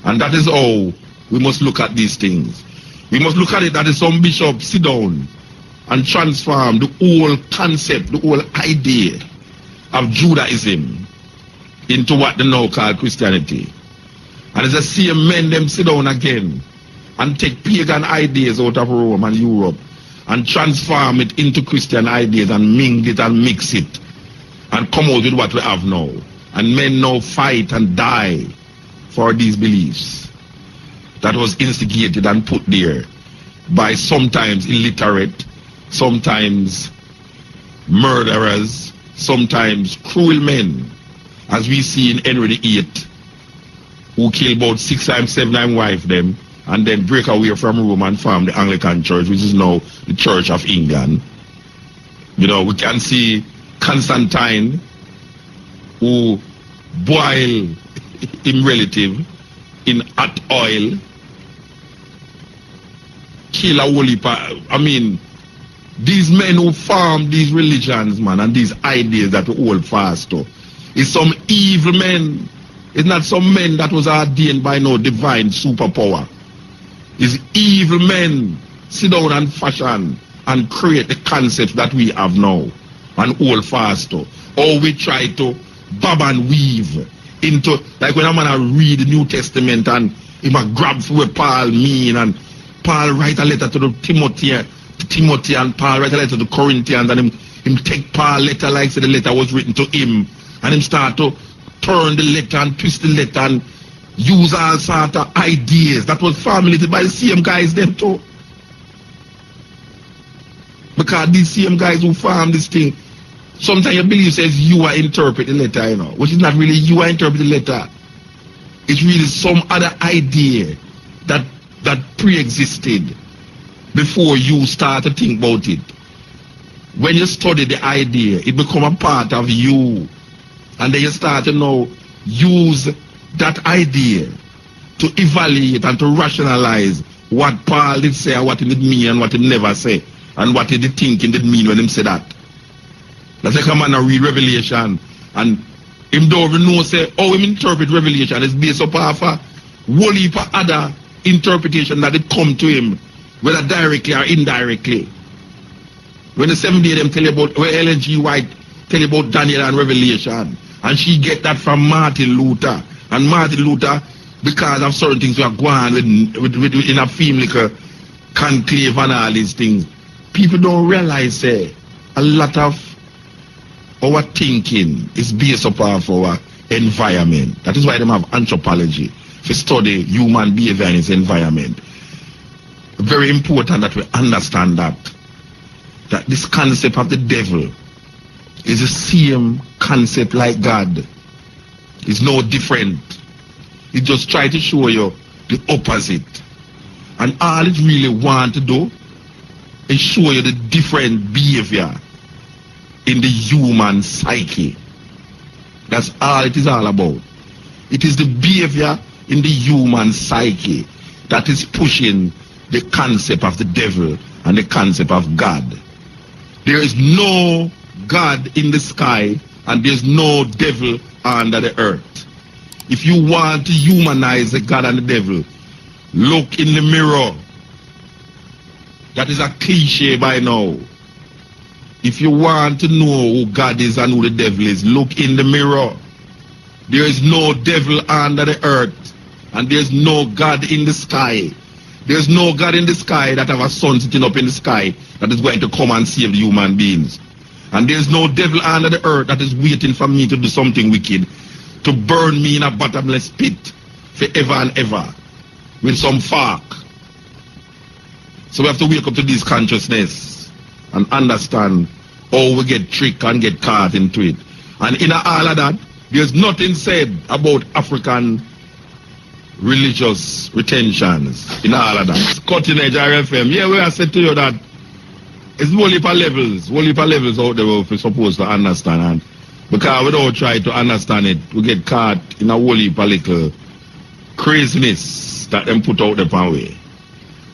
A: And that is how we must look at these things. We must look at it that some bishops sit down and transform the whole concept, the whole idea of Judaism into what they now call Christianity. And it's the same men them sit down again and take pagan ideas out of Rome and Europe and transform it into Christian ideas and mingle it and mix it and come out with what we have now. And men now fight and die for these beliefs that was instigated and put there by sometimes illiterate, sometimes murderers, sometimes cruel men, as we see in Henry VIII, who killed about 6 times 7 times wife them, and then break away from Rome and form the Anglican Church, which is now the Church of England. You know, we can see Constantine, who boiled him relative in hot oil, kill a whole heap of, I mean, these men who form these religions, man, and these ideas that we hold fast to, is some evil men. It's not some men that was ordained by no divine superpower. It's evil men sit down and fashion and create the concepts that we have now and hold fast to. Or we try to bob and weave into, like when a man read the New Testament and he might grab for what Paul mean, and Paul write a letter to the Timothy, and Paul write a letter to the Corinthians, and him take Paul letter like say the letter was written to him, and him start to turn the letter and twist the letter and use all sort of ideas that was formulated by the same guys them too. Because these same guys who form this thing, sometimes your belief says you are interpret the letter, you know, which is not really you are interpret the letter. It's really some other idea that pre-existed before you start to think about it. When you study the idea, it becomes a part of you. And then you start to now use that idea to evaluate and to rationalize what Paul did say and what he did mean and what he never say and what he did think he did mean when him say that. That's like a man a read Revelation and him don't even know say how him interpret Revelation is based upon a whole heap of other interpretation that it come to him, whether directly or indirectly. When the 7th day them tell you about, where Ellen G. White tell you about Daniel and Revelation, and she get that from Martin Luther. And Martin Luther, because of certain things we are going with in a film like a conclave and all these things, people don't realize a lot of our thinking is based upon our environment. That is why they have anthropology to study human behavior and its environment. Very important that we understand that this concept of the devil is the same concept like God. It's no different. It just try to show you the opposite. And all it really want to do is show you the different behavior in the human psyche. That's all it is all about. It is the behavior in the human psyche that is pushing the concept of the devil and the concept of God. There is no God in the sky and there's no devil under the earth. If you want to humanize the God and the devil, look in the mirror. That is a cliche by now. If you want to know who God is and who the devil is, look in the mirror. There is no devil under the earth and there's no God in the sky. There's no God in the sky that have a sun sitting up in the sky that is going to come and save the human beings. And there's no devil under the earth that is waiting for me to do something wicked, to burn me in a bottomless pit forever and ever. with some fark. So we have to wake up to this consciousness and understand how we get tricked and get caught into it. And in all of that, there's nothing said about African religious retentions in all of that. Cutting edge RFM. Yeah, we have said to you that it's whole heap of levels out there we're supposed to understand. And because we don't try to understand it, we get caught in a whole heap of little craziness that them put out the way.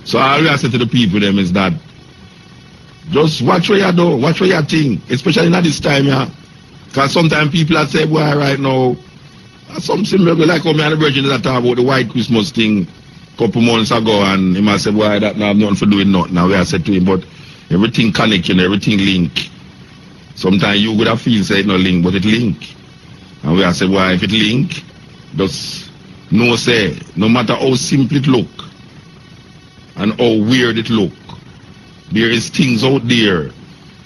A: So all we have said to the people them is that just watch what you do, watch what you think, especially in this time, yeah. Because sometimes people are saying, boy, right now, something like how me and the virgin that talk about the white Christmas thing a couple months ago, and he must say, boy, that now have nothing for doing nothing. Now we have said to him, but everything connected, everything link. Sometimes you would have feel say it no link, but it link. And we have said, boy, if it link, just no say, no matter how simple it look and how weird it look, there is things out there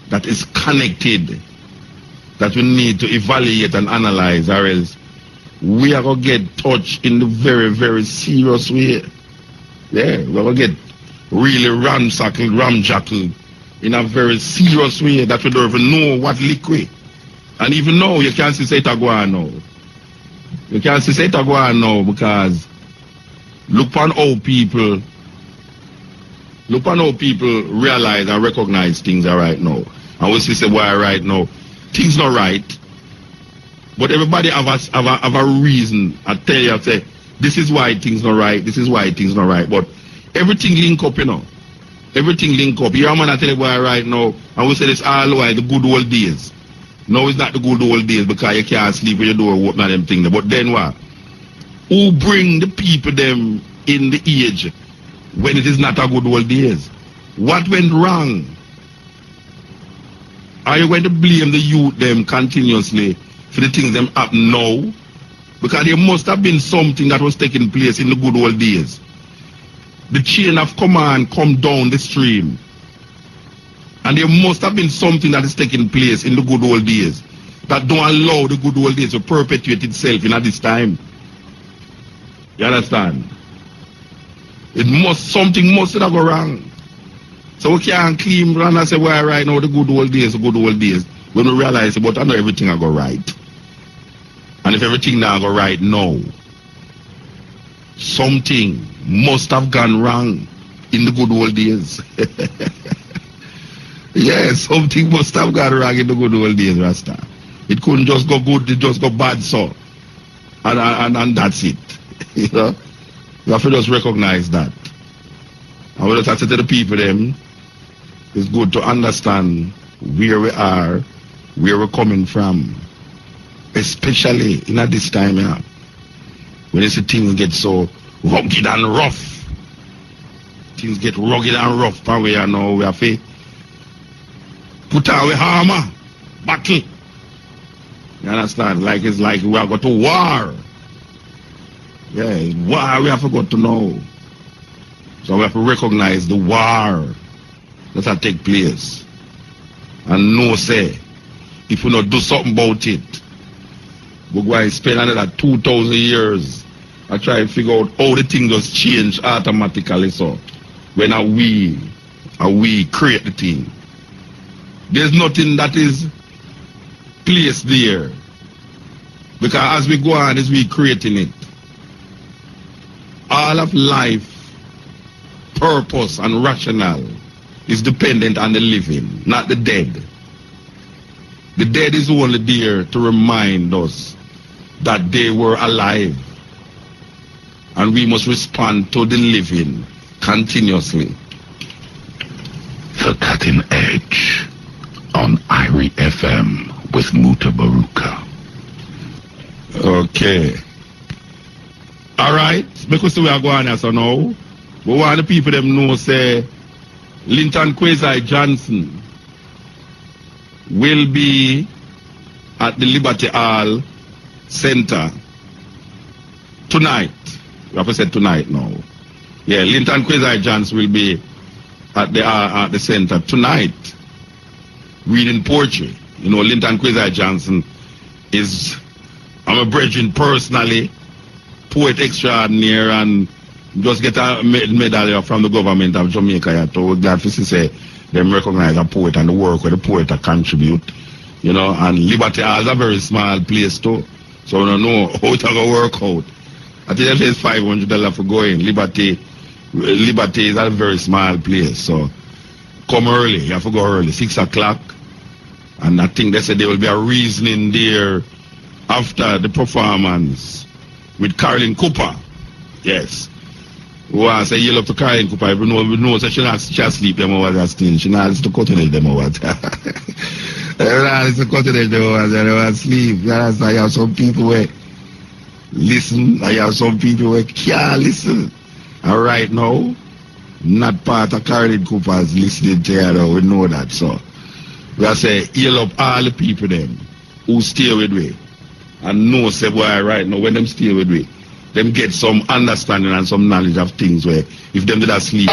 A: that is connected that we need to evaluate and analyze, or else we are going to get touched in the very, very serious way. Yeah, we're going to get really ramjackled in a very serious way that we don't even know what liquid. And even now, you can't say it go on now. You can't say it go on now because look on how people realize and recognize things are right now. And we say, why right now? Things not right. But everybody have a reason. I tell you, I say, this is why things not right, this is why things not right. But everything link up, you know. Everything link up. You man, I tell you why right now, and we say this all the while, the good old days. No, it's not the good old days because you can't sleep with your door open and them things. But then what? Who bring the people them in the age when it is not a good old days? What went wrong? Are you going to blame the youth them continuously for the things them happen now? Because there must have been something that was taking place in the good old days. The chain of command come down the stream. And there must have been something that is taking place in the good old days that don't allow the good old days to perpetuate itself in at this time. You understand? Something must have gone wrong. So we can't claim run and say, well, right now the good old days, when we realize, but I know everything I go right. And if everything now go right now, something must have gone wrong in the good old days. Yeah, something must have gone wrong in the good old days, Rasta. It couldn't just go good, it just go bad, so. And that's it. You know? You have to just recognize that. And we just have to tell the people them, it's good to understand where we are, where we're coming from. Especially in this time, yeah. When you see things get so rugged and rough. Things get rugged and rough, and we are now, we have to put our hammer, battle. You understand? Like it's like we are going to war. Yeah, war we have to go to know. So we have to recognize the war that will take place. And know say, if we not do something about it, we're going to spend another 2,000 years and try to figure out how the thing just change automatically. So when we create the thing. There's nothing that is placed there. Because as we go on, as we creating it, all of life, purpose and rationale is dependent on the living, not the dead. The dead is only there to remind us that they were alive. And we must respond to the living continuously.
E: The Cutting Edge on IRI FM with Mutabaruka.
A: Okay. Alright, because we are going here so now. But what the people them know say Linton Kwesi Johnson will be at the Liberty Hall Center tonight. We have to say tonight now. Yeah, Linton Kwesi Johnson will be at the center tonight reading poetry. You know, Linton Kwesi Johnson is, I'm a brethren personally, poet extraordinaire and just get a medal from the government of Jamaica. So we're glad to see say them recognize a poet and the work where the poet contribute. You know, and Liberty is a very small place too. So we don't know how it's going to work out. I think it's $500 for going. Liberty is a very small place. So come early. You have to go early, 6 o'clock. And I think they said there will be a reasoning there after the performance with Caroline Cooper. Yes. Who I say yell up to Caroline Cooper. We know so she not sleep them over that still. She not to cut them over that. It's a continent they was sleep. That's I have some people where listen, I have some people where can't listen. And right now, not part of Caroline Cooper's listening to her, we know that. So we say heal up all the people them who stay with me. And know say boy right now when them stay with me, them get some understanding and some knowledge of things where if them did not sleep.